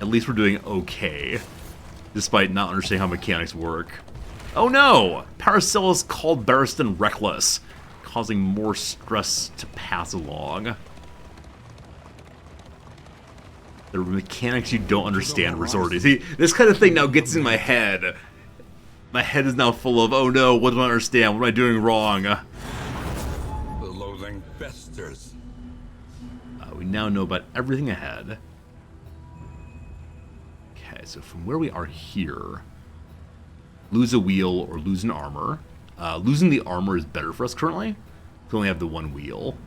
At least we're doing okay, despite not understanding how mechanics work. Oh no! Paracelsus called Barristan reckless, causing more stress to pass along. The mechanics you don't understand, Resorty. See, this kind of thing now gets in my head. My head is now full of, oh no, what do I understand? What am I doing wrong? The loathing festers. We now know about everything ahead. Okay, so from where we are here, lose a wheel or lose an armor. Losing the armor is better for us currently. We only have the one wheel.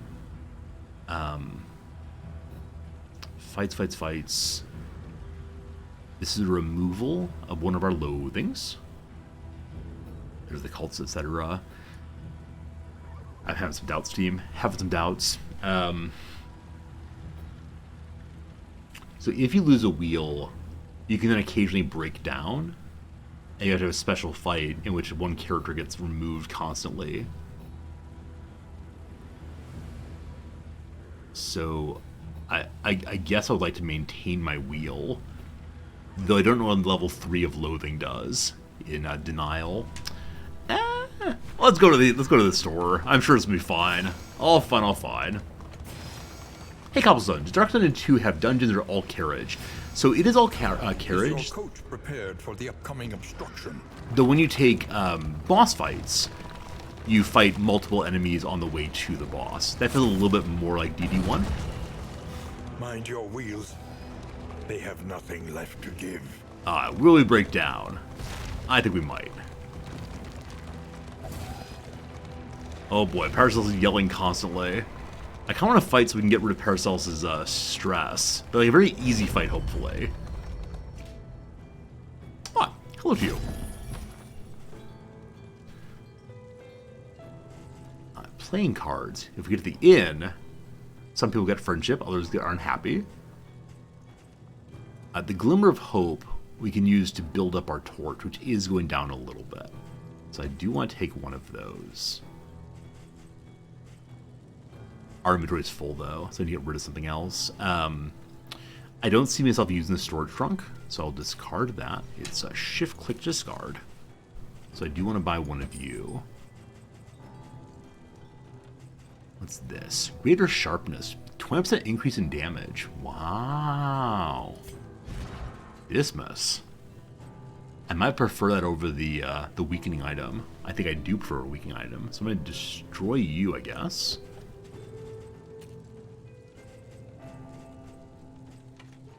Fights. This is a removal of one of our loathings. There's the cults, etc. I'm having some doubts, team. Having some doubts. So if you lose a wheel, you can then occasionally break down, and you have to have a special fight in which one character gets removed constantly. So I guess I would like to maintain my wheel, though I don't know what level 3 of loathing does in Denial. Let's go to the store. I'm sure it's gonna be fine. All fine. Hey, Cobblestone, does Dark Dungeon 2 have dungeons or all carriage? So it is all carriage. Is your coach prepared for the upcoming obstruction? Though when you take boss fights, you fight multiple enemies on the way to the boss. That feels a little bit more like DD1. Mind your wheels. They have nothing left to give. Will we break down? I think we might. Oh boy, Paracelsus is yelling constantly. I kind of want to fight so we can get rid of Paracelsus' stress. But like a very easy fight, hopefully. Ah, hello to you. Playing cards. If we get to the inn, some people get friendship, others get unhappy. The Glimmer of Hope we can use to build up our torch, which is going down a little bit. So I do want to take one of those. Our inventory is full, though, so I need to get rid of something else. I don't see myself using the storage trunk, so I'll discard that. It's a shift-click discard. So I do want to buy one of you. What's this? Greater sharpness. 20% increase in damage. Wow. Dismas. I might prefer that over the weakening item. I think I do prefer a weakening item. So I'm going to destroy you, I guess.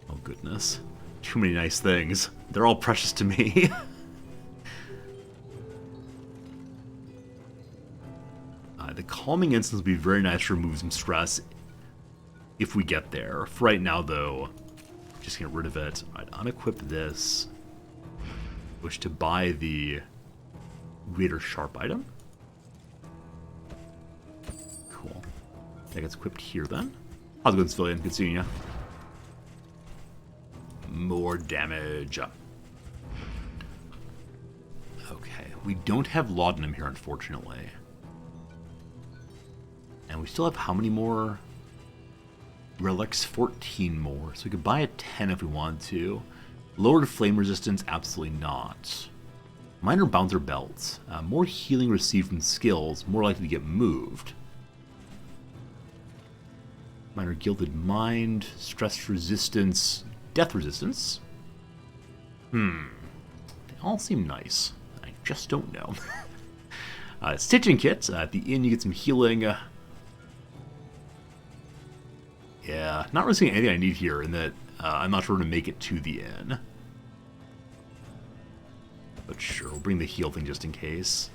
Oh, goodness. Too many nice things. They're all precious to me. The Calming Instance would be very nice to remove some stress if we get there. For right now, though, just get rid of it. I'd unequip this. Wish to buy the Greater Sharp item. Cool. That gets equipped here then. How's it going, civilian? Good seeing you. More damage. Okay, we don't have laudanum here, unfortunately. And we still have how many more relics? 14 more. So we could buy a 10 if we wanted to. Lowered flame resistance? Absolutely not. Minor bouncer belts. More healing received from skills. More likely to get moved. Minor gilded mind. Stress resistance. Death resistance. They all seem nice. I just don't know. Stitching kit. At the inn you get some healing. Yeah, not really seeing anything I need here in that I'm not sure to make it to the inn. But sure, we'll bring the heal thing just in case.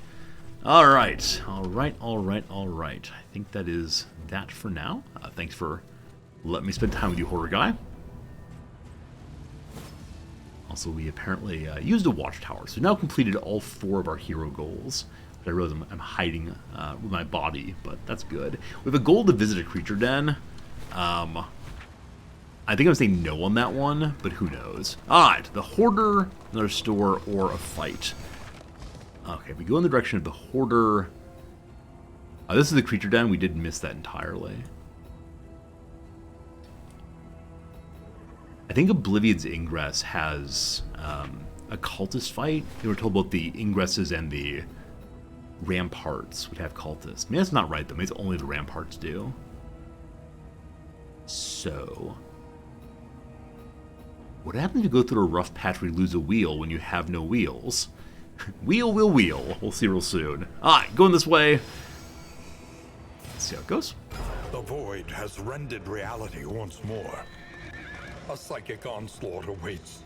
Alright, alright. I think that is that for now. Thanks for letting me spend time with you, horror guy. Also, we apparently used a watchtower, so we've now completed all 4 of our hero goals. I realize I'm hiding with my body, but that's good. We have a goal to visit a creature den. I think I'm saying no on that one, but who knows. Alright, the Hoarder, another store, or a fight. Okay, we go in the direction of the Hoarder. This is the creature den. We did miss that entirely. I think Oblivion's Ingress has a cultist fight. They were told about the Ingresses and the Ramparts would have cultists. I mean, that's not right, though. Maybe it's only the Ramparts do. So, what happens if you go through a rough patch where you lose a wheel when you have no wheels? Wheel. We'll see real soon. Alright, going this way. Let's see how it goes. The void has rendered reality once more. A psychic onslaught awaits.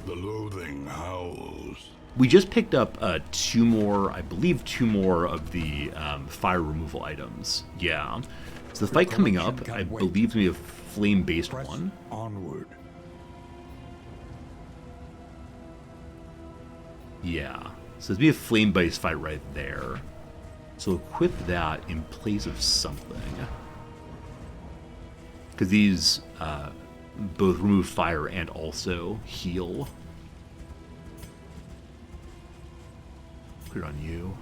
The loathing howls. We just picked up 2 more, I believe 2 more of the fire removal items. Yeah. So the fight coming up, I believe, to be a flame-based one. Onward. Yeah. So there's be a flame-based fight right there. So equip that in place of something. Because these both remove fire and also heal. Put it on you.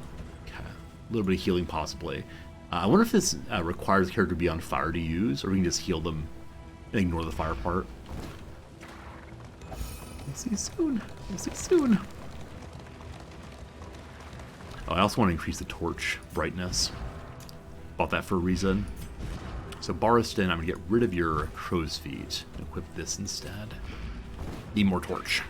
Okay. A little bit of healing possibly. I wonder if this requires the character to be on fire to use, or we can just heal them and ignore the fire part. We'll see soon. Oh, I also want to increase the torch brightness. Bought that for a reason. So Barristan, I'm going to get rid of your crow's feet and equip this instead. Need more torch.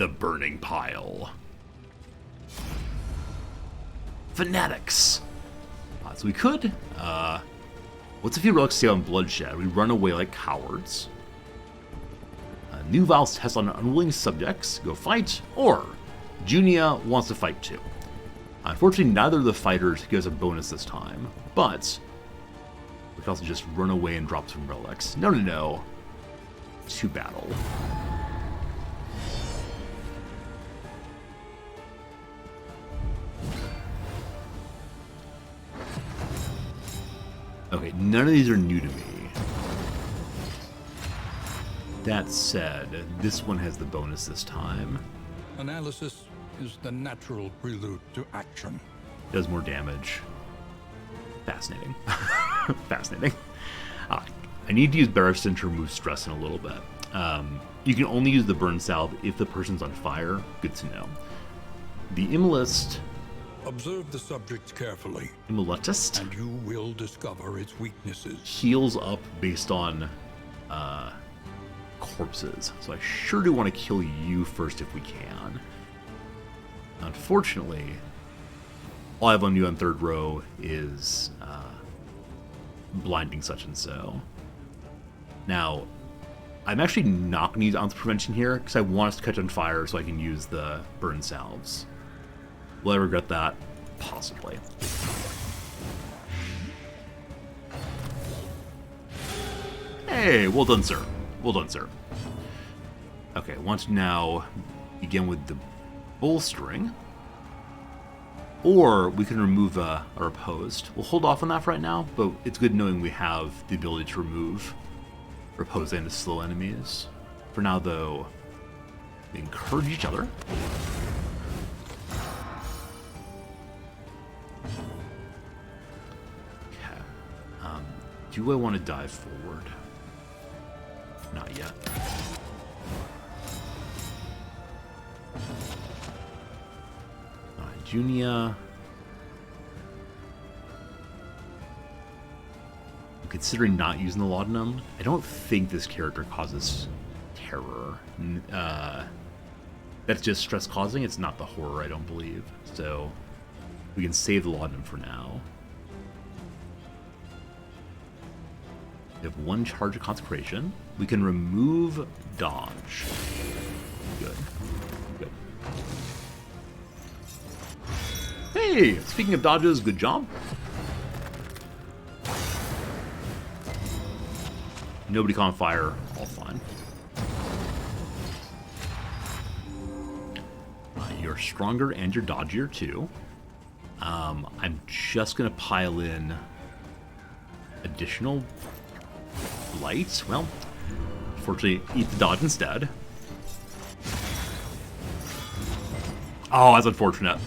the burning pile. Fanatics. So we could, what's if you relics stay on bloodshed? We run away like cowards. New vows test on unwilling subjects, go fight, or Junia wants to fight too. Unfortunately, neither of the fighters gives a bonus this time, but we can also just run away and drop some relics. No. To battle. Okay, none of these are new to me. That said, this one has the bonus this time. Analysis is the natural prelude to action. Does more damage. Fascinating. Fascinating. I need to use Barristan to remove stress in a little bit. You can only use the burn salve if the person's on fire. Good to know. The Immolist... Observe the subject carefully, Immolutist and you will discover its weaknesses. heals up based on corpses. So I sure do want to kill you first if we can. Unfortunately, all I have on you on third row is blinding such and so. Now, I'm actually not going to use ounce prevention here because I want us to catch on fire so I can use the burn salves. Will I regret that? Possibly. Hey, well done, sir. Well done, sir. Okay, I want to now begin with the bolstering. Or we can remove our opposed. We'll hold off on that for right now, but it's good knowing we have the ability to remove opposed and to slow enemies. For now, though, we encourage each other. Do I want to dive forward? Not yet. Alright, Junia. I'm considering not using the laudanum. I don't think this character causes terror. That's just stress causing. It's not the horror, I don't believe. So we can save the laudanum for now. We have one charge of consecration. We can remove dodge. Good. Good. Hey, speaking of dodges, good job. Nobody caught on fire. All fine. You're stronger and you're dodgier too. I'm just gonna pile in additional lights. Well, fortunately, eat the dodge instead. Oh, that's unfortunate.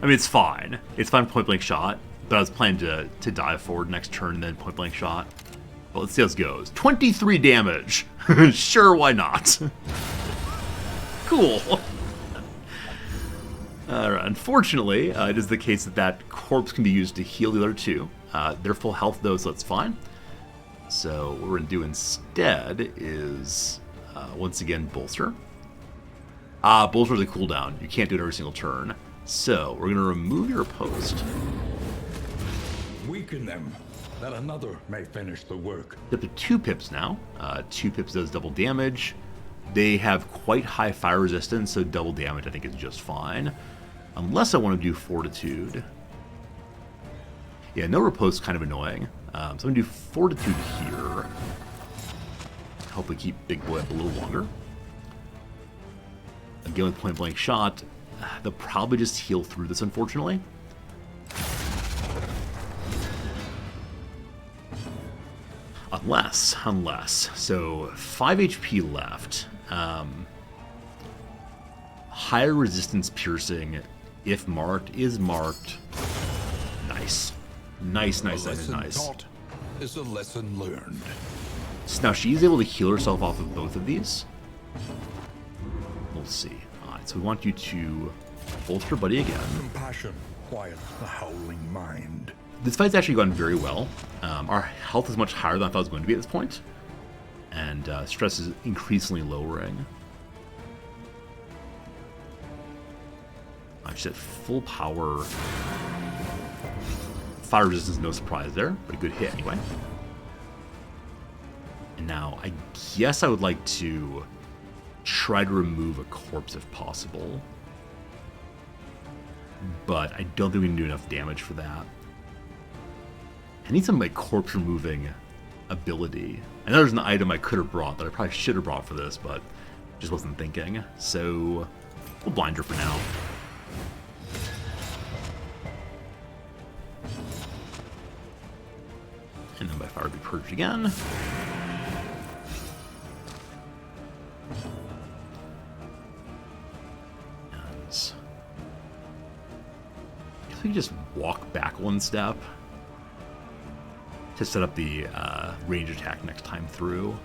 I mean, it's fine. It's fine point blank shot, but I was planning to dive forward next turn and then point blank shot. But let's see how this goes. 23 damage. Sure, why not? Cool. Unfortunately, it is the case that corpse can be used to heal the other two. They're full health though, so that's fine. So what we're going to do instead is, once again, bolster. Bolster's a cooldown. You can't do it every single turn. So we're going to remove your opposed. Weaken them, that another may finish the work. Up to 2 pips now. 2 pips does double damage. They have quite high fire resistance, so double damage I think is just fine. Unless I want to do fortitude. Yeah, no repose is kind of annoying. So I'm going to do fortitude here. Hopefully keep Big Boy up a little longer. Again with point blank shot, they'll probably just heal through this, unfortunately. Unless. So 5 HP left. Higher resistance piercing, if marked, is marked. Nice. Nice. Taught is a lesson learned. So now she's able to heal herself off of both of these. We'll see. Alright, so we want you to bolster buddy again. Compassion quiets the howling mind. This fight's actually gone very well. Our health is much higher than I thought it was going to be at this point. And stress is increasingly lowering. Just at full power. Fire resistance, no surprise there, but a good hit anyway. And now, I guess I would like to try to remove a corpse if possible. But I don't think we can do enough damage for that. I need some like corpse removing ability. I know there's an item I could have brought that I probably should have brought for this, but just wasn't thinking. So we'll blind her for now. And then by fire be purged again. And I guess we can just walk back one step to set up the range attack next time through.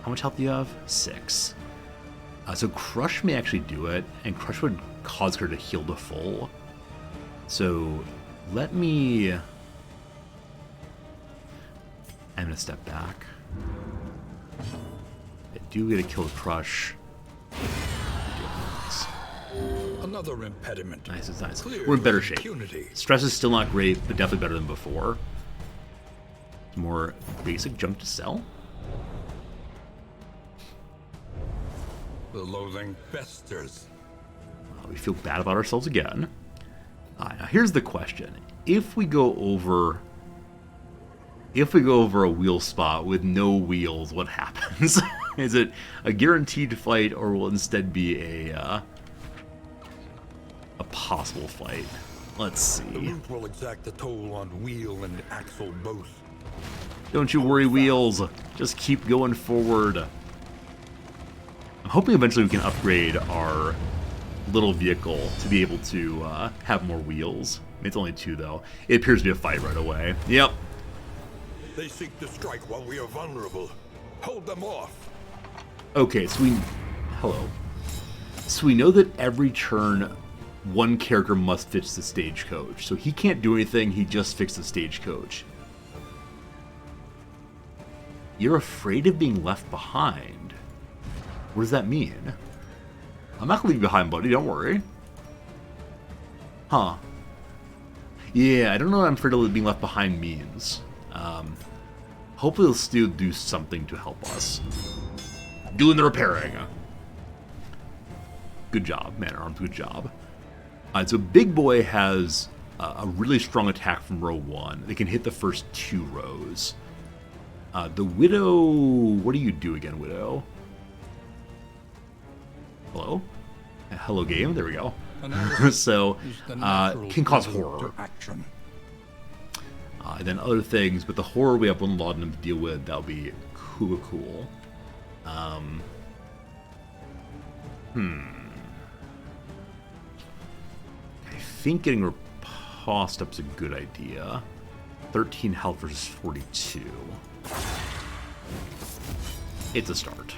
How much health do you have? 6. So Crush may actually do it, and Crush would cause her to heal to full. So let me... I'm going to step back. I do get a kill with Crush. Another impediment. Nice, it's nice. Clear We're in better with shape. impunity. Stress is still not great, but definitely better than before. More basic junk to sell. The loathing festers. We feel bad about ourselves again. Now here's the question. If we go over a wheel spot with no wheels, what happens? Is it a guaranteed fight, or will it instead be a possible fight? Let's The see. route will exact a toll on wheel and axle both. Don't you worry, Wheels. Just keep going forward. I'm hoping eventually we can upgrade our little vehicle to be able to have more wheels. It's only 2, though. It appears to be a fight right away. Yep. They seek to strike while we are vulnerable. Hold them off. Okay, so hello. So we know that every turn, one character must fix the stagecoach. So he can't do anything, he just fixed the stagecoach. You're afraid of being left behind. What does that mean? I'm not gonna leave you behind, buddy, don't worry. Huh. Yeah, I don't know what I'm afraid of being left behind means. Hopefully they'll still do something to help us. Doing the repairing. Good job, Man-at-Arms, good job. Alright, so Big Boy has a really strong attack from row 1. They can hit the first 2 rows. The Widow... What do you do again, Widow? Hello? Hello, game. There we go. So, can cause horror. Action. And then other things, but the horror we have one laudanum to deal with, that'll be cool. I think getting Riposte up's a good idea. 13 health versus 42. It's a start.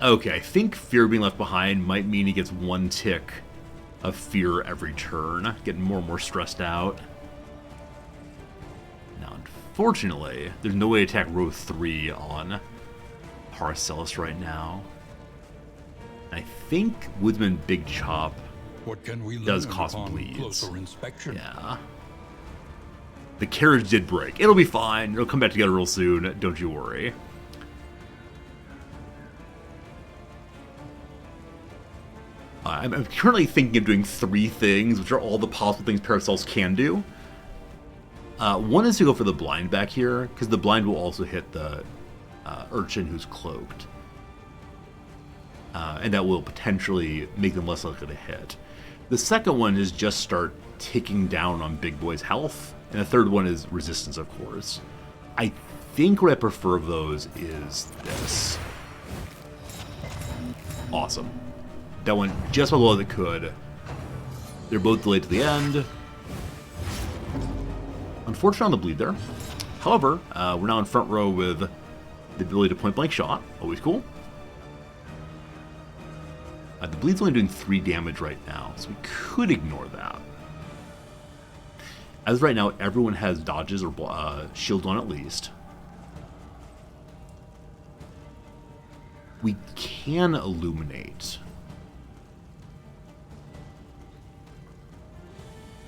Okay, I think Fear being left behind might mean he gets 1 tick of fear every turn, getting more and more stressed out. Now, unfortunately, there's no way to attack row 3 on Paracelsus right now. I think Woodsman Big Chop What can we does learn cause upon bleeds. closer inspection? Yeah. The carriage did break. It'll be fine. It'll come back together real soon. Don't you worry. I'm currently thinking of doing 3 things, which are all the possible things Paracelsus can do. One is to go for the blind back here, because the blind will also hit the urchin who's cloaked. And that will potentially make them less likely to hit. The second one is just start ticking down on Big Boy's health. And the third one is resistance, of course. I think what I prefer of those is this. Awesome. That went just as well as it could. They're both delayed to the end. Unfortunate on the bleed there. However, we're now in front row with the ability to point blank shot. Always cool. The bleed's only doing 3 damage right now, so we could ignore that. As of right now, everyone has dodges or shields on at least. We can illuminate.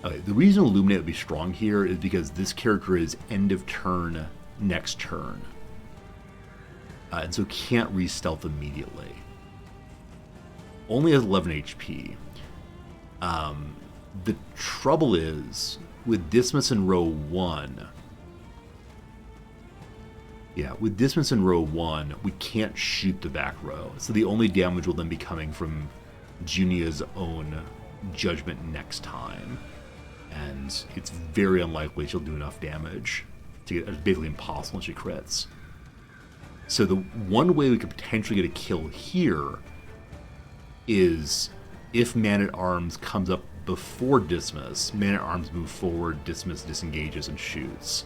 Okay, the reason illuminate would be strong here is because this character is end of turn, next turn. And so can't re-stealth immediately. Only has 11 HP. The trouble is, with Dismas in row 1... Yeah, with Dismas in row 1, we can't shoot the back row. So the only damage will then be coming from Junia's own judgment next time. And it's very unlikely she'll do enough damage to get. It's basically impossible when she crits. So the one way we could potentially get a kill here is if Man-at-Arms comes up before Dismas, Man-at-Arms move forward, Dismas disengages and shoots.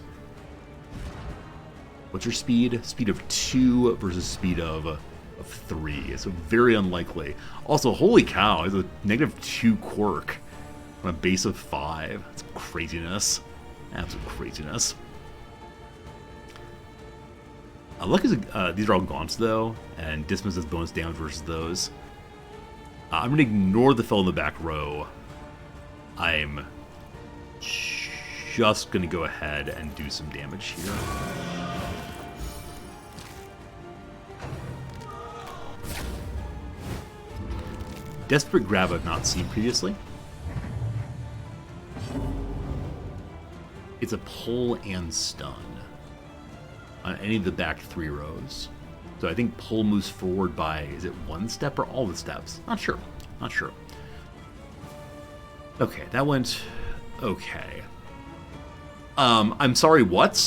What's your speed? Speed of 2 versus speed of 3. So very unlikely. Also, holy cow, it's a -2 quirk on a base of 5. That's craziness. Absolute craziness. Lucky these are all gaunts though, and Dismas has bonus damage versus those. I'm going to ignore the fellow in the back row. I'm just going to go ahead and do some damage here. Desperate Grab I've not seen previously. It's a pull and stun on any of the back 3 rows. So I think pull moves forward by, is it 1 step or all the steps? Not sure. Not sure. Okay, that went okay. I'm sorry, what?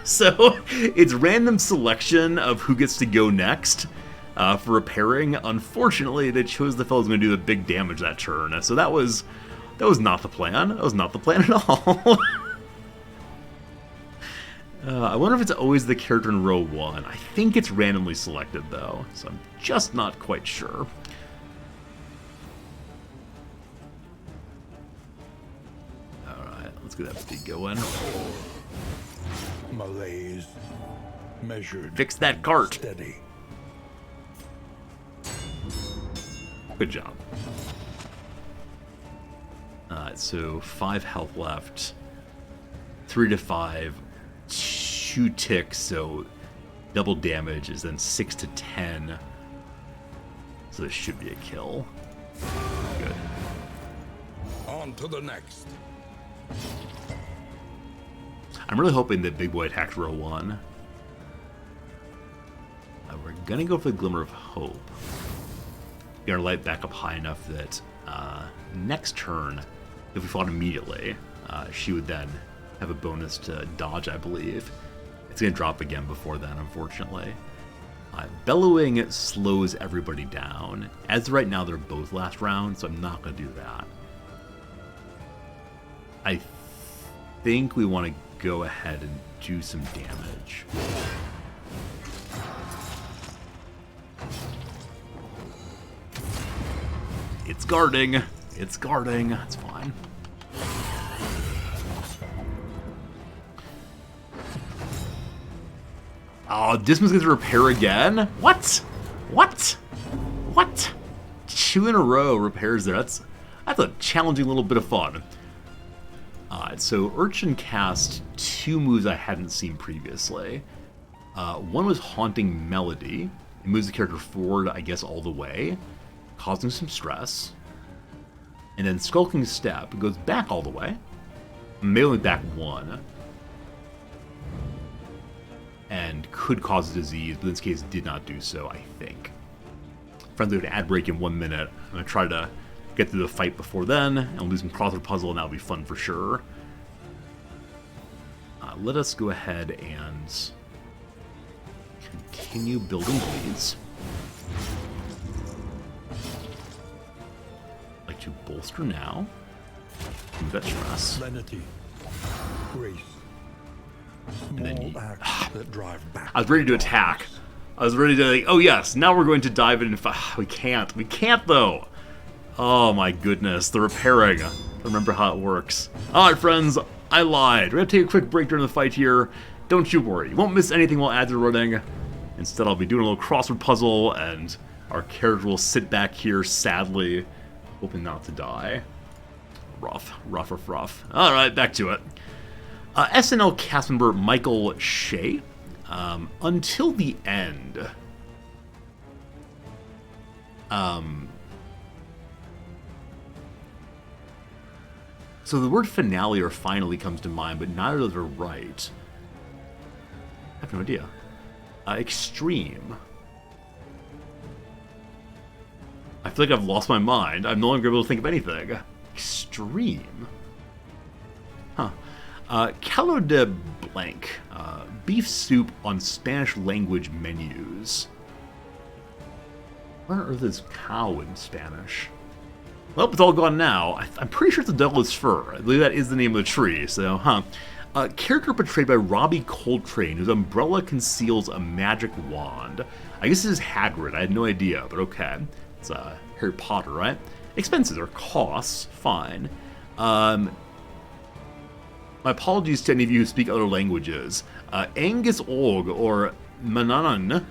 So it's random selection of who gets to go next for repairing. Unfortunately, they chose the fellow who's going to do the big damage that turn. So that was not the plan. That was not the plan at all. I wonder if it's always the character in row 1. I think it's randomly selected, though, so I'm just not quite sure. Alright, let's get that speed going. Malaise. Measured. Fix that cart! Steady. Good job. So 5 health left. 3 to 5. 2 ticks, so double damage is then 6 to 10. So this should be a kill. Good. On to the next. I'm really hoping that Big Boy attacks row 1. We're gonna go for the Glimmer of Hope. Get our light back up high enough that next turn, if we fought immediately, she would then have a bonus to dodge, I believe. It's going to drop again before then, unfortunately. Bellowing slows everybody down. As of right now, they're both last round, so I'm not going to do that. I think we want to go ahead and do some damage. It's guarding. It's guarding. That's fine. Oh, Dismas gets to repair again? What? What? What? 2 in a row repairs there. That's a challenging little bit of fun. So Urchin cast 2 moves I hadn't seen previously. One was Haunting Melody. It moves the character forward, I guess, all the way, causing some stress. And then Skulking Step, it goes back all the way, only back 1. And could cause a disease, but in this case did not do so, I think. Friendly with an ad break in 1 minute. I'm going to try to get through the fight before then, and we'll do some crossword puzzle, and that'll be fun for sure. Let us go ahead and continue building bleeds. Like to bolster now. Move that stress. Lenity. Grace. Small acts that drive back. I was ready to attack. I was ready to like, oh yes, now we're going to dive in and fight. We can't. We can't though. Oh my goodness, the repairing. Remember how it works. Alright friends, I lied. We're going to take a quick break during the fight here. Don't you worry. You won't miss anything while ads are running. Instead, I'll be doing a little crossword puzzle, and our character will sit back here sadly, hoping not to die. Rough. Alright, back to it. SNL cast member Michael Shea. Until the end. So the word finale or finally comes to mind, but neither of those are right. I have no idea. Extreme. I feel like I've lost my mind. I'm no longer able to think of anything. Extreme. Huh. Caldo de blank. Beef soup on Spanish language menus. What on earth is cow in Spanish? Well, it's all gone now. I'm pretty sure it's a Douglas fir. I believe that is the name of the tree, so, huh. Character portrayed by Robbie Coltrane, whose umbrella conceals a magic wand. I guess this is Hagrid. I had no idea, but okay. It's Harry Potter, right? Expenses or costs, fine. My apologies to any of you who speak other languages. Angus Og, or Mananan,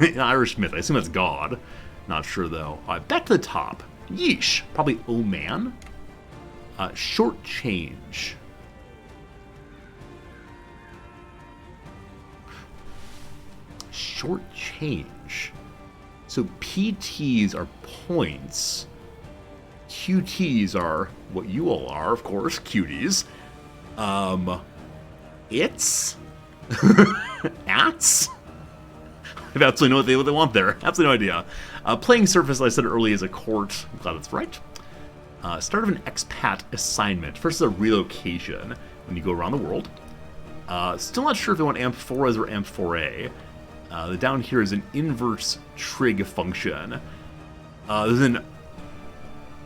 in Irish myth. I assume that's God. Not sure, though. Back to the top. Yeesh. Probably oh man. Short change. Short change. So PTs are points. QTs are what you all are, of course, cuties. It's? Ats? I absolutely know what they want there. Absolutely no idea. Playing surface, I said earlier, is a court. I'm glad that's right. Start of an expat assignment. First is a relocation when you go around the world. Still not sure if they want AMP4 or AMP4A. The down here is an inverse trig function. There's an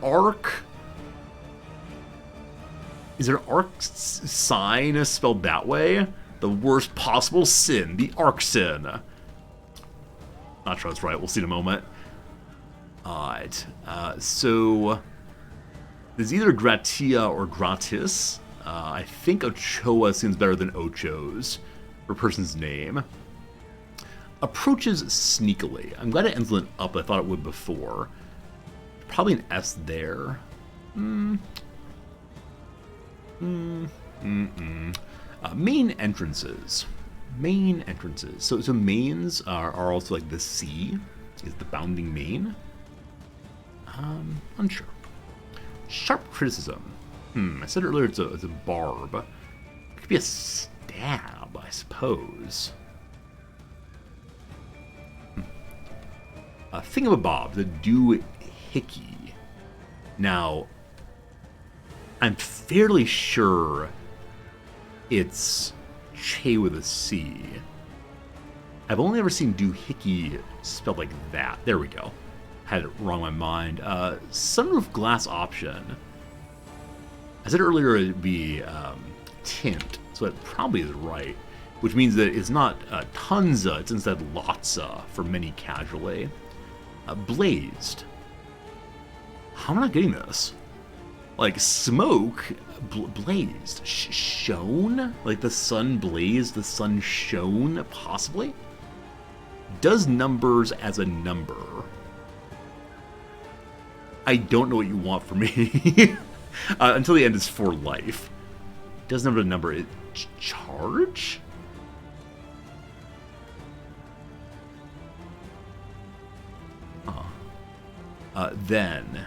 arc. Is there an arc sign spelled that way? The worst possible sin, the arc sin. Not sure that's right. We'll see in a moment. Alright. So there's either Gratia or Gratis. I think Ochoa seems better than Ochos for a person's name. Approaches sneakily. I'm glad it ends with an up. I thought it would before. Probably an S there. Main entrances. Main entrances. So mains are also like the sea is the bounding main. Unsure. Sharp criticism. I said earlier it's a barb. It could be a stab, I suppose. Thingamabob, the doohickey. Now, I'm fairly sure it's Che with a C. I've only ever seen doohickey spelled like that. There we go. Had it wrong in my mind. Sunroof glass option. I said earlier it'd be tint, so it probably is right. Which means that it's not tonsa, it's instead lotsa for many casually. Blazed. How am I not getting this? Like smoke blazed. Shone? Like the sun blazed, the sun shone, possibly? Does numbers as a number. I don't know what you want from me. Until the end is for life. Does number to number it charge? Then,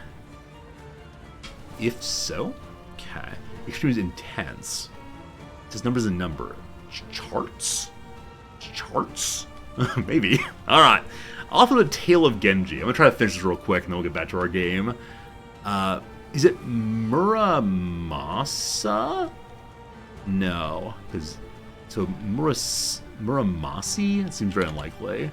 if so, okay. Extreme is intense. Does numbers a number? Charts? Charts? Maybe. Alright. Off of the Tale of Genji. I'm going to try to finish this real quick and then we'll get back to our game. Is it Muramasa? No. So Muramasi? It seems very unlikely.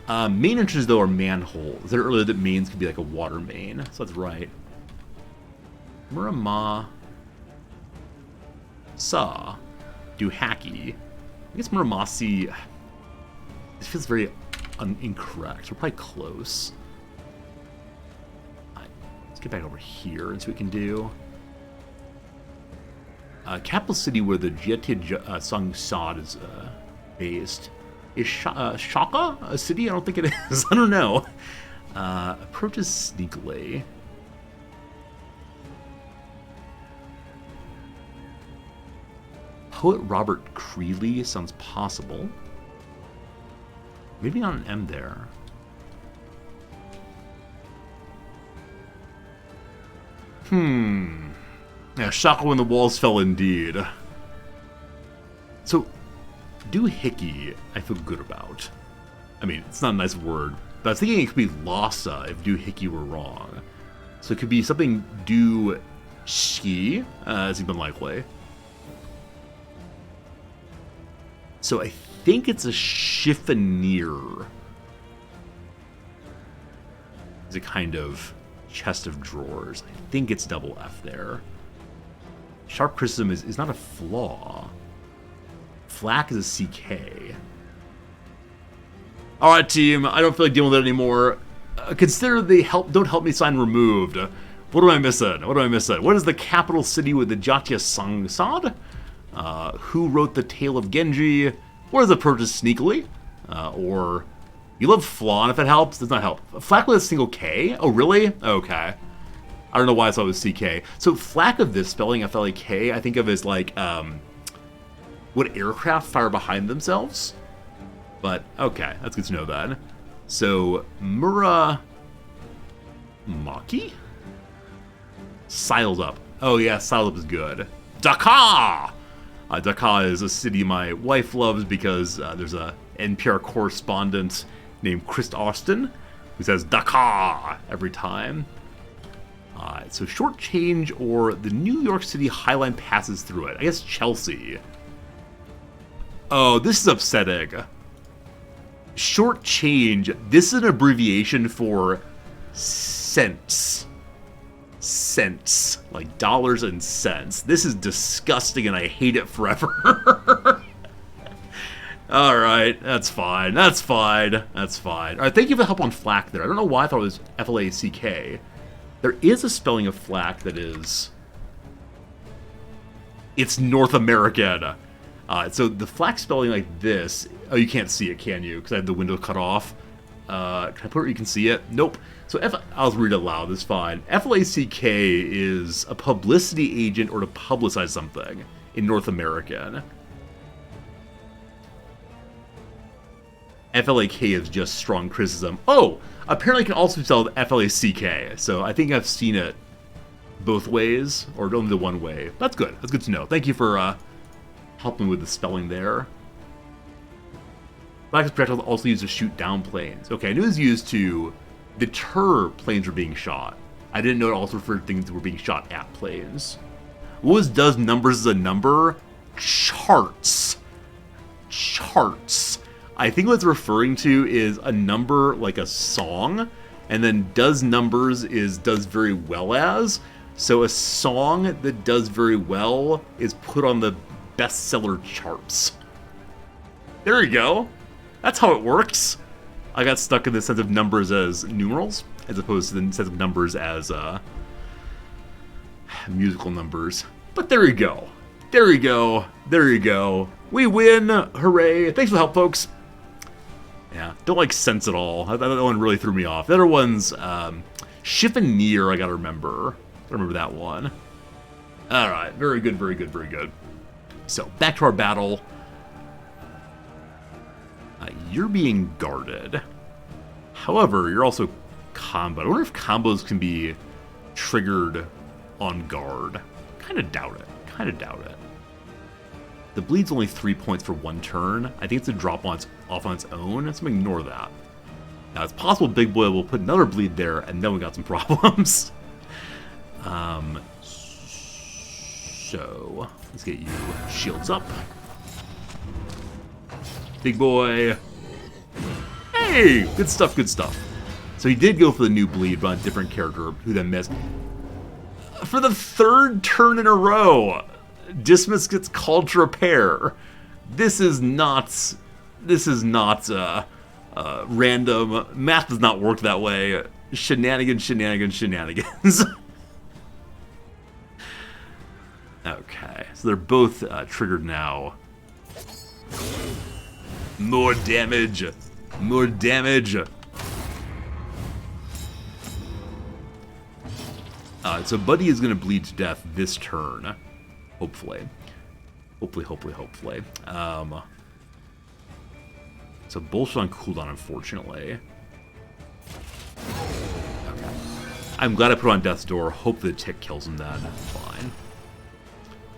Main entrances, though, are manholes. I said earlier that mains could be like a water main, so that's right. Murama Sa Doohacky. I guess Muramasi. This feels very incorrect. We're probably close. Let's get back over here and see what we can do. Capital city where the Jiatia Sung Sod is based. Is Shaka a city? I don't think it is. I don't know. Approaches sneakily. Poet Robert Creeley sounds possible. Maybe not an M there. Yeah, Shaka when the walls fell indeed. So, doohickey, I feel good about. I mean, it's not a nice word, but I was thinking it could be Lhasa if doohickey were wrong. So it could be something dooshki, as even likely. So I think it's a chiffonier. It's a kind of chest of drawers. I think it's double F there. Sharp criticism is not a flaw. Flak is a CK. Alright, team, I don't feel like dealing with it anymore. Consider the don't help me sign removed. What am I missing? What am I missing? What is the capital city with the Jiatia Sung Sod? Who wrote the Tale of Genji? What is approaches sneakily? Or you love Flawn if it helps? Does not help. Flak with a single K? Oh, really? Okay. I don't know why I thought it was CK. So Flak of this spelling F-L-A-K, I think of as like, would aircraft fire behind themselves? But, okay, that's good to know then. So, Muramaki? Siled Up. Oh yeah, Siled Up is good. Dakar! Dakar is a city my wife loves because there's a NPR correspondent named Chris Austin who says Dakar every time. So short change or the New York City High Line passes through it. I guess Chelsea. Oh, this is upsetting. Short change. This is an abbreviation for cents. Cents. Like dollars and cents. This is disgusting and I hate it forever. Alright, that's fine. That's fine. That's fine. Alright, thank you for the help on Flak there. I don't know why I thought it was F-L-A-C-K. There is a spelling of Flak that is... It's North American. So the Flak spelling like this... Oh, you can't see it, can you? Because I had the window cut off. Can I put it where you can see it? Nope. So I'll read it loud, it's fine. F-L-A-C-K is a publicity agent or to publicize something in North American. F-L-A-K is just strong criticism. Oh! Apparently it can also be spelled F-L-A-C-K. So I think I've seen it both ways, or only the one way. That's good. That's good to know. Thank you for helping with the spelling there. Black projectile also used to shoot down planes. Okay, I knew it was used to deter planes from being shot. I didn't know it also referred to things that were being shot at planes. What was does numbers as a number? Charts. Charts. I think what it's referring to is a number like a song, and then does numbers is does very well as. So a song that does very well is put on the bestseller charts. There you go. That's how it works. I got stuck in the sense of numbers as numerals, as opposed to the sense of numbers as musical numbers. But there you go. There you go. There you go. We win. Hooray. Thanks for the help, folks. Yeah, don't like sense at all. That one really threw me off. The other one's chiffonier, I gotta remember. I remember that one. Alright, very good, very good, very good. So, back to our battle. You're being guarded. However, you're also comboed. I wonder if combos can be triggered on guard. Kind of doubt it. Kind of doubt it. The bleed's only 3 points for one turn. I think it's a drop off on its own, so I'm gonna ignore that. Now, it's possible Big Boy will put another bleed there, and then we got some problems. So, let's get you shields up. Big Boy. Hey! Good stuff, good stuff. So he did go for the new bleed, but on a different character, who then missed. For the third turn in a row, Dismas gets called to repair. This is not random. Math does not work that way. Shenanigans. Okay, so they're both triggered now. More damage! More damage! So Buddy is going to bleed to death this turn. Hopefully. Hopefully. So bullshit on cooldown, unfortunately. Okay. I'm glad I put on Death's Door. Hope the tick kills him then. Fine.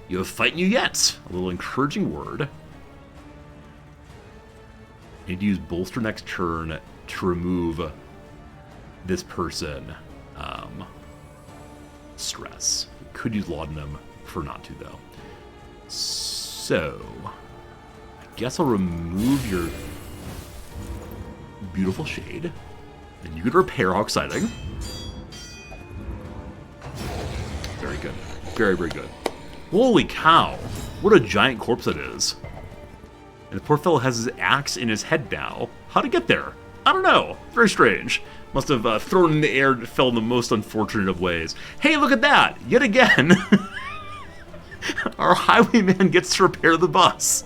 You have fight in you yet. A little encouraging word. Need to use Bolster next turn to remove this person. Stress. Could use Laudanum, prefer not to though. So, I guess I'll remove your beautiful shade. And you can repair. How exciting. Very good. Very, very good. Holy cow. What a giant corpse that is. And the poor fellow has his axe in his head now. How'd it get there? I don't know. Very strange. Must have thrown it in the air and fell in the most unfortunate of ways. Hey, look at that! Yet again! Our highwayman gets to repair the bus.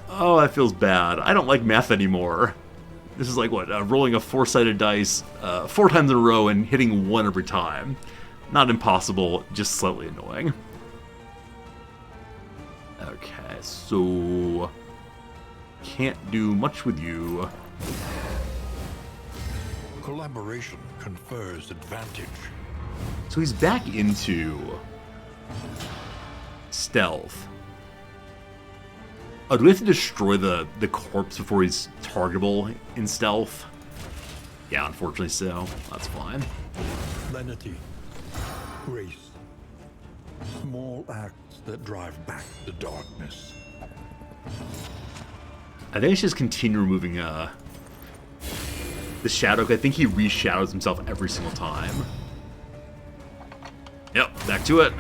Oh, that feels bad. I don't like math anymore. This is like, what, rolling a 4-sided dice 4 times in a row and hitting 1 every time. Not impossible, just slightly annoying. Okay, so... Can't do much with you. Collaboration confers advantage. So he's back into stealth. Oh, do we have to destroy the corpse before he's targetable in stealth? Yeah, unfortunately so. That's fine. Lenity. Grace. Small acts that drive back the darkness. I think I should just continue removing the shadow. I think he reshadows himself every single time. Yep, back to it.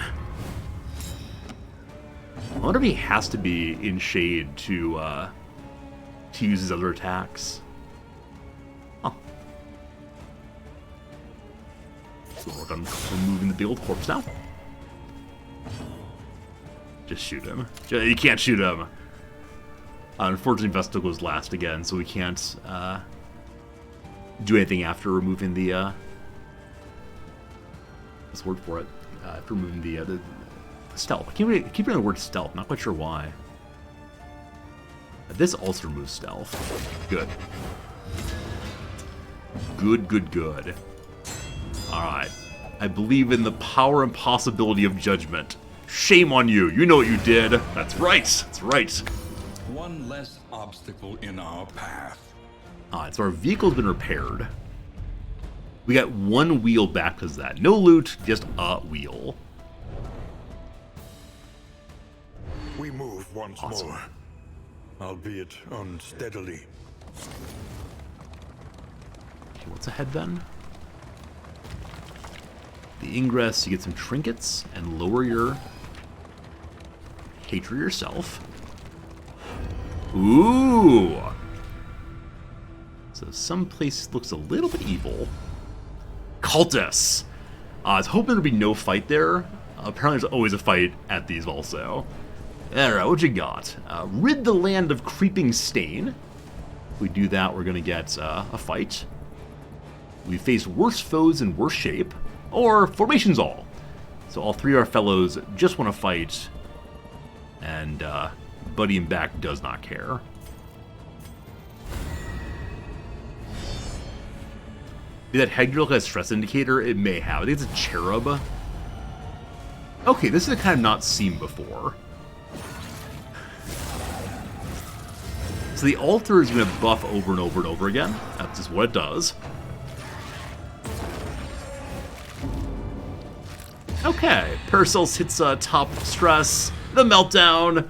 I wonder if he has to be in shade to use his other attacks. Huh. So work on removing the big old corpse now. Just shoot him. You can't shoot him. Unfortunately, Vestal goes last again, so we can't do anything after removing the what's the word for it? After removing the stealth. I keep reading the word stealth. Not quite sure why. This also removes stealth. Good. Good. All right. I believe in the power and possibility of judgment. Shame on you. You know what you did. That's right. That's right. One less obstacle in our path. Alright, so our vehicle's been repaired. We got 1 wheel back because of that. No loot, just a wheel. We move once more, albeit unsteadily. Okay, what's ahead then? The ingress, you get some trinkets and lower your hatred yourself. Ooh! So some place looks a little bit evil. Cultists! I was hoping there'd be no fight there. Apparently there's always a fight at these also. Alright, what you got? Rid the land of creeping stain. If we do that, we're gonna get a fight. We face worse foes in worse shape. Or formations all. So all 3 of our fellows just want to fight. And Buddy in back does not care. Did that head look like a stress indicator? It may have. I think it's a cherub. Okay, this is a kind of not seen before. So the altar is going to buff over and over and over again. That's just what it does. Okay, Paracelsus hits top stress, the meltdown.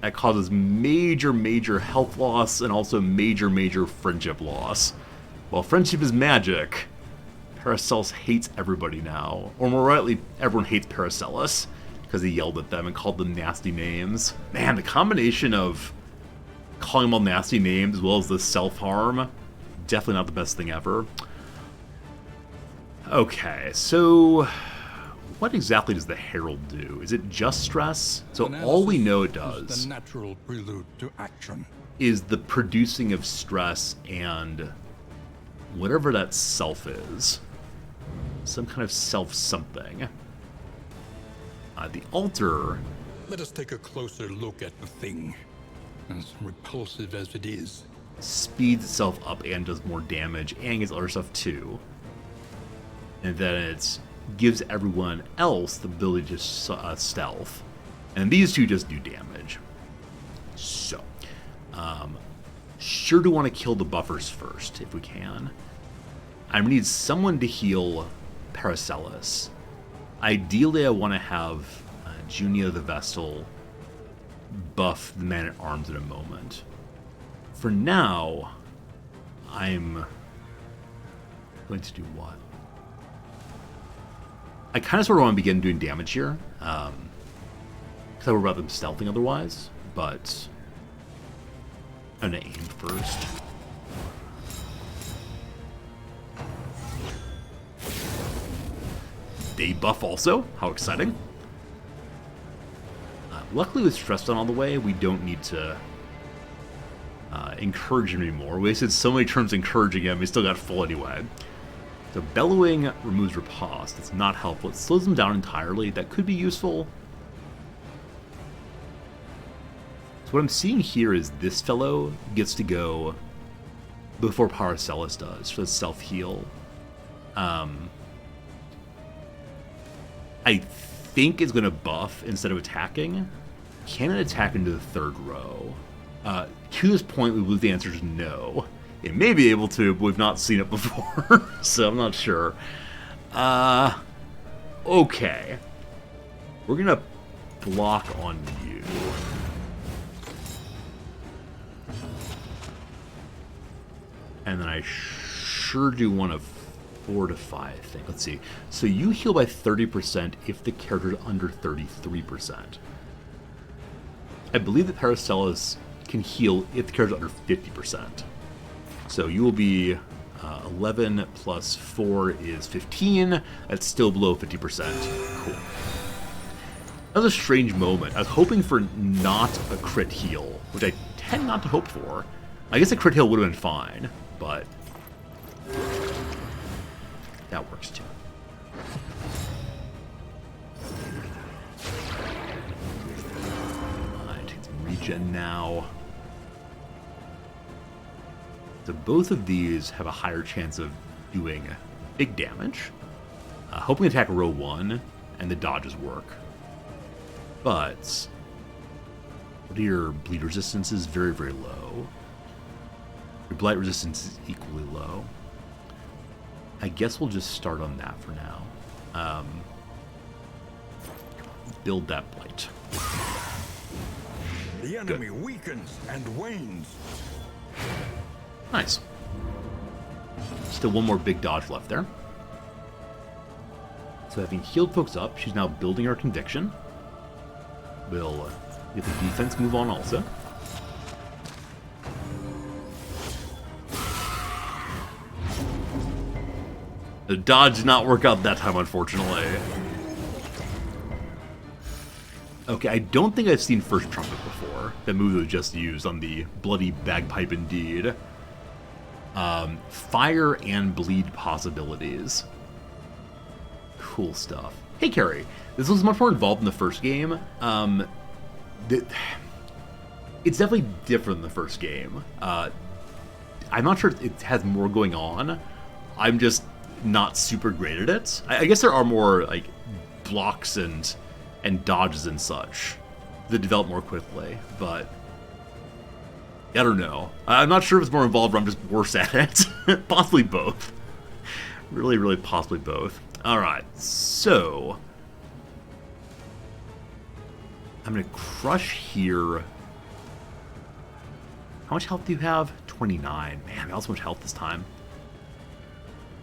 That causes major health loss and also major friendship loss. While friendship is magic, Paracelsus hates everybody now. Or more rightly, everyone hates Paracelsus because he yelled at them and called them nasty names. Man, the combination of calling them all nasty names as well as the self-harm, definitely not the best thing ever. Okay, so what exactly does the Herald do? Is it just stress? So all we know it Analysis is does the natural prelude to action. is the producing of stress and whatever that self is. Some kind of self-something. The altar... Let us take a closer look at the thing, as repulsive as it is. speeds itself up and does more damage and gets other stuff too. And then it gives everyone else the ability to stealth. And these two just do damage. So, sure do want to kill the buffers first, if we can. I need someone to heal Paracelsus. Ideally, I want to have Junia the Vestal buff the Man-at-Arms in a moment. For now, I'm going to do what? I kind of sort of want to begin doing damage here, because I worry about them stealthing otherwise, but I'm going to aim first. They buff also. How exciting. Luckily with Stress on all the way, we don't need to encourage him anymore. We wasted so many turns encouraging him, he still got full anyway. So Bellowing removes Riposte. It's not helpful. It slows him down entirely. That could be useful. So what I'm seeing here is this fellow gets to go before Paracelsus does for the self-heal. I think it's going to buff instead of attacking. Can it attack into the third row? To this point, we believe the answer is no. It may be able to, but we've not seen it before, so I'm not sure. Okay. We're going to block on you. And then I sure do want to fortify, I think. Let's see. So you heal by 30% if the character is under 33%. I believe that Paracelsus can heal if the character is under 50%. So you will be 11 plus 4 is 15. That's still below 50%. Cool. That was a strange moment. I was hoping for not a crit heal, which I tend not to hope for. I guess a crit heal would have been fine, but that works too. Alright, take some regen now. So both of these have a higher chance of doing big damage. Hoping to attack row 1, and the dodges work. But what are your bleed resistances? Very, very low. Your blight resistance is equally low. I guess we'll just start on that for now. Build that blight. The enemy weakens and wanes. Nice. Still one more big dodge left there. So having healed folks up, she's now building her conviction. We'll get the defense move on also. The dodge did not work out that time, unfortunately. Okay, I don't think I've seen First Trumpet before. That move that was just used on the Bloody Bagpipe indeed. Fire and bleed possibilities. Cool stuff. Hey, Carrie. This was much more involved in the first game. It's definitely different than the first game. I'm not sure it has more going on. I'm just not super great at it. I guess there are more like blocks and dodges and such that develop more quickly, but I don't know. I'm not sure if it's more involved or I'm just worse at it. Possibly both. Really, really possibly both. Alright, so I'm going to crush here. How much health do you have? 29. Man, not so much health this time.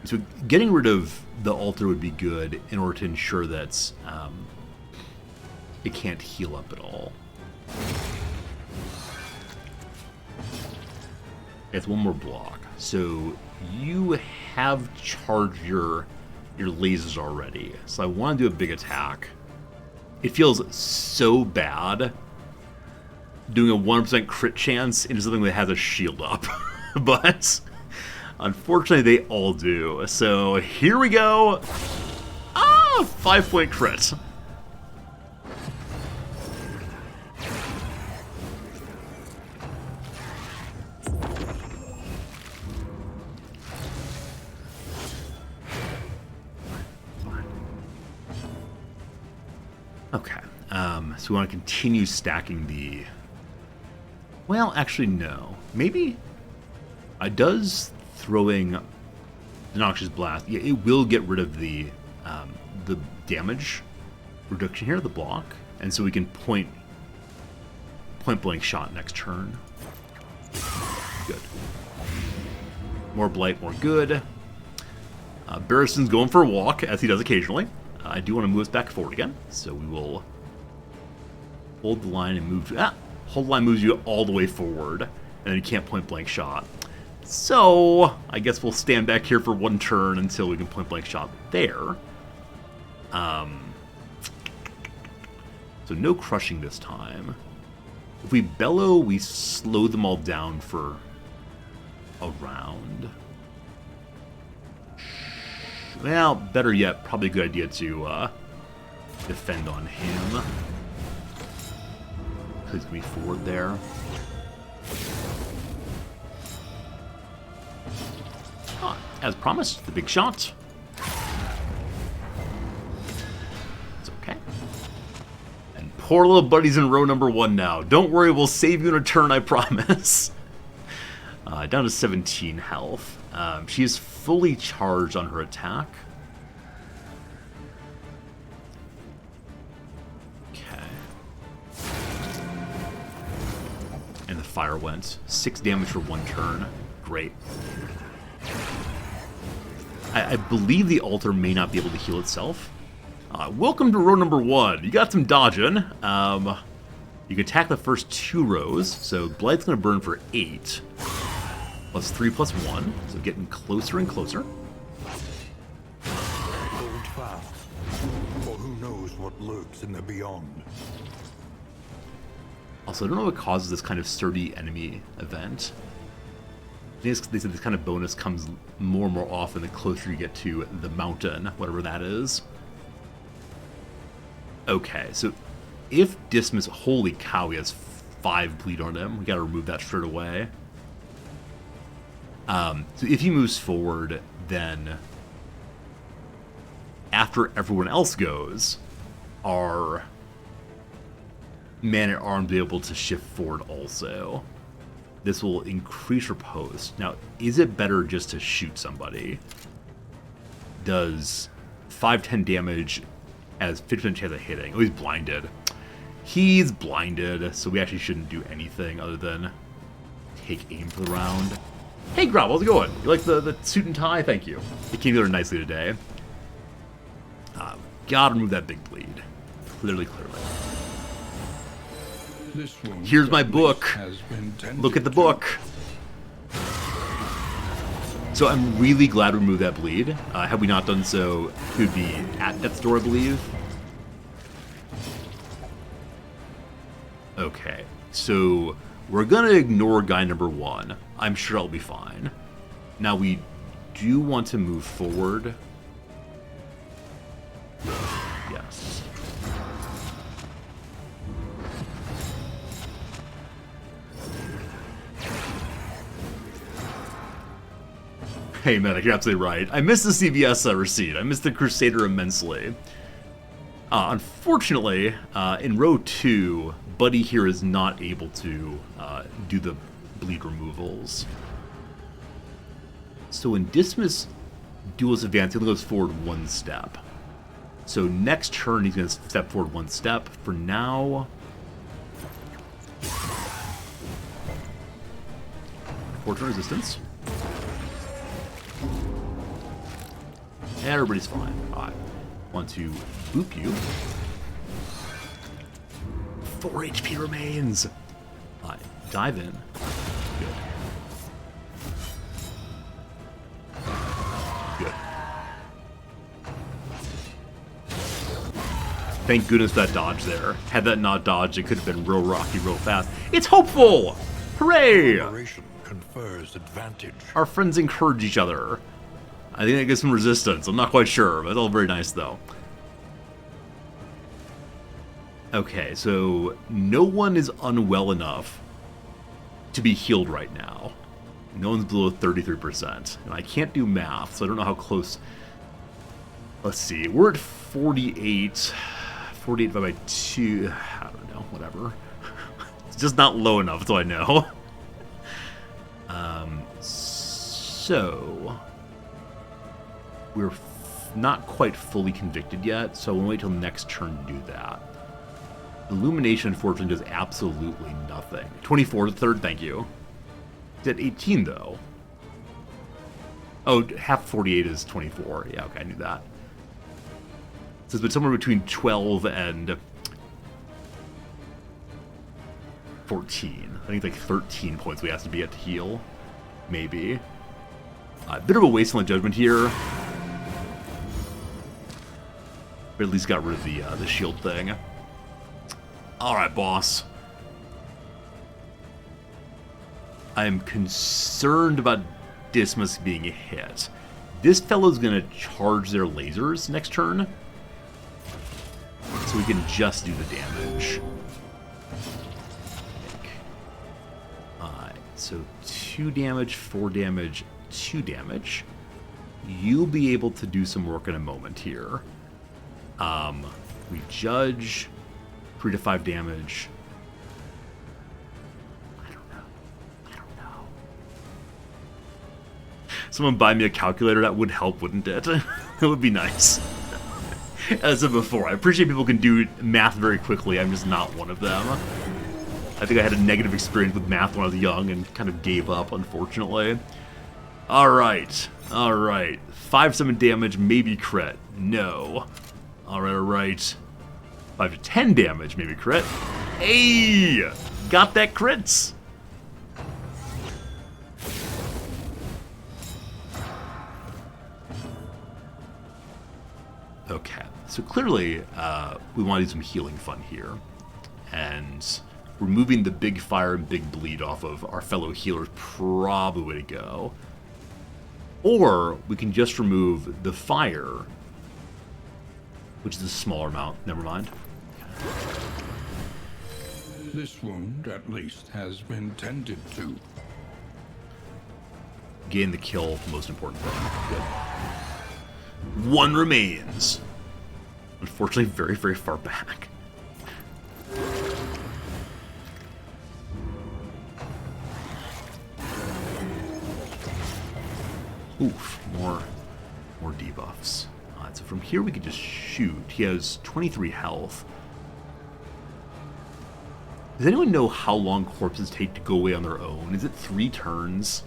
So getting rid of the altar would be good in order to ensure that it can't heal up at all. It's one more block. So you have charged your your lasers already. So I want to do a big attack. It feels so bad doing a 1% crit chance into something that has a shield up. But unfortunately, they all do. So here we go. 5-point crit. Okay, so we want to continue stacking the... Well, actually, no. Maybe... does throwing the Noxious Blast... Yeah, it will get rid of the damage reduction here, the block. And so we can point blank shot next turn. Good. More Blight, more good. Barristan's going for a walk, as he does occasionally. I do want to move us back forward again, so we will hold the line and move... hold the line moves you all the way forward, and then you can't point blank shot. So, I guess we'll stand back here for one turn until we can point blank shot there. So no crushing this time. If we bellow, we slow them all down for a round. Well, better yet, probably a good idea to defend on him. Please me forward there. As promised, the big shot. It's okay. And poor little buddy's in row number 1 now. Don't worry, we'll save you in a turn, I promise. Down to 17 health. She is fully charged on her attack. Okay. And the fire went. 6 damage for 1 turn. Great. I believe the altar may not be able to heal itself. Welcome to row number 1. You got some dodging. You can attack the first 2 rows, so Blight's going to burn for 8. Plus 3 plus 1, so getting closer and closer. Hold fast, for who knows what lurks in the beyond. Also, I don't know what causes this kind of sturdy enemy event. They said this kind of bonus comes more and more often the closer you get to the mountain, whatever that is. Okay, so if Dismas... Holy cow, he has 5 bleed on him. We gotta remove that straight away. So if he moves forward, then after everyone else goes, our man-at-arms will be able to shift forward also. This will increase your post. Now, is it better just to shoot somebody? Does 5-10 damage as 50% chance of hitting? Oh, he's blinded. He's blinded, so we actually shouldn't do anything other than take aim for the round. Hey, Grob, how's it going? You like the suit and tie? Thank you. It came together nicely today. Gotta remove that big bleed. Clearly. Here's my book. Look at the book. So I'm really glad we removed that bleed. Had we not done so, he would be at death's door, I believe. Okay, so we're gonna ignore guy number 1. I'm sure I'll be fine. Now we do want to move forward. Yes. Hey, Medic, you're absolutely right. I missed the CVS receipt. I missed the Crusader immensely. Unfortunately, in row 2, Buddy here is not able to do the bleed removals. So when Dismas duelist advance, he only goes forward 1 step. So next turn, he's going to step forward 1 step. For now... Fortune resistance. Everybody's fine. I want to boop you. 4 HP remains. Dive in. Good. Good. Thank goodness that dodge there. Had that not dodged, it could have been real rocky real fast. It's hopeful! Hooray! Operation confers advantage. Our friends encourage each other. I think that gives some resistance. I'm not quite sure, but it's all very nice, though. Okay, so no one is unwell enough to be healed right now. No one's below 33%. And I can't do math, so I don't know how close... Let's see. We're at 48. 48 divided by 2. I don't know. Whatever. It's just not low enough, that's all I know. So... We're not quite fully convicted yet, so we'll wait till next turn to do that. Illumination, unfortunately, does absolutely nothing. 24 to third, thank you. It's at 18, though. Oh, half 48 is 24. Yeah, okay, I knew that. So it's been somewhere between 12 and 14. I think like 13 points we have to be at to heal. Maybe. A bit of a waste on the judgment here. But at least got rid of the shield thing. Alright, boss. I am concerned about Dismas being hit. This fellow's gonna charge their lasers next turn. So we can just do the damage. Alright, so 2 damage, 4 damage, 2 damage. You'll be able to do some work in a moment here. We judge 3 to 5 damage. I don't know. Someone buy me a calculator, that would help, wouldn't it? It would be nice. As of before, I appreciate people can do math very quickly. I'm just not one of them. I think I had a negative experience with math when I was young and kind of gave up, unfortunately. Alright. 5-7 damage, maybe crit. No. Alright. 5 to 10 damage, maybe crit. Hey! Got that crits! Okay, so clearly we want to do some healing fun here. And removing the big fire and big bleed off of our fellow healers probably the way to go. Or we can just remove the fire, which is a smaller amount. Never mind. This wound, at least, has been tended to. Gain the kill, most important thing. Good. 1 remains. Unfortunately, very, very far back. Oof, more debuffs. Alright, so from here we can just shoot. He has 23 health. Does anyone know how long corpses take to go away on their own? Is it 3 turns?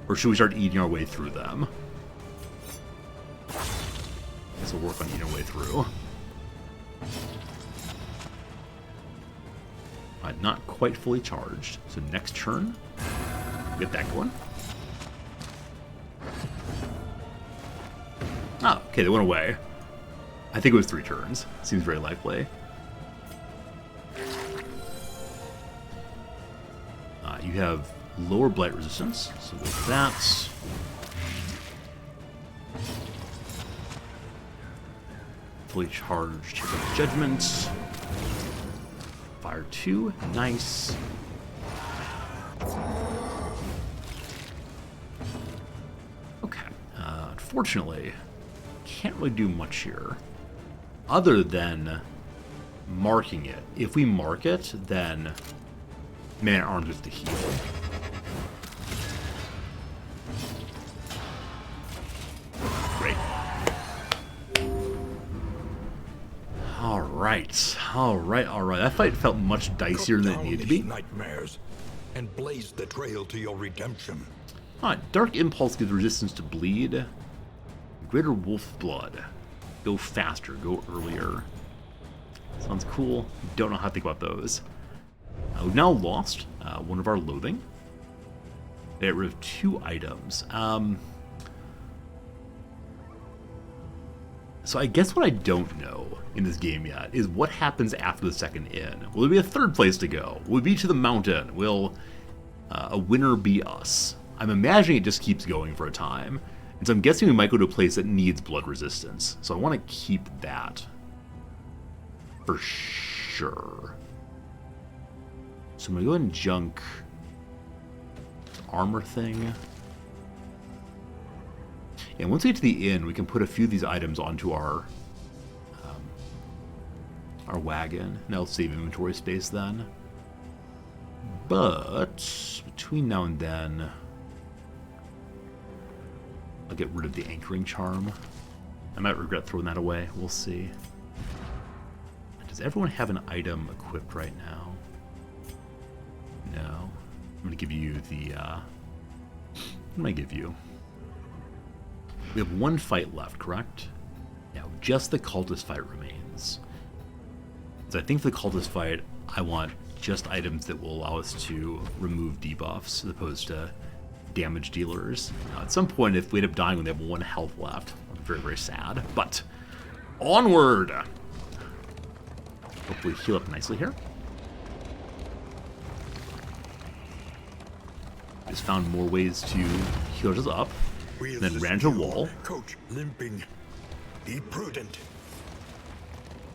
Or should we start eating our way through them? Guess we'll work on eating our way through. Alright, not quite fully charged. So next turn, get that going. Oh, okay, they went away. I think it was 3 turns. Seems very likely. You have lower blight resistance, so with that. Fully charged judgment. Fire 2, nice. Okay, unfortunately, can't really do much here other than marking it. If we mark it, then Man-at-Arms gets to heal. Great. Alright. That fight felt much dicier than it needed to be. Nightmares and blaze the trail to your redemption. Alright, Dark Impulse gives resistance to bleed. Greater Wolf Blood. Go faster, go earlier. Sounds cool. Don't know how to think about those. We've now lost one of our loathing. Get rid of 2 items. So I guess what I don't know in this game yet is what happens after the second inn. Will there be a third place to go? Will it be to the mountain? Will a winner be us? I'm imagining it just keeps going for a time. And so I'm guessing we might go to a place that needs blood resistance. So I want to keep that for sure. So I'm going to go ahead and junk armor thing. And once we get to the inn, we can put a few of these items onto our wagon. And that'll save inventory space then. But between now and then, I'll get rid of the anchoring charm. I might regret throwing that away. We'll see. Does everyone have an item equipped right now? No. I'm going to give you the... what am I give you? We have one fight left, correct? Yeah, just the cultist fight remains. So I think for the cultist fight, I want just items that will allow us to remove debuffs as opposed to damage dealers. Now, at some point, if we end up dying when they have 1 health left, I'm very, very sad. But onward! Hopefully heal up nicely here. Just found more ways to heal us up. And then ran into a wall. Coach limping. Be prudent.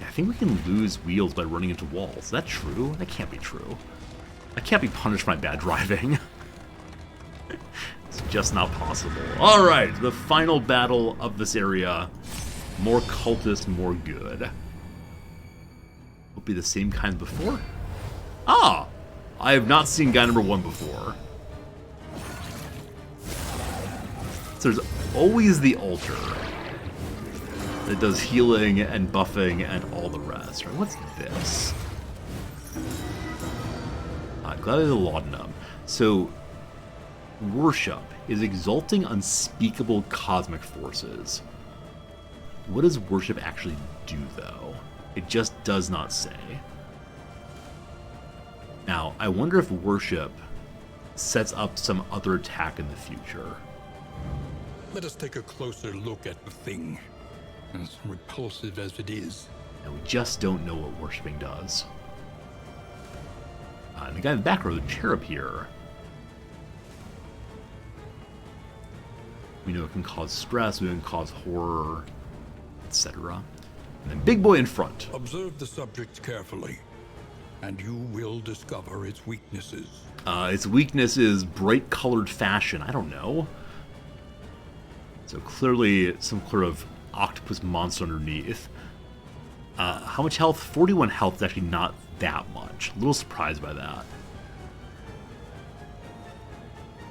I think we can lose wheels by running into walls. Is that true? That can't be true. I can't be punished for my bad driving. It's just not possible. Alright, the final battle of this area. More cultists, more good. Will be the same kind before? Ah! I have not seen guy number 1 before. So there's always the altar that does healing and buffing and all the rest. Right? What's this? Gladiator Laudanum. So, worship is exalting unspeakable cosmic forces. What does worship actually do, though? It just does not say. Now, I wonder if worship sets up some other attack in the future. Let us take a closer look at the thing, as repulsive as it is. And we just don't know what worshipping does. And the guy in the back row, the cherub here, we know it can cause stress, we know it can cause horror, etc. And then big boy in front. Observe the subject carefully, and you will discover its weaknesses. Its weakness is bright-colored fashion. I don't know. So clearly some sort of octopus monster underneath. How much health? 41 health is actually not that much. A little surprised by that.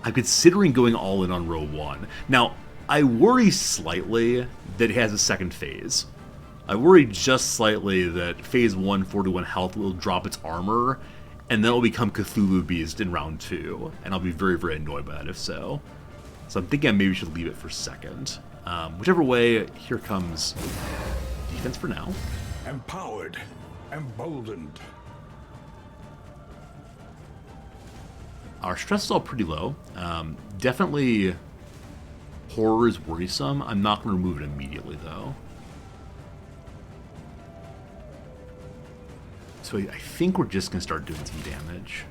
I'm considering going all in on row 1. Now, I worry slightly that it has a second phase. I worry just slightly that phase 1, 41 health, will drop its armor, and then it'll become Cthulhu Beast in round 2. And I'll be very, very annoyed by that if so. So I'm thinking I maybe should leave it for second. Whichever way, here comes defense for now. Empowered. Emboldened. Our stress is all pretty low. Definitely horror is worrisome. I'm not going to remove it immediately, though. So I think we're just going to start doing some damage.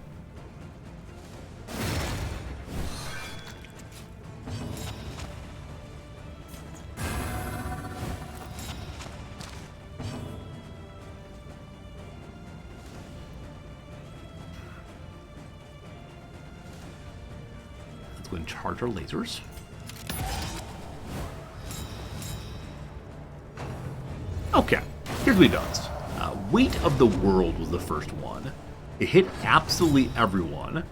Let's go and charge our lasers. Okay, here's what he does. Weight of the World was the first one. It hit absolutely everyone.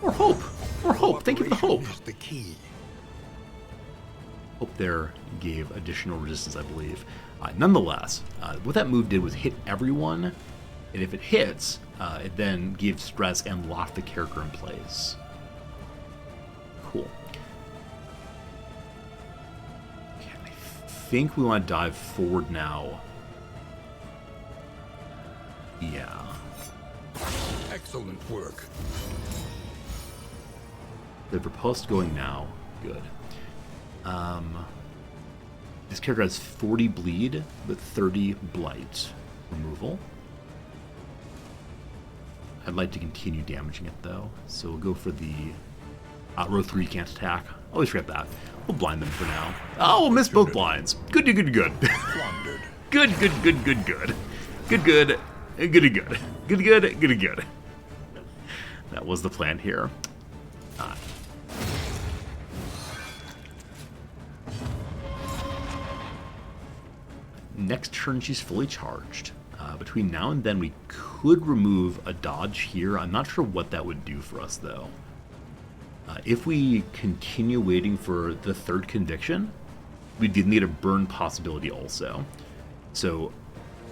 More hope! More hope! Thank you for the hope! Is the key. Hope there gave additional resistance, I believe. Nonetheless, what that move did was hit everyone, and if it hits, it then gave stress and locked the character in place. Cool. Okay, I think we want to dive forward now. Yeah. Excellent work. The riposte going now. Good. This character has 40 bleed with 30 blight removal. I'd like to continue damaging it though, so we'll go for the row 3 can't attack. Always forget that. We'll blind them for now. Oh, we'll miss both blinds. Good. Plundered. Good. Good. That was the plan here. Next turn, she's fully charged. Between now and then, we could remove a dodge here. I'm not sure what that would do for us, though. If we continue waiting for the third conviction, we did need a burn possibility also. So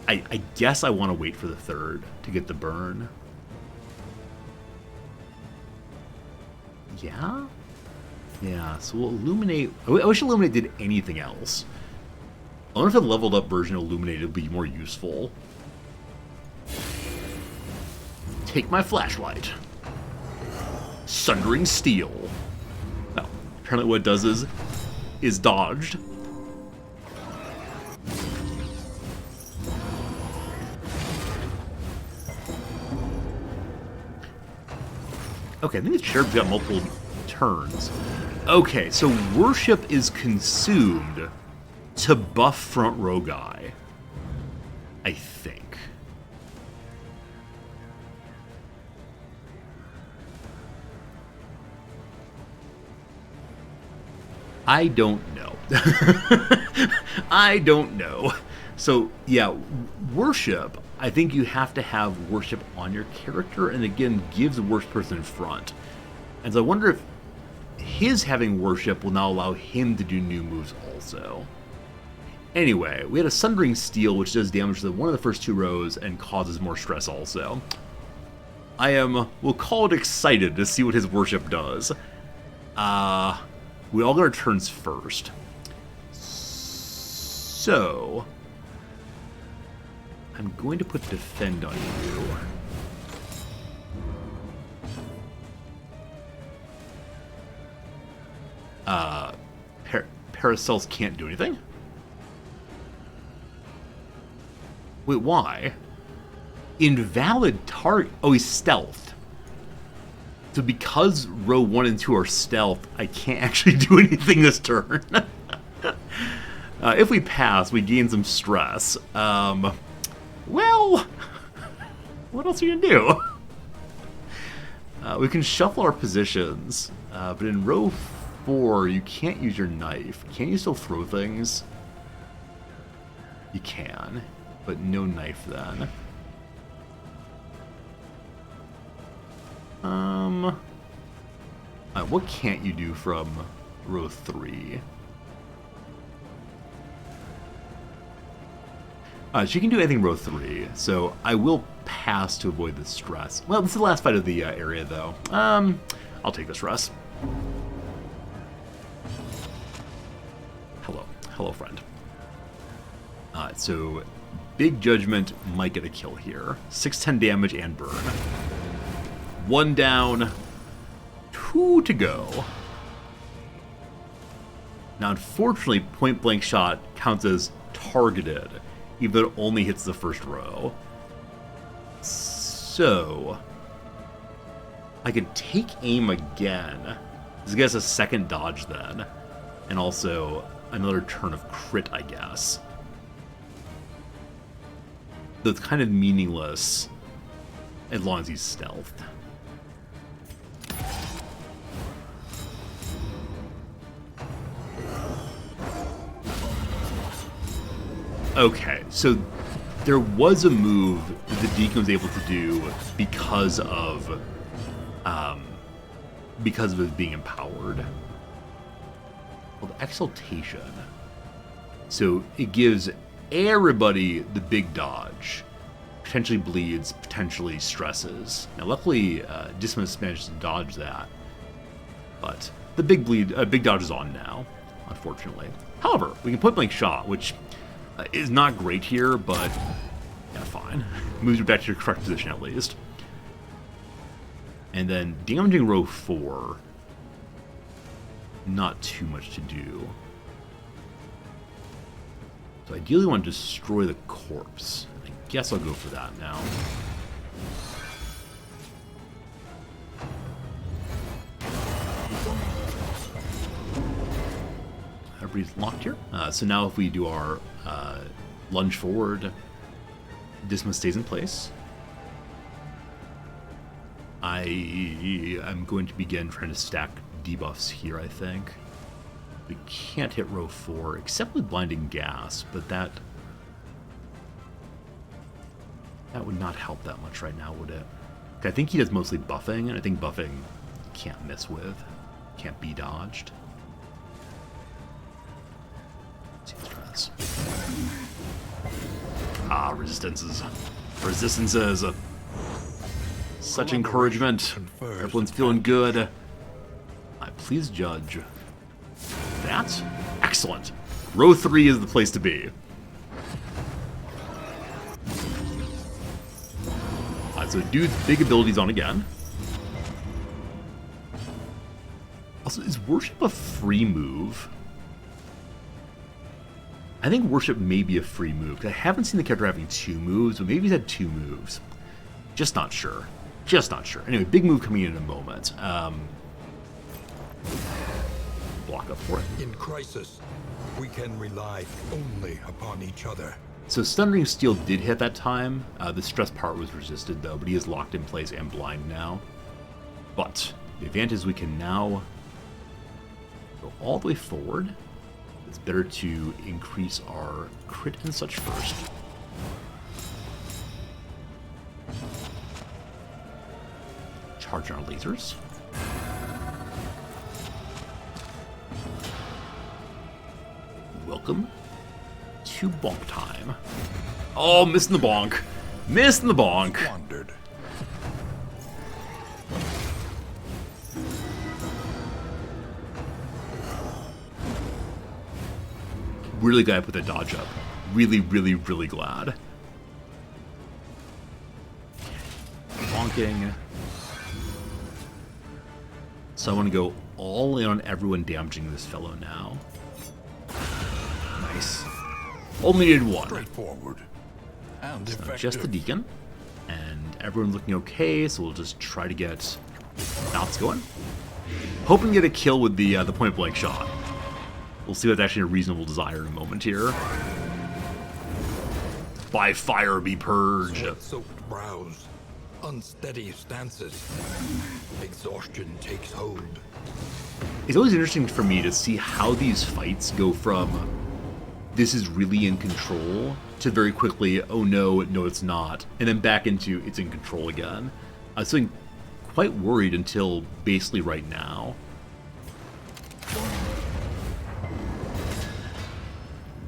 I guess I want to wait for the third to get the burn. Yeah? Yeah, so we'll Illuminate. I wish Illuminate did anything else. I wonder if a leveled up version of Illuminate would be more useful. Take my flashlight. Sundering Steel. Well, apparently what it does is dodged. Okay, I think the sheriff's got multiple turns. Okay, so Worship is consumed to buff front row guy, I think. I don't know. I don't know. So, yeah, Worship, I think you have to have Worship on your character, and again, gives the worst person in front. And so I wonder if his having Worship will now allow him to do new moves also. Anyway, we had a Sundering Steel, which does damage to one of the first 2 rows and causes more stress also. I am, we'll call it excited to see what his Worship does. We all got our turns first. So, I'm going to put Defend on you. Paracels can't do anything? Wait, why? Invalid target. Oh, he's stealthed. So because row 1 and 2 are stealth, I can't actually do anything this turn. If we pass, we gain some stress. Well, what else are you gonna do? We can shuffle our positions, but in row 4, you can't use your knife. Can you still throw things? You can, but no knife then. What can't you do from row 3? She can do anything row 3, so I will pass to avoid the stress. Well, this is the last fight of the area, though. I'll take the stress. Hello, friend. So Big Judgment might get a kill here. 610 damage and burn. 1 down, 2 to go. Now, unfortunately, point blank shot counts as targeted, even though it only hits the first row. So, I could take aim again. This gets a second dodge then, and also another turn of crit, I guess. Though it's kind of meaningless as long as he's stealthed. Okay, so there was a move that the Deacon was able to do because of it being empowered, called Exaltation. So it gives everybody the big dodge, potentially bleeds, potentially stresses. Now, luckily, Dismas managed to dodge that, but the big dodge is on now, unfortunately. However, we can point blank shot, which is not great here, but yeah, fine. Moves you back to your correct position at least. And then damaging row 4 not too much to do. So ideally I want to destroy the corpse. I guess I'll go for that now. Everybody's locked here. So now if we do our lunge forward, Disma stays in place. I am going to begin trying to stack debuffs here, I think. We can't hit row 4, except with Blinding Gas, but that would not help that much right now, would it? I think he does mostly buffing, and I think buffing you can't miss with. Can't be dodged. Let's see, let's try this. Ah, resistances. Resistances. Such encouragement. Everyone's feeling good. Please judge. That's excellent. Row 3 is the place to be. So dude's big abilities on again. Also, is Worship a free move? I think Worship may be a free move. I haven't seen the character having 2 moves, but maybe he's had 2 moves. Just not sure. Just not sure. Anyway, big move coming in a moment. Block up for it. In crisis, we can rely only upon each other. So Sundering Steel did hit that time. The stress part was resisted though, but he is locked in place and blind now. But the advantage is we can now go all the way forward. It's better to increase our crit and such first. Charge our lasers. Welcome to bonk time. Oh, missing the bonk. Missing the bonk. Wandered. Really glad I put that dodge up. Really, really, really glad. Bonking. So I want to go all in on everyone damaging this fellow now. Nice. Only needed 1. Straightforward. And So effective. just the Deacon. And everyone's looking okay, so we'll just try to get knots going. Hoping to get a kill with the point blank shot. We'll see what's actually a reasonable desire in a moment here. By fire be purged. Soaked brows, unsteady stances. Exhaustion takes hold. It's always interesting for me to see how these fights go from this is really in control to very quickly, oh no, no it's not, and then back into it's in control again. I was feeling quite worried until basically right now.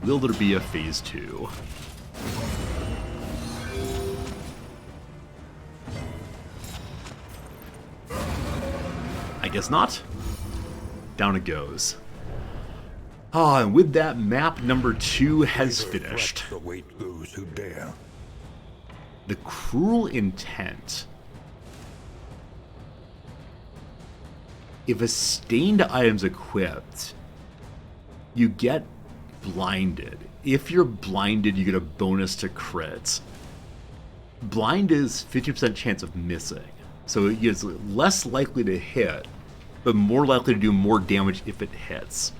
Will there be a phase 2? I guess not. Down it goes. Ah, and with that, map number 2 has Greater finished. threats await those who dare. The Cruel Intent. If a stained item's equipped, you get blinded. If you're blinded, you get a bonus to crits. Blind is 50% chance of missing, so it is less likely to hit, but more likely to do more damage if it hits.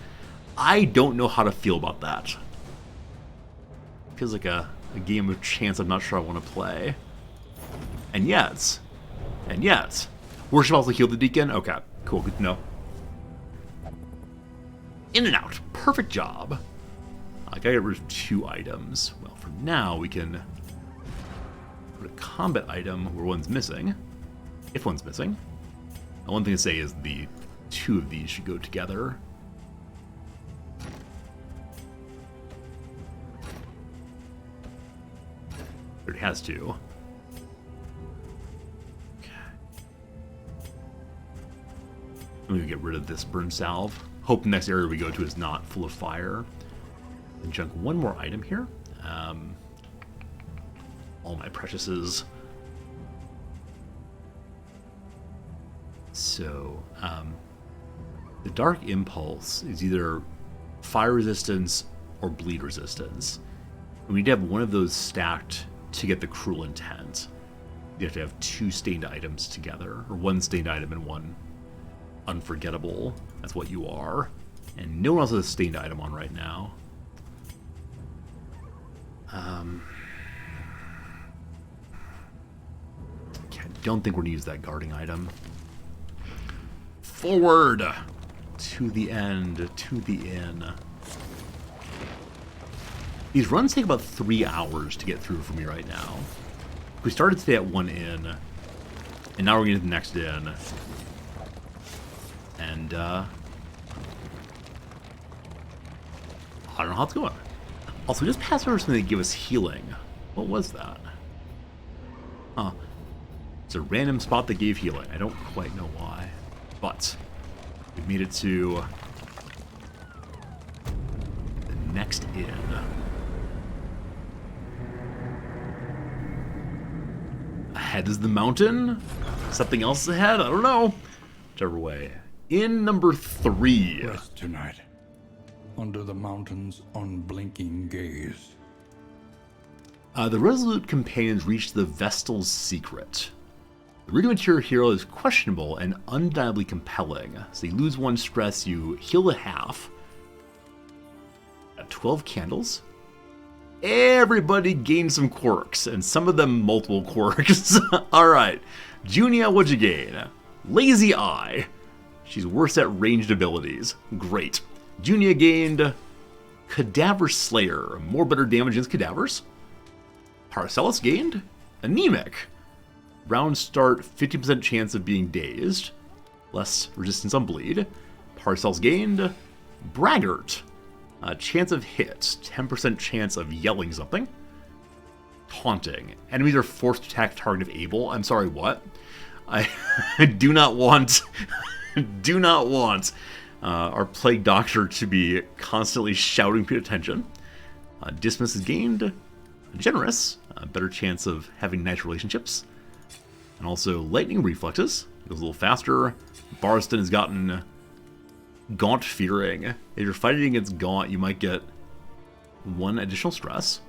I don't know how to feel about that. Feels like a game of chance I'm not sure I want to play. And yet, Worship also healed the Deacon? Okay, cool, good to know. In and out, perfect job. I gotta get rid of 2 items. Well, for now, we can put a combat item where one's missing, if one's missing. And one thing to say is the 2 of these should go together. It has to. Okay. I'm gonna get rid of this burn salve. Hope the next area we go to is not full of fire. And junk one more item here. All my preciouses. So, The Dark Impulse is either fire resistance or bleed resistance. And we need to have one of those stacked to get the Cruel Intent. You have to have 2 stained items together, or 1 stained item and 1 unforgettable. That's what you are. And no one else has a stained item on right now. Okay, I don't think we're going to use that guarding item. Forward! To the end, to the inn. These runs take about 3 hours to get through for me right now. We started today at 1 inn, and now we're getting to the next inn. And, I don't know how it's going. Also, we just passed over something that gave us healing. What was that? Huh. It's a random spot that gave healing. I don't quite know why. But we've made it to the next inn. Ahead is the mountain? Something else ahead? I don't know. Whichever way. Inn number 3. Rest tonight. Under the mountain's unblinking gaze. The Resolute companions reach the Vestal's secret. The rudimentary hero is questionable and undeniably compelling. So you lose 1 stress, you heal at half. At 12 candles. Everybody gains some quirks, and some of them multiple quirks. Alright. Junia, what'd you gain? Lazy Eye. She's worse at ranged abilities. Great. Junia gained Cadaver Slayer. More better damage against cadavers. Paracelsus gained Anemic. Round start, 50% chance of being dazed. Less resistance on bleed. Paracelsus gained Braggart. Chance of hits, 10% chance of yelling something. Taunting. Enemies are forced to attack target if able. I'm sorry, what? I do not want our plague doctor to be constantly shouting for attention. Dismiss is gained. Generous. Better chance of having nice relationships. And also lightning reflexes. Goes a little faster. Barston has gotten Gaunt Fearing. If you're fighting against Gaunt, you might get 1 additional stress.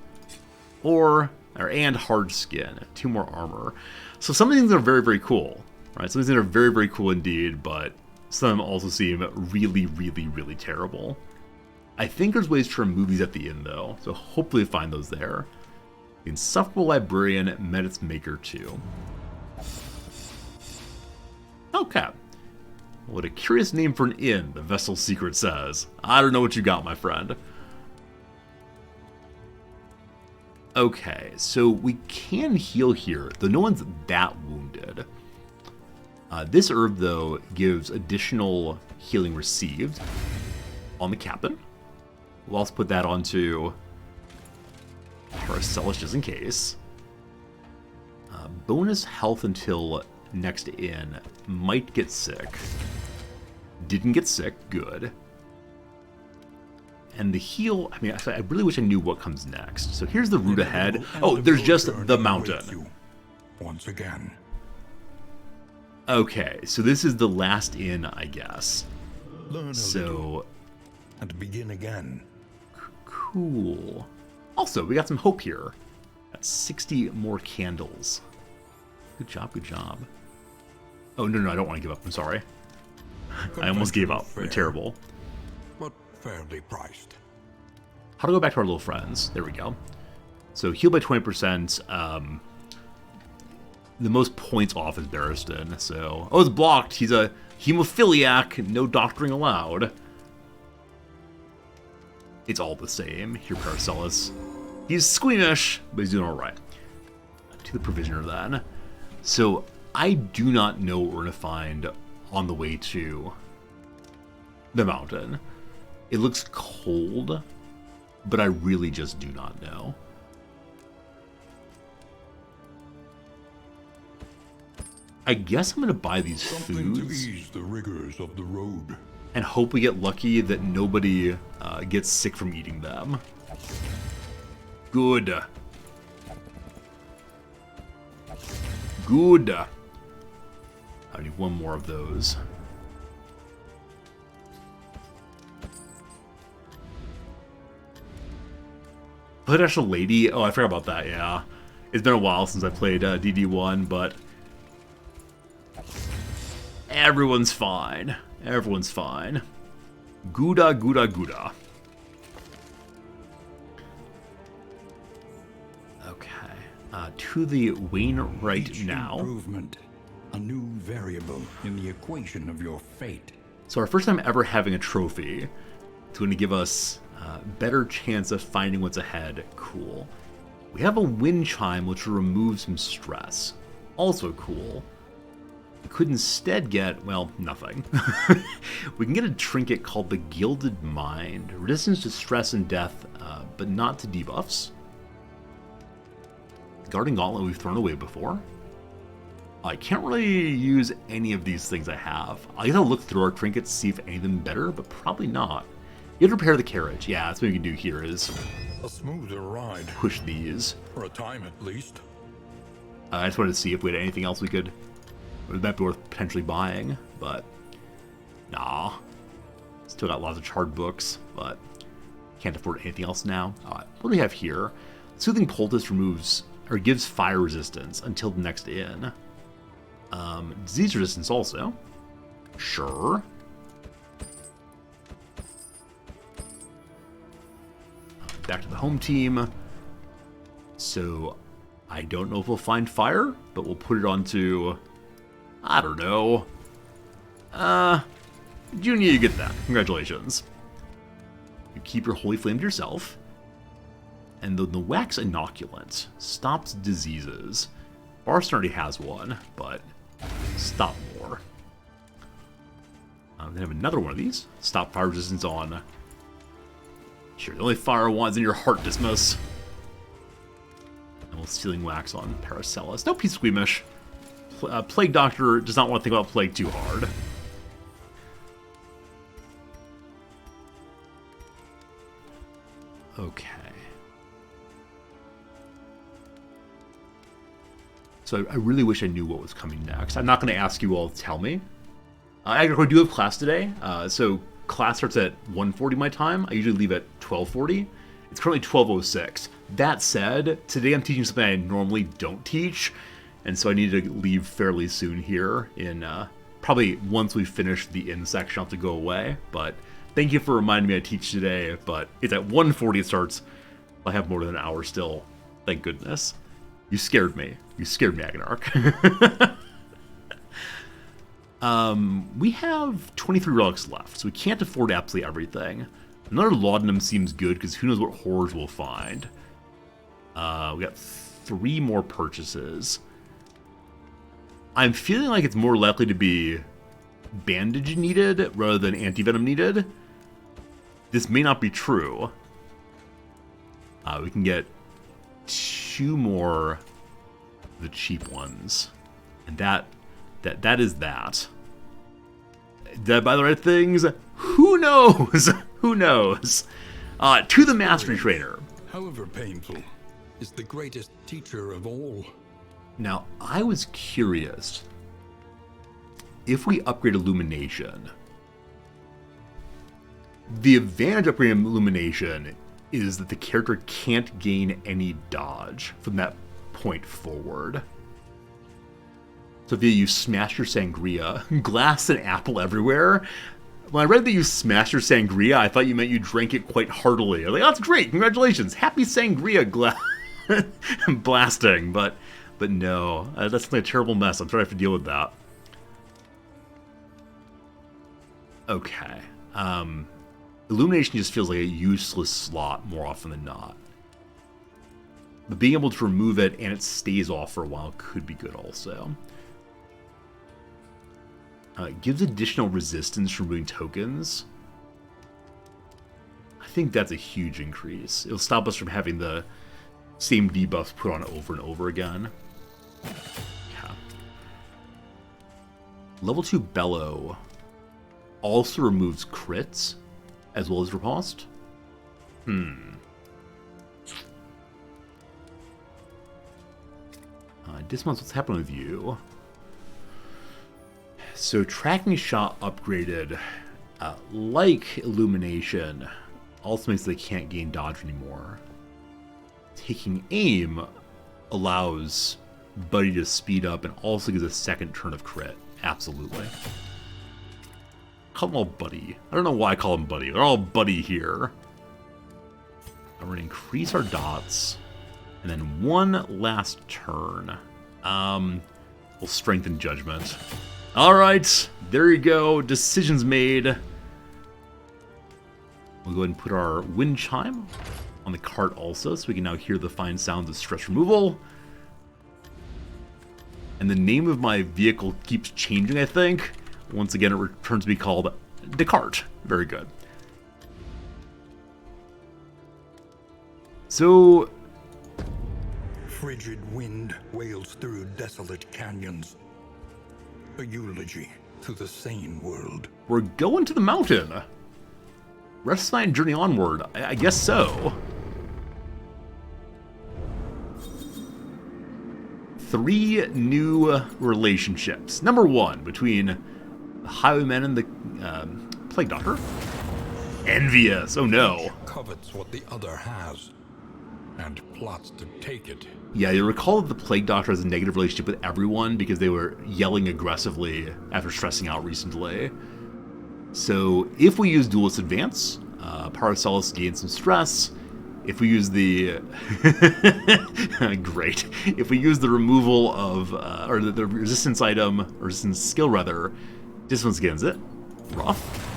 And Hard Skin. 2 more armor. So some of these things are very, very cool. Right? Some of these things are very, very cool indeed, but some of them also seem really, really, really terrible. I think there's ways to remove these at the end, though. So hopefully find those there. The Insufferable Librarian met its maker, too. Okay. What a curious name for an inn, the Vestal's Secret says. I don't know what you got, my friend. Okay, so we can heal here, though no one's that wounded. This herb, though, gives additional healing received on the captain. We'll also put that onto Paracelsus just in case. Bonus health until next inn. Might get sick. Didn't get sick. Good. And the heal, I mean, I really wish I knew what comes next. So here's the route ahead. Oh, there's just the mountain. Once again. Okay, so this is the last inn, I guess. Learn a little and begin again. Cool. Also, we got some hope here. Got 60 more candles. Good job, good job. Oh, no, I don't want to give up. I'm sorry. I almost gave up. Fair, Terrible. but fairly priced. How to go back to our little friends. There we go. So heal by 20%. The most points off is Barristan. So, oh, it's blocked. He's a hemophiliac. No doctoring allowed. It's all the same. Here, Paracelsus. He's squeamish, but he's doing all right. To the provisioner then. So I do not know what we're going to find on the way to the mountain. It looks cold, but I really just do not know. I guess I'm going to buy these Something to foods ease the rigors of the road. and hope we get lucky that nobody gets sick from eating them. Good. Good. I need 1 more of those. Potential Lady. Oh, I forgot about that, yeah. It's been a while since I played DD1, but everyone's fine. Everyone's fine. Gouda, Gouda, Gouda. Okay. To the Wainwright Each now. improvement, a new variable in the equation of your fate. So our first time ever having a trophy. It's going to give us a better chance of finding what's ahead. Cool. We have a wind chime, which will remove some stress. Also cool. We could instead get, well, nothing. We can get a trinket called the Gilded Mind. Resistance to stress and death, but not to debuffs. Guarding Gauntlet we've thrown away before. I can't really use any of these things I have. I guess I'll look through our trinkets, see if any of them better, but probably not. You have to repair the carriage. Yeah, that's what we can do here is A smoother ride, push these. for a time at least. I just wanted to see if we had anything else it might be worth potentially buying, but nah. Still got lots of charred books, but can't afford anything else now. What do we have here? Soothing Poultice removes or gives fire resistance until the next inn. Disease resistance also. Sure. Back to the home team. So I don't know if we'll find fire, but we'll put it onto, I don't know. Junia, you get that. Congratulations. You keep your Holy Flame to yourself. And the Wax Inoculant stops diseases. Barston already has one, but stop more. Then have another one of these. Stop fire resistance on. Sure, the only fire one's in your heart, Dismas. And we'll Sealing Wax on Paracelsus. No Peace Squeamish. Plague Doctor does not want to think about Plague too hard. Okay. So I really wish I knew what was coming next. I'm not going to ask you all to tell me. I do have class today, so class starts at 1:40 my time. I usually leave at 12:40. It's currently 12:06. That said, today I'm teaching something I normally don't teach, and so I need to leave fairly soon here. In probably once we finish the inn section, I'll have to go away. But thank you for reminding me I teach today. But it's at 1:40 it starts. I have more than an hour still. Thank goodness. You scared me. You scared me, Agnarch. We have 23 relics left, so we can't afford absolutely everything. Another laudanum seems good, because who knows what horrors we'll find. We got 3 more purchases. I'm feeling like it's more likely to be bandage needed rather than anti-venom needed. This may not be true. We can get 2 more of the cheap ones. And that is that. Did I buy the right things? Who knows? Who knows? To the Mastery Trainer. However painful, is the greatest teacher of all. Now, I was curious. If we upgrade Illumination, the advantage of upgrading Illumination is that the character can't gain any dodge from that point forward. So if you smash your Sangria, glass and apple everywhere. When I read that you smashed your Sangria, I thought you meant you drank it quite heartily. I was like, oh, that's great, congratulations, happy Sangria blasting. But no, that's like a terrible mess. I'm sorry I have to deal with that. Okay. Illumination just feels like a useless slot more often than not. But being able to remove it and it stays off for a while could be good also. It gives additional resistance from removing tokens. I think that's a huge increase. It'll stop us from having the same debuffs put on over and over again. Yeah. Level 2 Bellow also removes crits as well as riposte. Dismounts, what's happening with you? So Tracking Shot upgraded, like Illumination, also means they can't gain dodge anymore. taking aim allows Buddy to speed up and also gives a second turn of crit. Absolutely. Call them all Buddy. I don't know why I call them Buddy. They're all Buddy here. I'm going to increase our dots. And then one last turn. We'll strengthen Judgment. Alright, there you go. Decisions made. We'll go ahead and put our wind chime on the cart also, so we can now hear the fine sounds of stress removal. And the name of my vehicle keeps changing, I think. Once again, it returns to be called Descartes. Very good. So... Frigid wind wails through desolate canyons. A eulogy to the sane world. we're going to the mountain. Rest of my journey onward. I guess so. 3 new relationships. Number 1, between the Highwayman and the Plague Doctor. Envious. Oh no. Covets what the other has, and plots to take it. Yeah, you recall that the Plague Doctor has a negative relationship with everyone because they were yelling aggressively after stressing out recently. So if we use Duelist Advance, Paracelsus gains some stress. If we use the... Great. If we use the removal of... or the resistance item, or resistance skill rather, Dissonance gains it. Rough.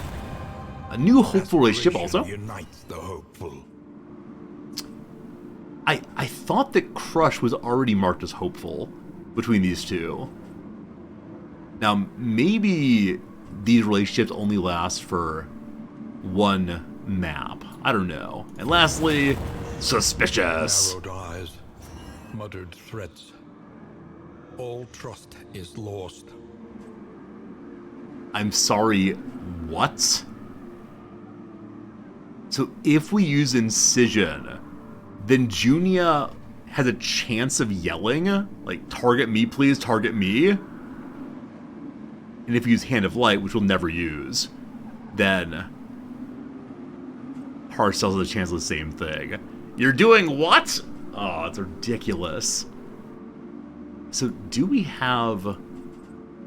A new hopeful relationship also. Unites the hopeful. I thought that Crush was already marked as hopeful between these two. Now, maybe these relationships only last for one map. I don't know. And lastly, suspicious. Narrowed eyes, muttered threats. All trust is lost. I'm sorry, what? So if we use Incision, then Junia has a chance of yelling, like, target me please, target me. And if you use Hand of Light, which we'll never use, then Paracelsus has a chance of the same thing. You're doing what? Oh, it's ridiculous. So do we have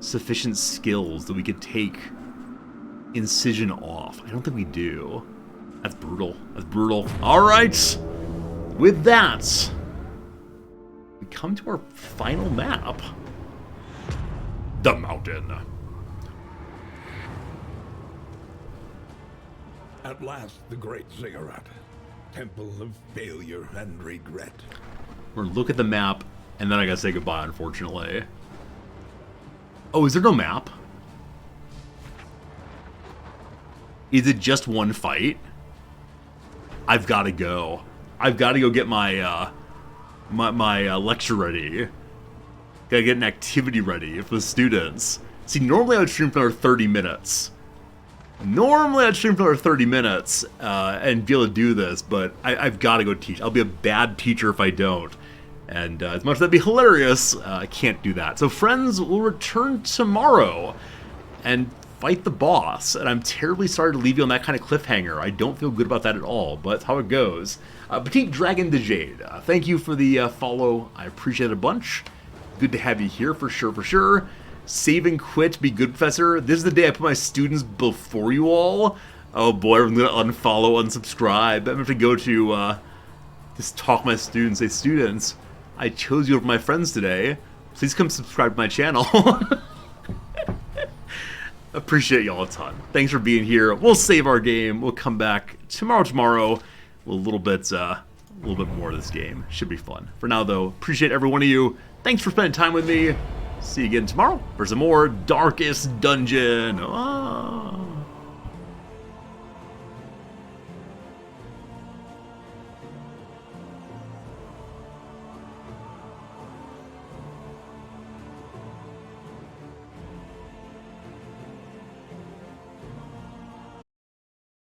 sufficient skills that we could take Incision off? I don't think we do. That's brutal. That's brutal. All right. With that, we come to our final map. The mountain. At last, the great ziggurat. Temple of failure and regret. We're gonna look at the map, and then I gotta say goodbye, unfortunately. Oh, is there no map? Is it just one fight? I've gotta go. I've gotta go get my, my lecture ready. Gotta get an activity ready for the students. See, normally I would stream for another 30 minutes. Normally I'd stream for another 30 minutes and be able to do this, but I've got to go teach. I'll be a bad teacher if I don't. And as much as that'd be hilarious, I can't do that. So friends, will return tomorrow and fight the boss. And I'm terribly sorry to leave you on that kind of cliffhanger. I don't feel good about that at all, but that's how it goes. Petite Dragon de Jade, thank you for the follow. I appreciate it a bunch. Good to have you here for sure, for sure. Save and quit, be good, Professor. This is the day I put my students before you all. Oh boy, I'm gonna unfollow, unsubscribe. I'm gonna have to go to, just talk to my students, say, students, I chose you over my friends today. Please come subscribe to my channel. Appreciate y'all a ton. Thanks for being here. We'll save our game. We'll come back tomorrow with a little bit more of this game. Should be fun. For now, though, appreciate every one of you. Thanks for spending time with me. See you again tomorrow for some more Darkest Dungeon. Ah.